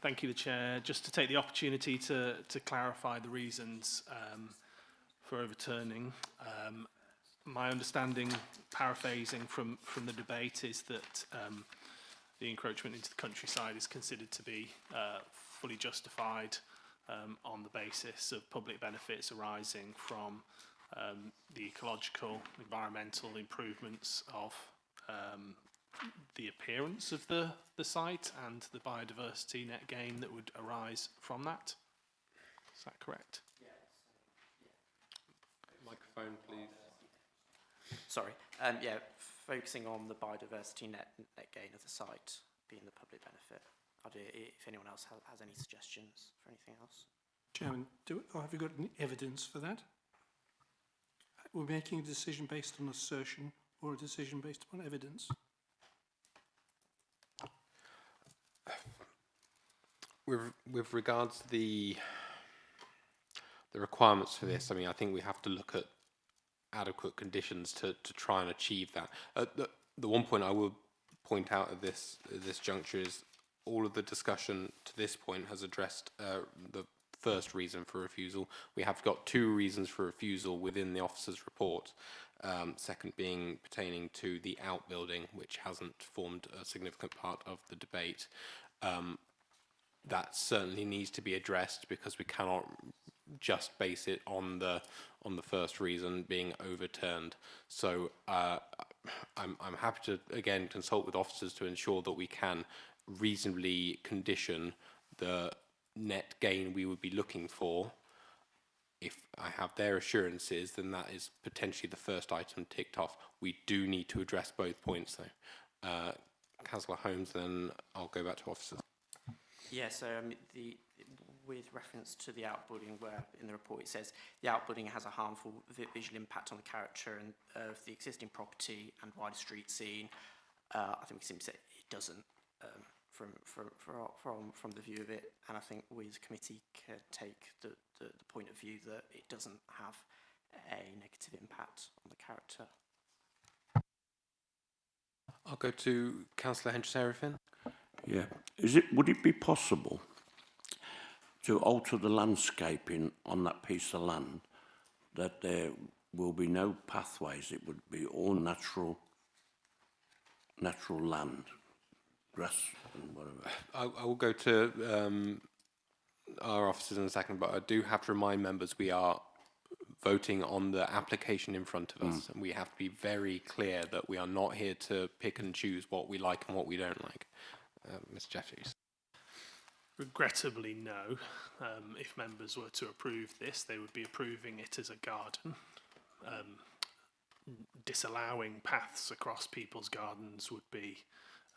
Thank you, the Chair. Just to take the opportunity to clarify the reasons for overturning. My understanding, paraphrasing from the debate, is that the encroachment into the countryside is considered to be fully justified on the basis of public benefits arising from the ecological, environmental improvements of the appearance of the site and the biodiversity net gain that would arise from that. Is that correct? Yes. Microphone, please. Sorry. Yeah, focusing on the biodiversity net gain of the site being the public benefit. If anyone else has any suggestions for anything else. Chairman, have you got any evidence for that? We're making a decision based on assertion or a decision based upon evidence? With regards to the requirements for this, I mean, I think we have to look at adequate conditions to try and achieve that. The one point I will point out at this juncture is all of the discussion to this point has addressed the first reason for refusal. We have got 2 reasons for refusal within the officer's report. Second being pertaining to the outbuilding, which hasn't formed a significant part of the debate. That certainly needs to be addressed because we cannot just base it on the first reason being overturned. So I'm happy to again consult with officers to ensure that we can reasonably condition the net gain we would be looking for. If I have their assurances, then that is potentially the first item ticked off. We do need to address both points though. Councillor Holmes, then I'll go back to officers. Yeah, so with reference to the outbuilding, where in the report it says the outbuilding has a harmful visual impact on the character and of the existing property and wider street scene, I think we can simply say it doesn't from the view of it, and I think we as a committee can take the point of view that it doesn't have a negative impact on the character. I'll go to Councillor Henry-Serafin. Yeah. Would it be possible to alter the landscaping on that piece of land, that there will be no pathways, it would be all natural land, grass and whatever? I will go to our officers in a second, but I do have to remind members we are voting on the application in front of us, and we have to be very clear that we are not here to pick and choose what we like and what we don't like. Ms Jeffries. Regrettably, no. If members were to approve this, they would be approving it as a garden. Disallowing paths across people's gardens would be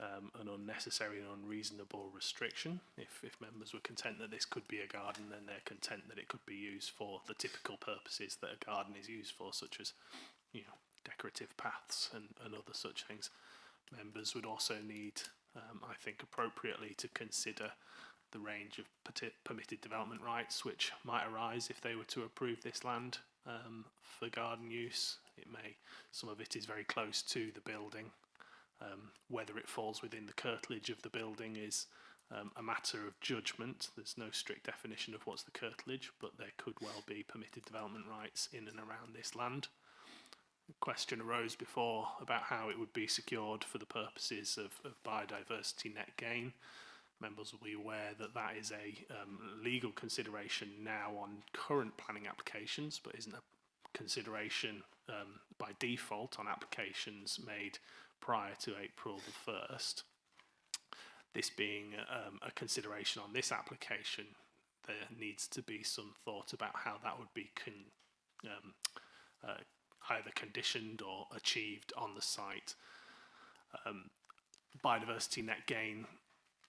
an unnecessary and unreasonable restriction. If members were content that this could be a garden, then they're content that it could be used for the typical purposes that a garden is used for, such as, decorative paths and other such things. Members would also need, I think appropriately, to consider the range of permitted development rights which might arise if they were to approve this land for garden use. Some of it is very close to the building. Whether it falls within the curtilage of the building is a matter of judgment. There's no strict definition of what's the curtilage, but there could well be permitted development rights in and around this land. The question arose before about how it would be secured for the purposes of biodiversity net gain. Members will be aware that that is a legal consideration now on current planning applications, but isn't a consideration by default on applications made prior to April the 1st. This being a consideration on this application, there needs to be some thought about how that would be either conditioned or achieved on the site. Biodiversity net gain,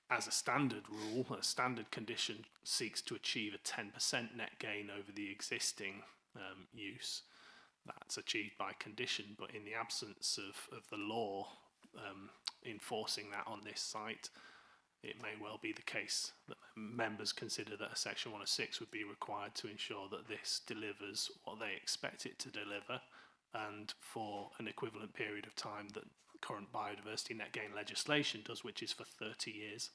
as a standard rule, a standard condition, seeks to achieve a 10% net gain over the existing use. That's achieved by condition, but in the absence of the law enforcing that on this site, it may well be the case that members consider that a Section 106 would be required to ensure that this delivers what they expect it to deliver, and for an equivalent period of time that current biodiversity net gain legislation does, which is for 30 years.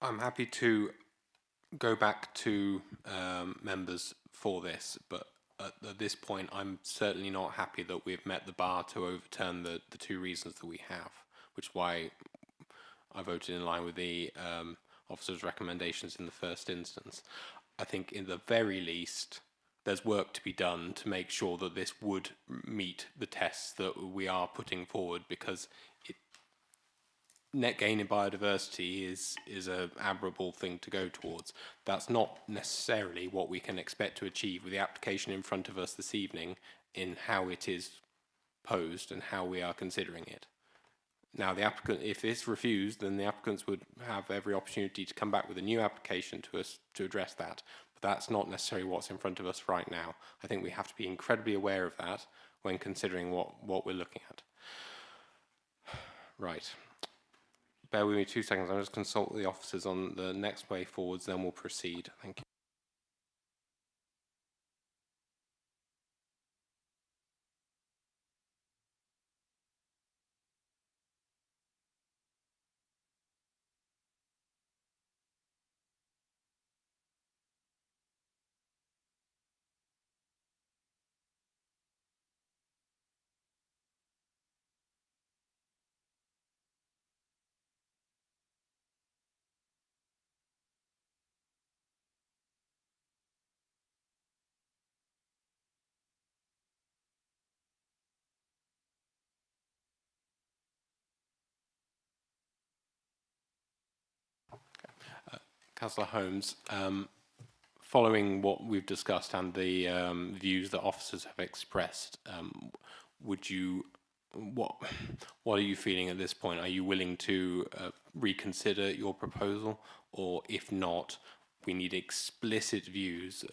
I'm happy to go back to members for this, but at this point I'm certainly not happy that we've met the bar to overturn the two reasons that we have, which is why I voted in line with the officer's recommendations in the first instance. I think in the very least there's work to be done to make sure that this would meet the tests that we are putting forward, because net gain in biodiversity is a admirable thing to go towards. That's not necessarily what we can expect to achieve with the application in front of us this evening in how it is posed and how we are considering it. Now, the applicant, if it's refused, then the applicants would have every opportunity to come back with a new application to us to address that. But that's not necessarily what's in front of us right now. I think we have to be incredibly aware of that when considering what we're looking at. Right. Bear with me 2 seconds. I'll just consult the officers on the next way forwards, then we'll proceed. Thank you. Councillor Holmes, following what we've discussed and the views that officers have expressed, what are you feeling at this point? Are you willing to reconsider your proposal, or if not, we need explicit views,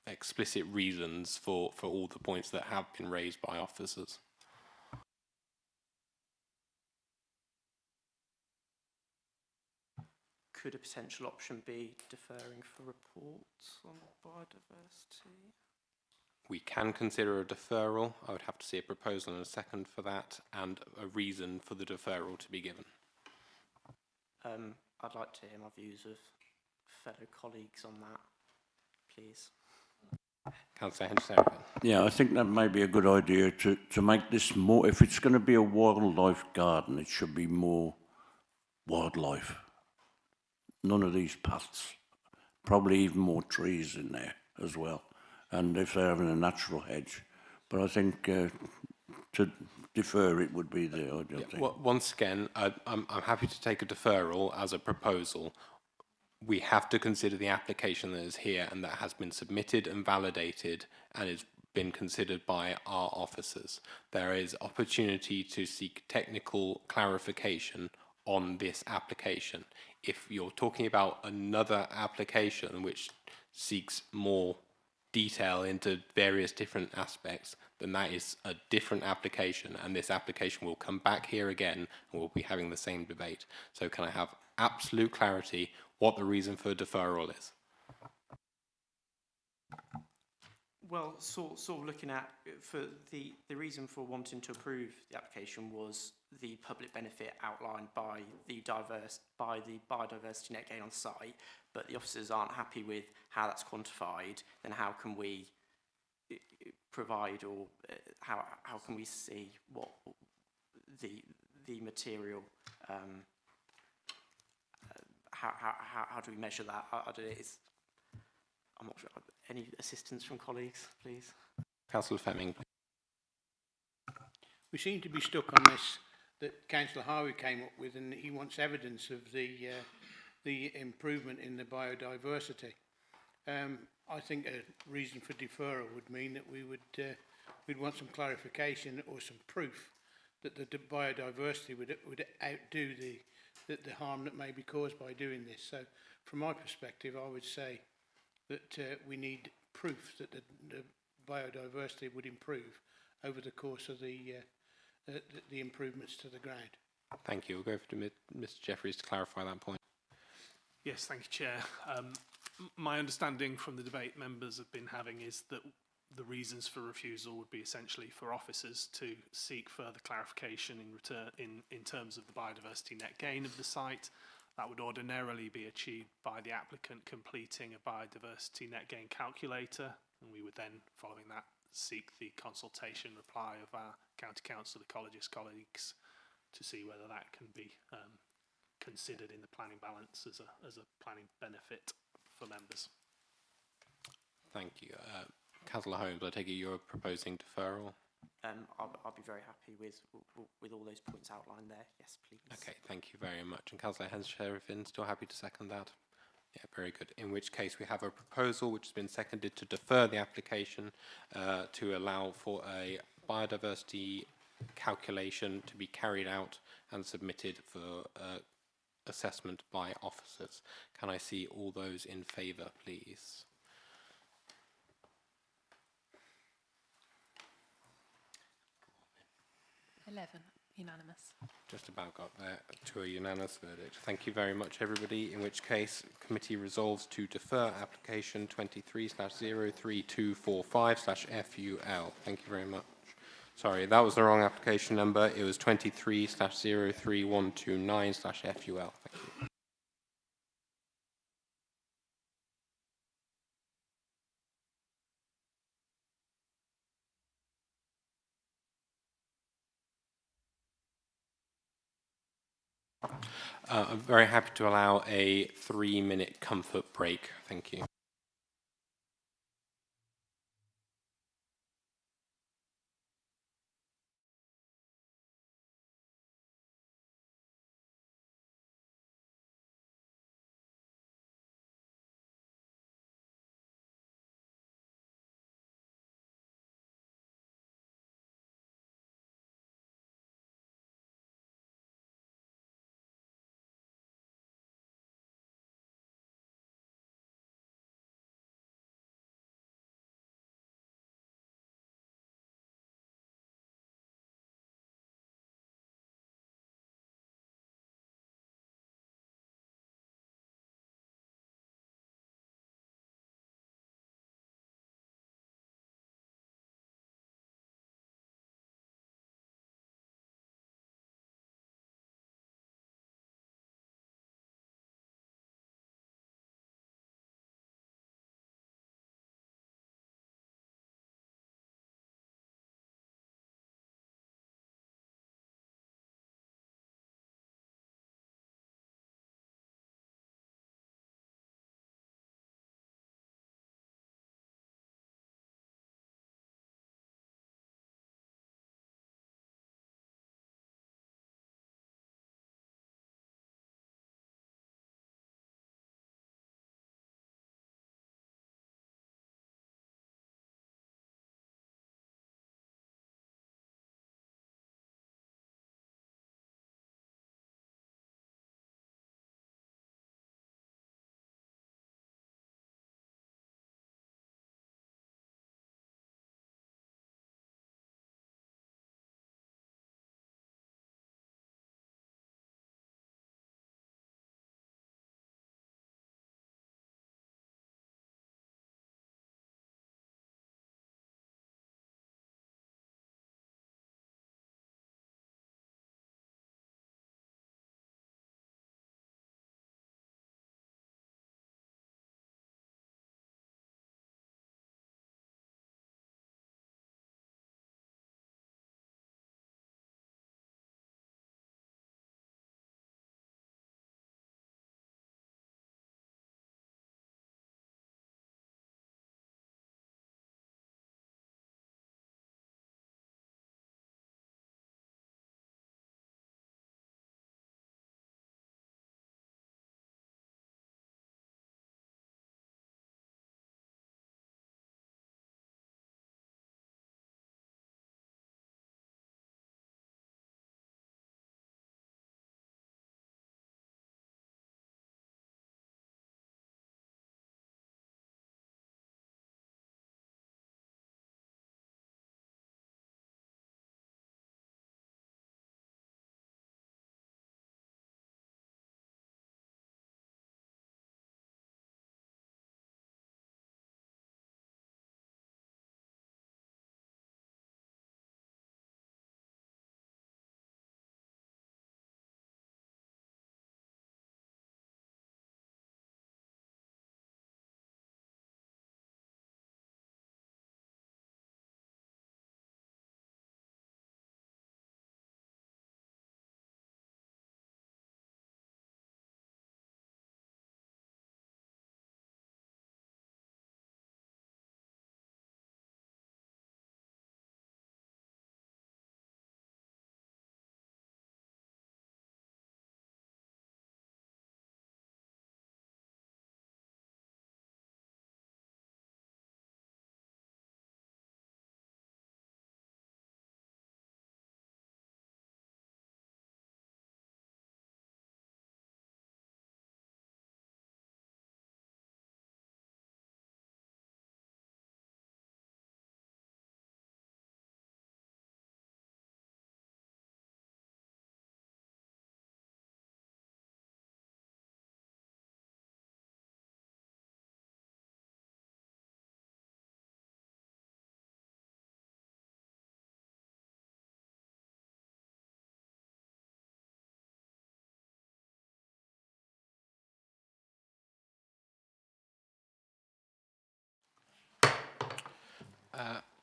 explicit reasons for all the points that have been raised by officers? Could a potential option be deferring for reports on biodiversity? We can consider a deferral. I would have to see a proposal in a second for that, and a reason for the deferral to be given. I'd like to hear my views of fellow colleagues on that, please. Councillor Henderson. Yeah, I think that may be a good idea to make this more, if it's going to be a wildlife garden, it should be more wildlife. None of these paths. Probably even more trees in there as well. and if they're having a natural hedge. But I think to defer it would be the ideal thing. Well, once again, I'm happy to take a deferral as a proposal. We have to consider the application that is here and that has been submitted and validated and has been considered by our officers. There is opportunity to seek technical clarification on this application. If you're talking about another application which seeks more detail into various different aspects, then that is a different application, and this application will come back here again and we'll be having the same debate. So can I have absolute clarity what the reason for deferral is? Well, sort of looking at for the reason for wanting to approve the application was the public benefit outlined by the biodiversity net gain on site, but the officers aren't happy with how that's quantified. Then how can we provide, or how can we see what the material? How do we measure that? I don't know. I'm not sure. Any assistance from colleagues, please? Councillor Fleming. We seem to be stuck on this that Councillor Harvey came up with, and he wants evidence of the improvement in the biodiversity. I think a reason for deferral would mean that we'd want some clarification or some proof that the biodiversity would outdo the harm that may be caused by doing this. So, from my perspective, I would say that we need proof that the biodiversity would improve over the course of the improvements to the ground. Thank you. We'll go to Mr. Jeffries to clarify that point. Yes, thank you, Chair. My understanding from the debate members have been having is that the reasons for refusal would be essentially for officers to seek further clarification in terms of the biodiversity net gain of the site. That would ordinarily be achieved by the applicant completing a biodiversity net gain calculator, and we would then, following that, seek the consultation reply of our county council ecologist colleagues to see whether that can be considered in the planning balance as a planning benefit for members. Thank you. Councillor Holmes, I take it you're proposing deferral? I'll be very happy with all those points outlined there. Yes, please. Okay, thank you very much. And Councillor Hens-Sheriffin, still happy to second that? Yeah, very good. In which case we have a proposal which has been seconded to defer the application to allow for a biodiversity calculation to be carried out and submitted for assessment by officers. Can I see all those in favour, please? Unanimous. Just about got there to a unanimous verdict. Thank you very much, everybody. In which case, committee resolves to defer application 23/03245/FUL. Thank you very much. Sorry, that was the wrong application number. It was 23/03129/FUL. Thank you. I'm very happy to allow a 3-minute comfort break. Thank you.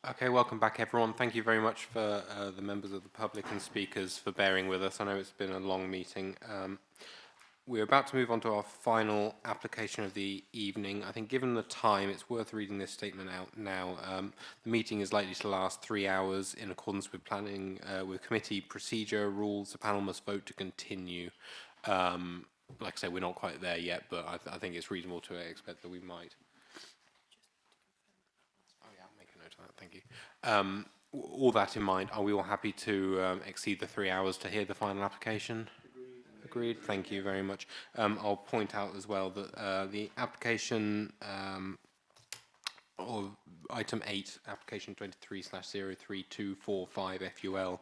Okay, welcome back everyone. Thank you very much for the members of the public and speakers for bearing with us. I know it's been a long meeting. We're about to move on to our final application of the evening. I think given the time, it's worth reading this statement out now. The meeting is likely to last 3 hours in accordance with with committee procedure rules. The panel must vote to continue. Like I say, we're not quite there yet, but I think it's reasonable to expect that we might. Thank you. All that in mind, are we all happy to exceed the 3 hours to hear the final application? Agreed. Thank you very much. I'll point out as well that the application or item 8, application 23/03245 FUL,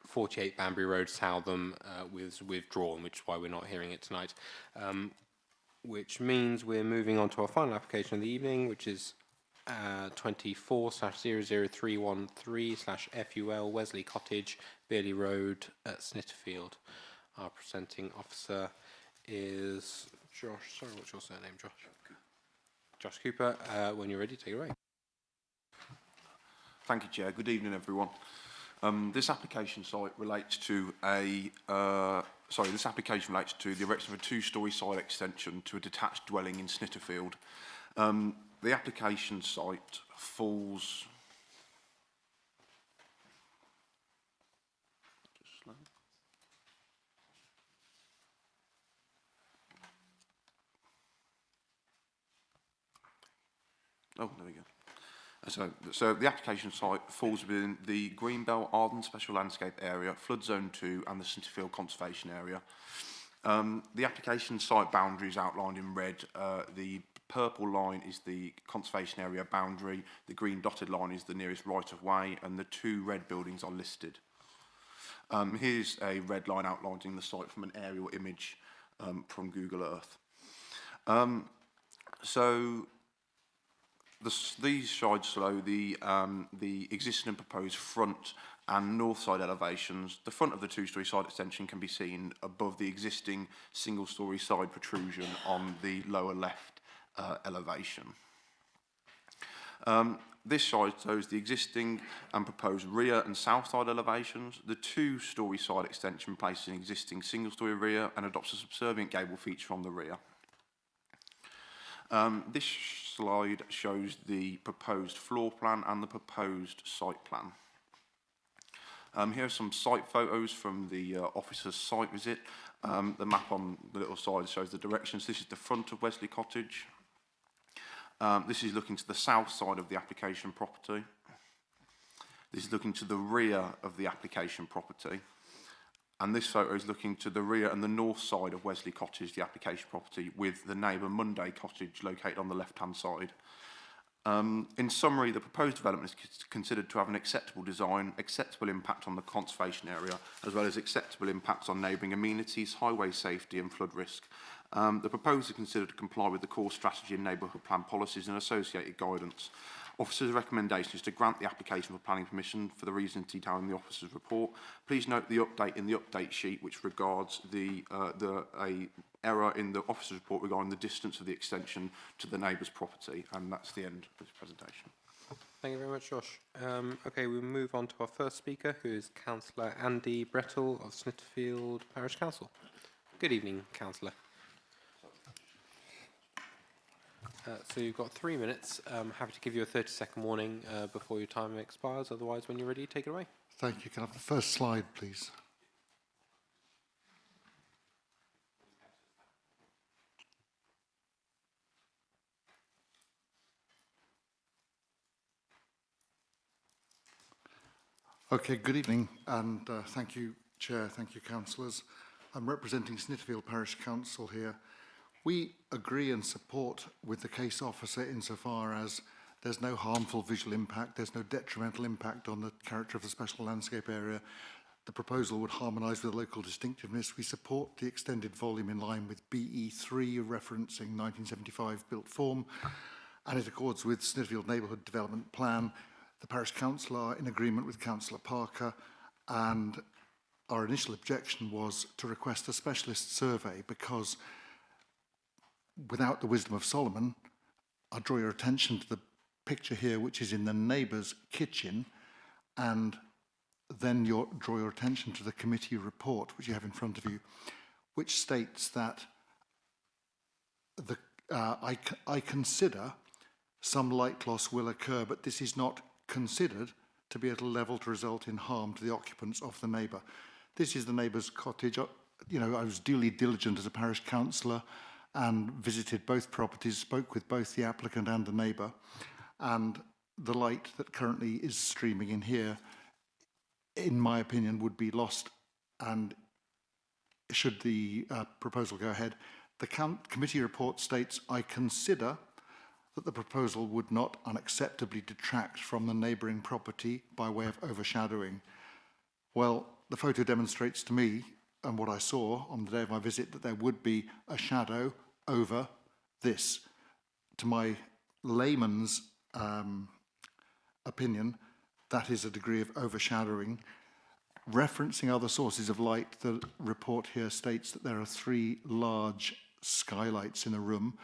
48 Banbury Road, Southam, was withdrawn, which is why we're not hearing it tonight. Which means we're moving on to our final application of the evening, which is 24/00313/FUL Wesley Cottage, Bearley Road at Snitterfield. Our presenting officer is Josh. Sorry, what's your surname, Josh? Josh Cooper. When you're ready, take it away. Thank you, Chair. Good evening, everyone. This application site relates to this application relates to the erection of a 2-storey side extension to a detached dwelling in Snitterfield. The application site falls. Oh, there we go. So the application site falls within the Greenbelt Arden Special Landscape Area, Flood Zone 2 and the Snitterfield Conservation Area. The application site boundary is outlined in red. The purple line is the conservation area boundary, the green dotted line is the nearest right-of-way, and the 2 red buildings are listed. Here's a red line outlining the site from an aerial image from Google Earth. These slides show the existing and proposed front and north side elevations. The front of the 2-storey side extension can be seen above the existing single-storey side protrusion on the lower left elevation. This slide shows the existing and proposed rear and south side elevations. The 2-storey side extension places an existing single-storey rear and adopts a subservient gable feature on the rear. This slide shows the proposed floor plan and the proposed site plan. Here are some site photos from the officer's site visit. The map on the little side shows the directions. This is the front of Wesley Cottage. This is looking to the south side of the application property. This is looking to the rear of the application property. And this photo is looking to the rear and the north side of Wesley Cottage, the application property, with the neighbour Monday Cottage located on the left-hand side. In summary, the proposed development is considered to have an acceptable design, acceptable impact on the conservation area, as well as acceptable impacts on neighbouring amenities, highway safety and flood risk. The proposal is considered to comply with the core strategy and neighbourhood plan policies and associated guidance. Officer's recommendation is to grant the application for planning permission for the reasons detailed in the officer's report. Please note the update in the update sheet which regards a error in the officer's report regarding the distance of the extension to the neighbour's property. And that's the end of this presentation. Thank you very much, Josh. Okay, we'll move on to our first speaker, who is Councillor Andy Brettle of Snitterfield Parish Council. Good evening, Councillor. So you've got 3 minutes. Happy to give you a 30-second warning before your time expires. Otherwise, when you're ready, take it away. Thank you. Can I have the first slide, please? Okay, good evening, and thank you, Chair, thank you, councillors. I'm representing Snitterfield Parish Council here. We agree and support with the case officer insofar as there's no harmful visual impact, there's no detrimental impact on the character of the special landscape area. The proposal would harmonise with local distinctiveness. We support the extended volume in line with BE3, referencing 1975 built form, and it accords with Snitterfield Neighbourhood Development Plan. The Parish Council are in agreement with Councillor Parker, and our initial objection was to request a specialist survey because without the wisdom of Solomon, I draw your attention to the picture here, which is in the neighbour's kitchen, and then draw your attention to the committee report, which you have in front of you, which states that I consider some light loss will occur, but this is not considered to be at a level to result in harm to the occupants of the neighbour. This is the neighbour's cottage. You know, I was duly diligent as a parish councillor and visited both properties, spoke with both the applicant and the neighbour, and the light that currently is streaming in here, in my opinion, would be lost, and should the proposal go ahead. The committee report states, I consider that the proposal would not unacceptably detract from the neighbouring property by way of overshadowing. Well, the photo demonstrates to me, and what I saw on the day of my visit, that there would be a shadow over this. To my layman's opinion, that is a degree of overshadowing. Referencing other sources of light, the report here states that there are 3 large skylights in a room.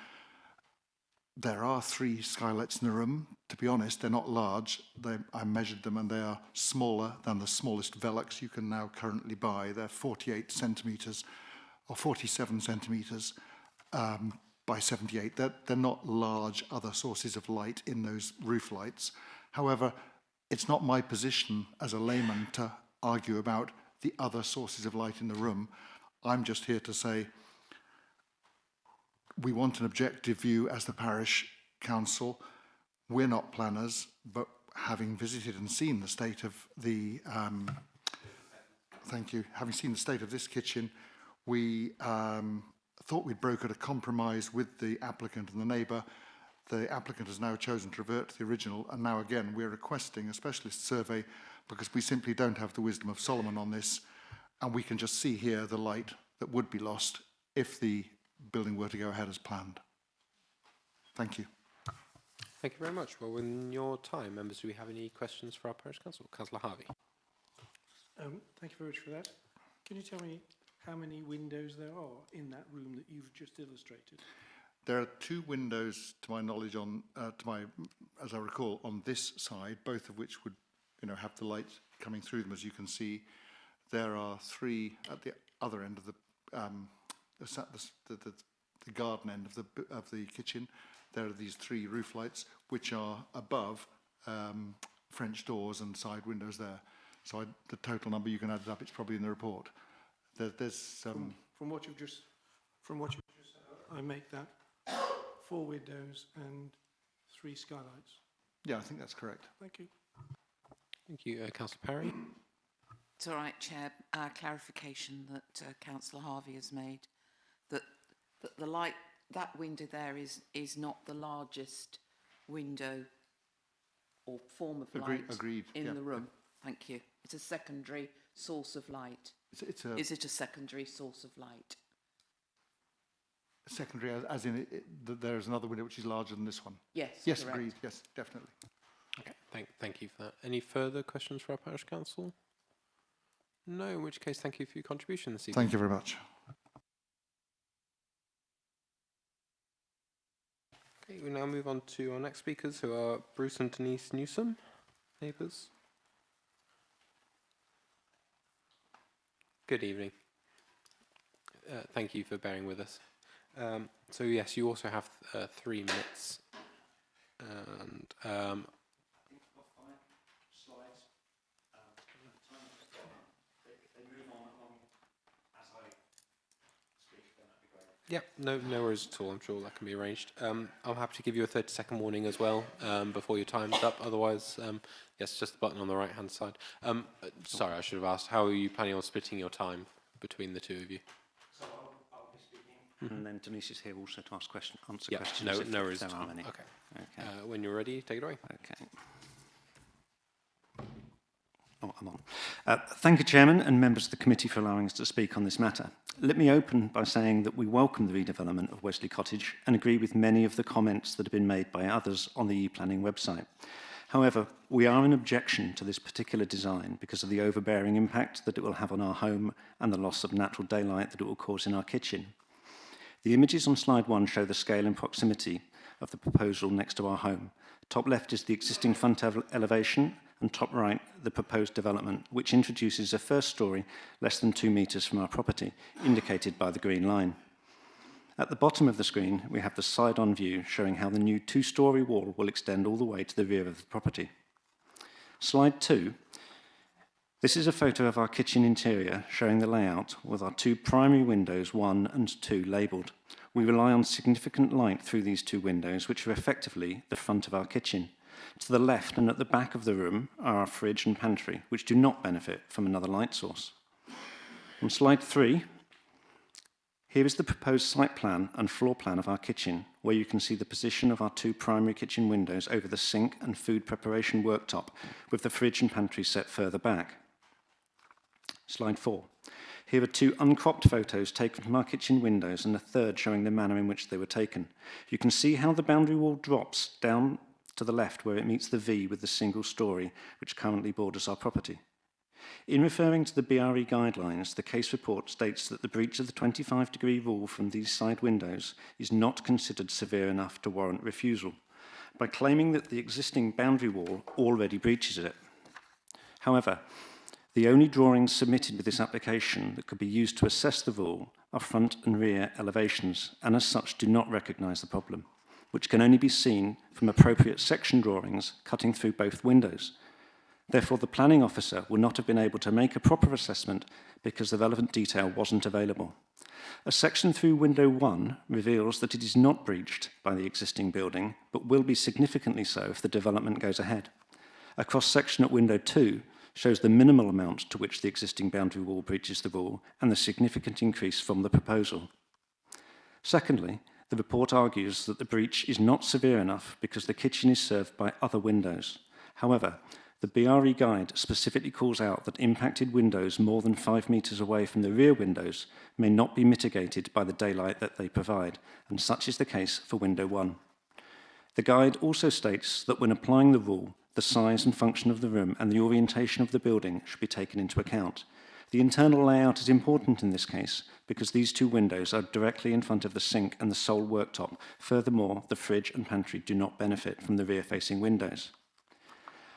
There are 3 skylights in the room. To be honest, they're not large. I measured them and they are smaller than the smallest Velux you can now currently buy. They're 48 centimetres or 47 centimetres by 78. They're not large other sources of light in those roof lights. However, it's not my position as a layman to argue about the other sources of light in the room. I'm just here to say we want an objective view as the parish council. We're not planners, but having visited and seen the state of the having seen the state of this kitchen, we thought we'd brokered a compromise with the applicant and the neighbour. The applicant has now chosen to revert to the original, and now again we're requesting a specialist survey because we simply don't have the wisdom of Solomon on this, and we can just see here the light that would be lost if the building were to go ahead as planned. Thank you. Thank you very much. Well, in your time, members, do we have any questions for our parish council? Councillor Harvey. Thank you very much for that. Can you tell me how many windows there are in that room that you've just illustrated? There are 2 windows, to my knowledge, as I recall, on this side, both of which would, have the light coming through them, as you can see. There are 3 at the other end of the garden end of the kitchen. There are these 3 roof lights, which are above French doors and side windows there. So the total number, you can add it up. It's probably in the report. There's from what you've just said, I make that 4 windows and 3 skylights. Yeah, I think that's correct. Thank you. Thank you, Councillor Parry. It's all right, Chair. Clarification that Councillor Harvey has made, that the light, that window there is not the largest window or form of light in the room. Thank you. It's a secondary source of light. Is it a secondary source of light? Secondary, as in there's another window which is larger than this one? Yes, yes, correct. Agreed. Yes, definitely. Okay, thank you for that. Any further questions for our parish council? No, in which case, thank you for your contribution this evening. Thank you very much. Okay, we now move on to our next speakers, who are Bruce and Denise Newsom, neighbours. Good evening. Thank you for bearing with us. So yes, you also have 3 minutes. And yeah, no worries at all. I'm sure that can be arranged. I'm happy to give you a 30-second warning as well before your time's up. Otherwise, yes, just the button on the right-hand side. Sorry, I should have asked. How are you planning on splitting your time between the 2 of you? So I'll be speaking, and then Denise is here also to answer questions. No worries if at there all. are any. Okay. When you're ready, take it away. Okay. Oh, I'm on. Thank you, Chairman, and members of the committee for allowing us to speak on this matter. Let me open by saying that we welcome the redevelopment of Wesley Cottage and agree with many of the comments that have been made by others on the e-planning website. However, we are in objection to this particular design because of the overbearing impact that it will have on our home and the loss of natural daylight that it will cause in our kitchen. The images on slide 1 show the scale and proximity of the proposal next to our home. Top left is the existing front elevation, and top right, the proposed development, which introduces a first story less than 2 metres from our property, indicated by the green line. At the bottom of the screen, we have the side-on view showing how the new 2-storey wall will extend all the way to the rear of the property. Slide 2. This is a photo of our kitchen interior showing the layout with our 2 primary windows, 1 and 2, labelled. We rely on significant light through these 2 windows, which are effectively the front of our kitchen. To the left and at the back of the room are our fridge and pantry, which do not benefit from another light source. On slide 3, here is the proposed site plan and floor plan of our kitchen, where you can see the position of our 2 primary kitchen windows over the sink and food preparation worktop, with the fridge and pantry set further back. Slide 4. Here are 2 uncropped photos taken from our kitchen windows and a third showing the manner in which they were taken. You can see how the boundary wall drops down to the left where it meets the V with the single story, which currently borders our property. In referring to the BRE guidelines, the case report states that the breach of the 25-degree rule from these side windows is not considered severe enough to warrant refusal, by claiming that the existing boundary wall already breaches it. However, the only drawings submitted with this application that could be used to assess the rule are front and rear elevations, and as such do not recognise the problem, which can only be seen from appropriate section drawings cutting through both windows. Therefore, the planning officer will not have been able to make a proper assessment because the relevant detail wasn't available. A section through window 1 reveals that it is not breached by the existing building, but will be significantly so if the development goes ahead. A cross-section at window 2 shows the minimal amount to which the existing boundary wall breaches the rule and the significant increase from the proposal. Secondly, the report argues that the breach is not severe enough because the kitchen is served by other windows. However, the BRE guide specifically calls out that impacted windows more than 5 metres away from the rear windows may not be mitigated by the daylight that they provide, and such is the case for window 1. The guide also states that when applying the rule, the size and function of the room and the orientation of the building should be taken into account. The internal layout is important in this case because these 2 windows are directly in front of the sink and the sole worktop. Furthermore, the fridge and pantry do not benefit from the rear-facing windows.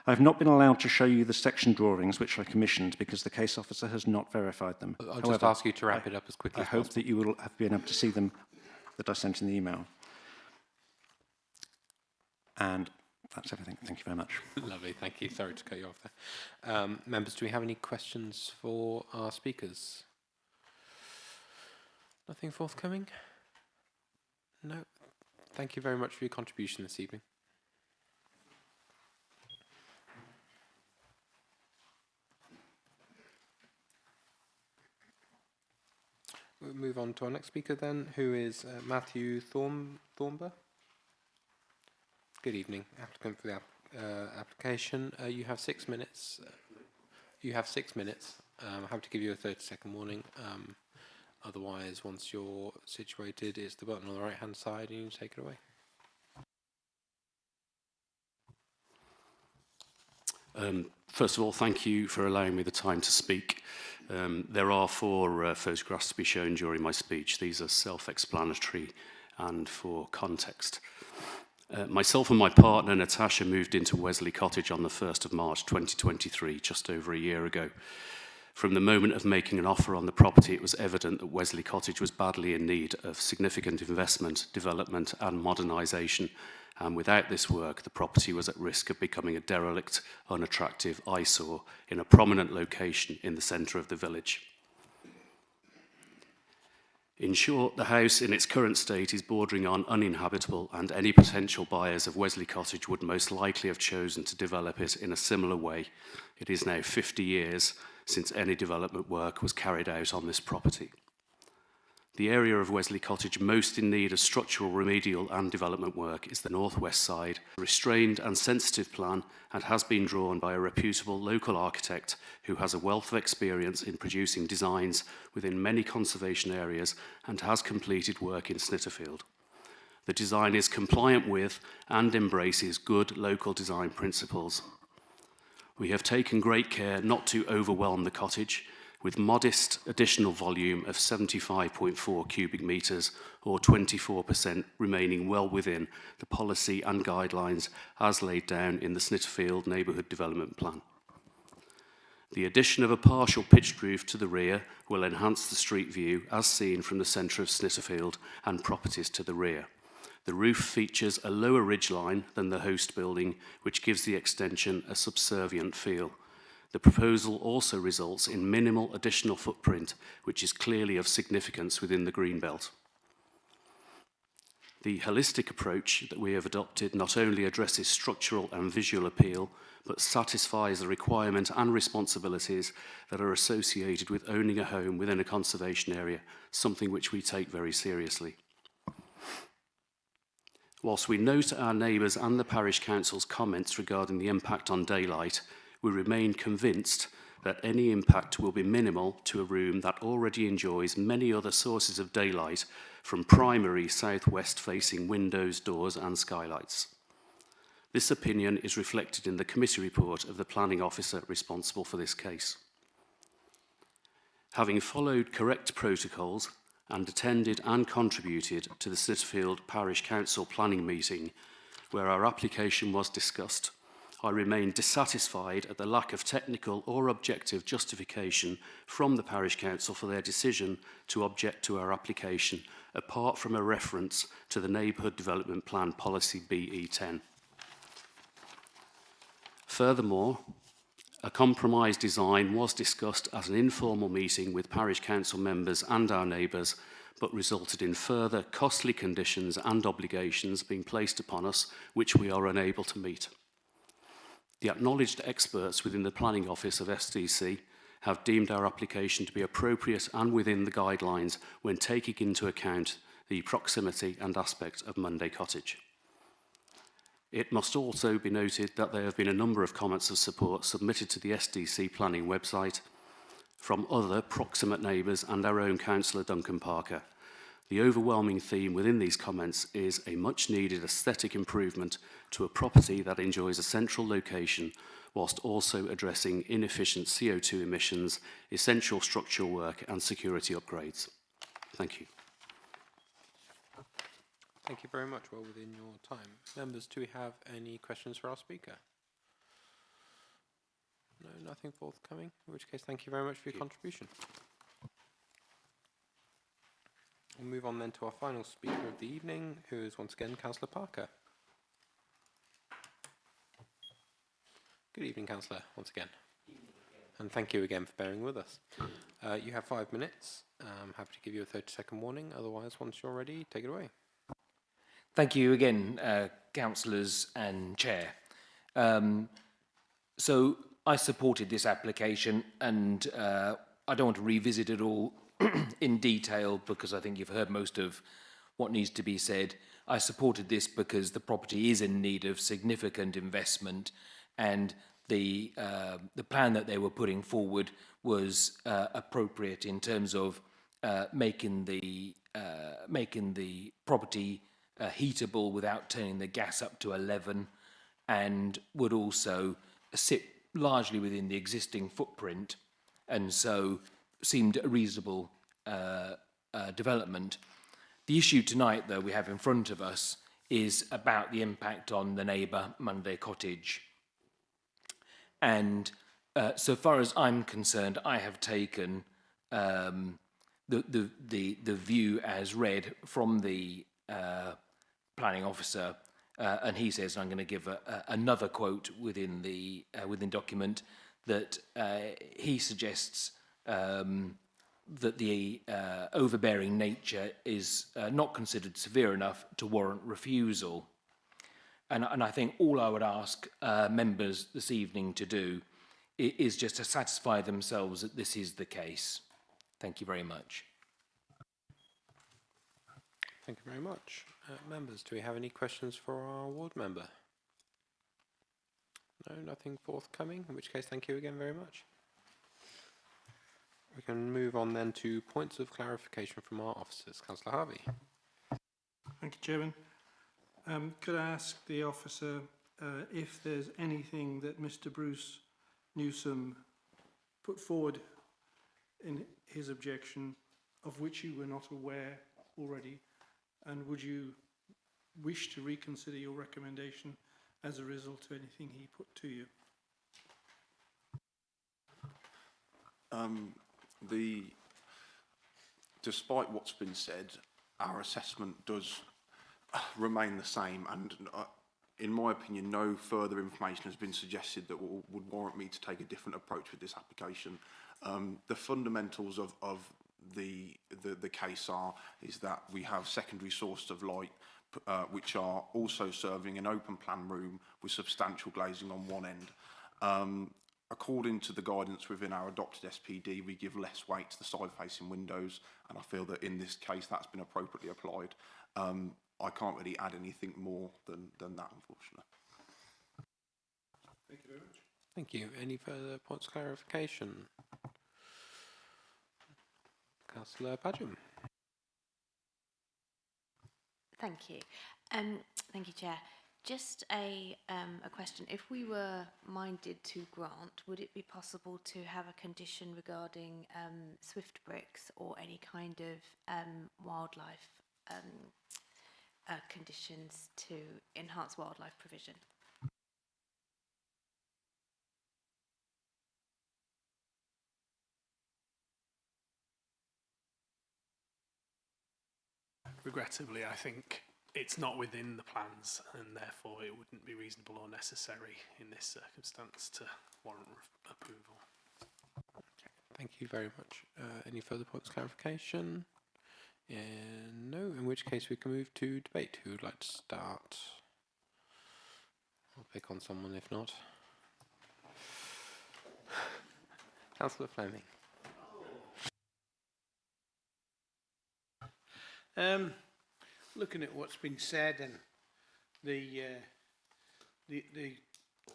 I have not been allowed to show you the section drawings which I commissioned because the case officer has not verified them. I'll just ask you to wrap it up as quickly as possible. I hope that you will have been able to see them that I sent in the email. And that's everything. Thank you very much. Lovely, thank you. Sorry to cut you off there. Members, do we have any questions for our speakers? Nothing forthcoming? No. Thank you very much for your contribution this evening. We'll move on to our next speaker then, who is Matthew Thornber. Good evening, applicant for the application. You have 6 minutes. I have to give you a 30-second warning. Otherwise, once you're situated, it's the button on the right-hand side, and you take it away. First of all, thank you for allowing me the time to speak. There are 4 photographs to be shown during my speech. These are self-explanatory and for context. Myself and my partner, Natasha, moved into Wesley Cottage on the 1st of March 2023, just over a year ago. From the moment of making an offer on the property, it was evident that Wesley Cottage was badly in need of significant investment, development and modernisation. And without this work, the property was at risk of becoming a derelict, unattractive eyesore in a prominent location in the centre of the village. In short, the house in its current state is bordering on uninhabitable, and any potential buyers of Wesley Cottage would most likely have chosen to develop it in a similar way. It is now 50 years since any development work was carried out on this property. The area of Wesley Cottage most in need of structural, remedial and development work is the northwest side, a restrained and sensitive plan, and has been drawn by a reputable local architect who has a wealth of experience in producing designs within many conservation areas and has completed work in Snitterfield. The design is compliant with and embraces good local design principles. We have taken great care not to overwhelm the cottage, with modest additional volume of 75.4 cubic metres or 24% remaining well within the policy and guidelines as laid down in the Snitterfield Neighbourhood Development Plan. The addition of a partial pitched roof to the rear will enhance the street view as seen from the centre of Snitterfield and properties to the rear. The roof features a lower ridgeline than the host building, which gives the extension a subservient feel. The proposal also results in minimal additional footprint, which is clearly of significance within the Greenbelt. The holistic approach that we have adopted not only addresses structural and visual appeal, but satisfies the requirement and responsibilities that are associated with owning a home within a conservation area, something which we take very seriously. Whilst we note our neighbours and the Parish Council's comments regarding the impact on daylight, we remain convinced that any impact will be minimal to a room that already enjoys many other sources of daylight from primary southwest facing windows, doors and skylights. This opinion is reflected in the committee report of the planning officer responsible for this case. Having followed correct protocols and attended and contributed to the Snitterfield Parish Council planning meeting where our application was discussed, I remain dissatisfied at the lack of technical or objective justification from the Parish Council for their decision to object to our application, apart from a reference to the Neighbourhood Development Plan Policy BE10. Furthermore, a compromise design was discussed at an informal meeting with Parish Council members and our neighbours, but resulted in further costly conditions and obligations being placed upon us, which we are unable to meet. The acknowledged experts within the Planning Office of SDC have deemed our application to be appropriate and within the guidelines when taking into account the proximity and aspect of Monday Cottage. It must also be noted that there have been a number of comments of support submitted to the SDC planning website from other proximate neighbours and our own councillor Duncan Parker. The overwhelming theme within these comments is a much needed aesthetic improvement to a property that enjoys a central location whilst also addressing inefficient CO2 emissions, essential structural work and security upgrades. Thank you. Thank you very much. Well within your time. Members, do we have any questions for our speaker? No, nothing forthcoming. In which case, thank you very much for your contribution. We'll move on then to our final speaker of the evening, who is once again Councillor Parker. Good evening, Councillor, once again. And thank you again for bearing with us. You have 5 minutes. I'm happy to give you a 30-second warning. Otherwise, once you're ready, take it away. Thank you again, councillors and chair. So I supported this application, and I don't want to revisit it all in detail because I think you've heard most of what needs to be said. I supported this because the property is in need of significant investment, and the plan that they were putting forward was appropriate in terms of making the property heatable without turning the gas up to 11, and would also sit largely within the existing footprint, and so seemed a reasonable development. The issue tonight, though, we have in front of us is about the impact on the neighbour, Monday Cottage. And so far as I'm concerned, I have taken the view as read from the planning officer, and he says, and I'm going to give another quote within the document, that he suggests that the overbearing nature is not considered severe enough to warrant refusal. And I think all I would ask members this evening to do is just to satisfy themselves that this is the case. Thank you very much. Thank you very much. Members, do we have any questions for our ward member? No, nothing forthcoming, in which case thank you again very much. We can move on then to points of clarification from our officers. Councillor Harvey. Thank you, Chairman. Could I ask the officer if there's anything that Mr. Bruce Newsom put forward in his objection of which you were not aware already? And would you wish to reconsider your recommendation as a result of anything he put to you? Despite what's been said, our assessment does remain the same, and in my opinion, no further information has been suggested that would warrant me to take a different approach with this application. The fundamentals of the case is that we have secondary sources of light which are also serving an open plan room with substantial glazing on one end. According to the guidance within our adopted SPD, we give less weight to the side-facing windows, and I feel that in this case that's been appropriately applied. I can't really add anything more than that, unfortunately. Thank you very much. Thank you. Any further points of clarification? Councillor Badgham. Thank you. Thank you, Chair. Just a question. If we were minded to grant, would it be possible to have a condition regarding swift bricks or any kind of wildlife conditions to enhance wildlife provision? Regrettably, I think it's not within the plans, and therefore it wouldn't be reasonable or necessary in this circumstance to warrant approval. Okay, thank you very much. Any further points of clarification? No, in which case we can move to debate. Who would like to start? I'll pick on someone if not. Councillor Fleming. Looking at what's been said and the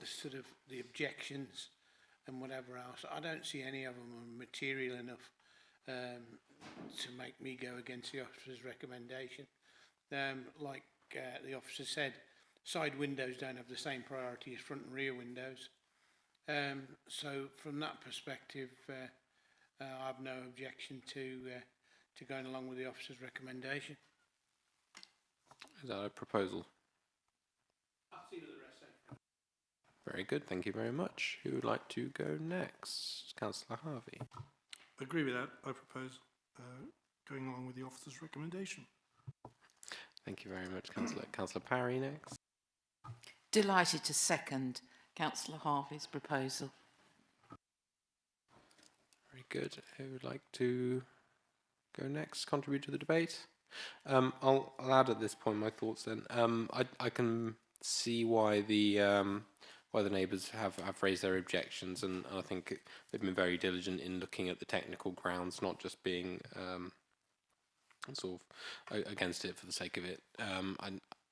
sort of the objections and whatever else, I don't see any of them are material enough to make me go against the officer's recommendation. Like the officer said, side windows don't have the same priority as front and rear windows. So from that perspective, I have no objection to going along with the officer's recommendation. Is that a proposal? I'll see what the rest say. Very good, thank you very much. Who would like to go next? Councillor Harvey. I agree with that. I propose going along with the officer's recommendation. Thank you very much, Councillor. Councillor Parry next. Delighted to second Councillor Harvey's proposal. Very good. Who would like to go next, contribute to the debate? I'll add at this point my thoughts then. I can see why the neighbours have raised their objections, and I think they've been very diligent in looking at the technical grounds, not just being sort of against it for the sake of it.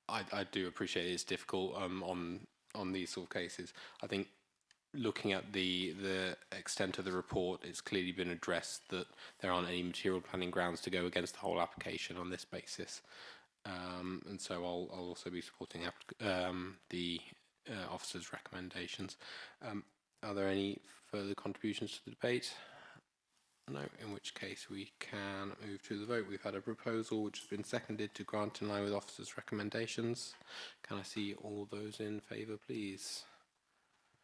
I do appreciate it's difficult on these sort of cases. I think looking at the extent of the report, it's clearly been addressed that there aren't any material planning grounds to go against the whole application on this basis. And so I'll also be supporting the officer's recommendations. Are there any further contributions to the debate? No, in which case we can move to the vote. We've had a proposal which has been seconded to grant in line with officer's recommendations. Can I see all those in favour, please?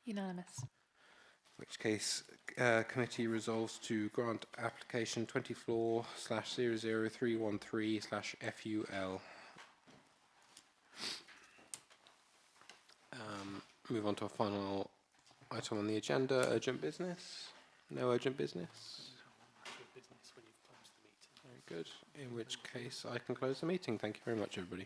Unanimous. In which case, committee resolves to grant application 24/00313/FUL. Move on to a final item on the agenda, urgent business. No urgent business. Very good. In which case, I can close the meeting. Thank you very much, everybody.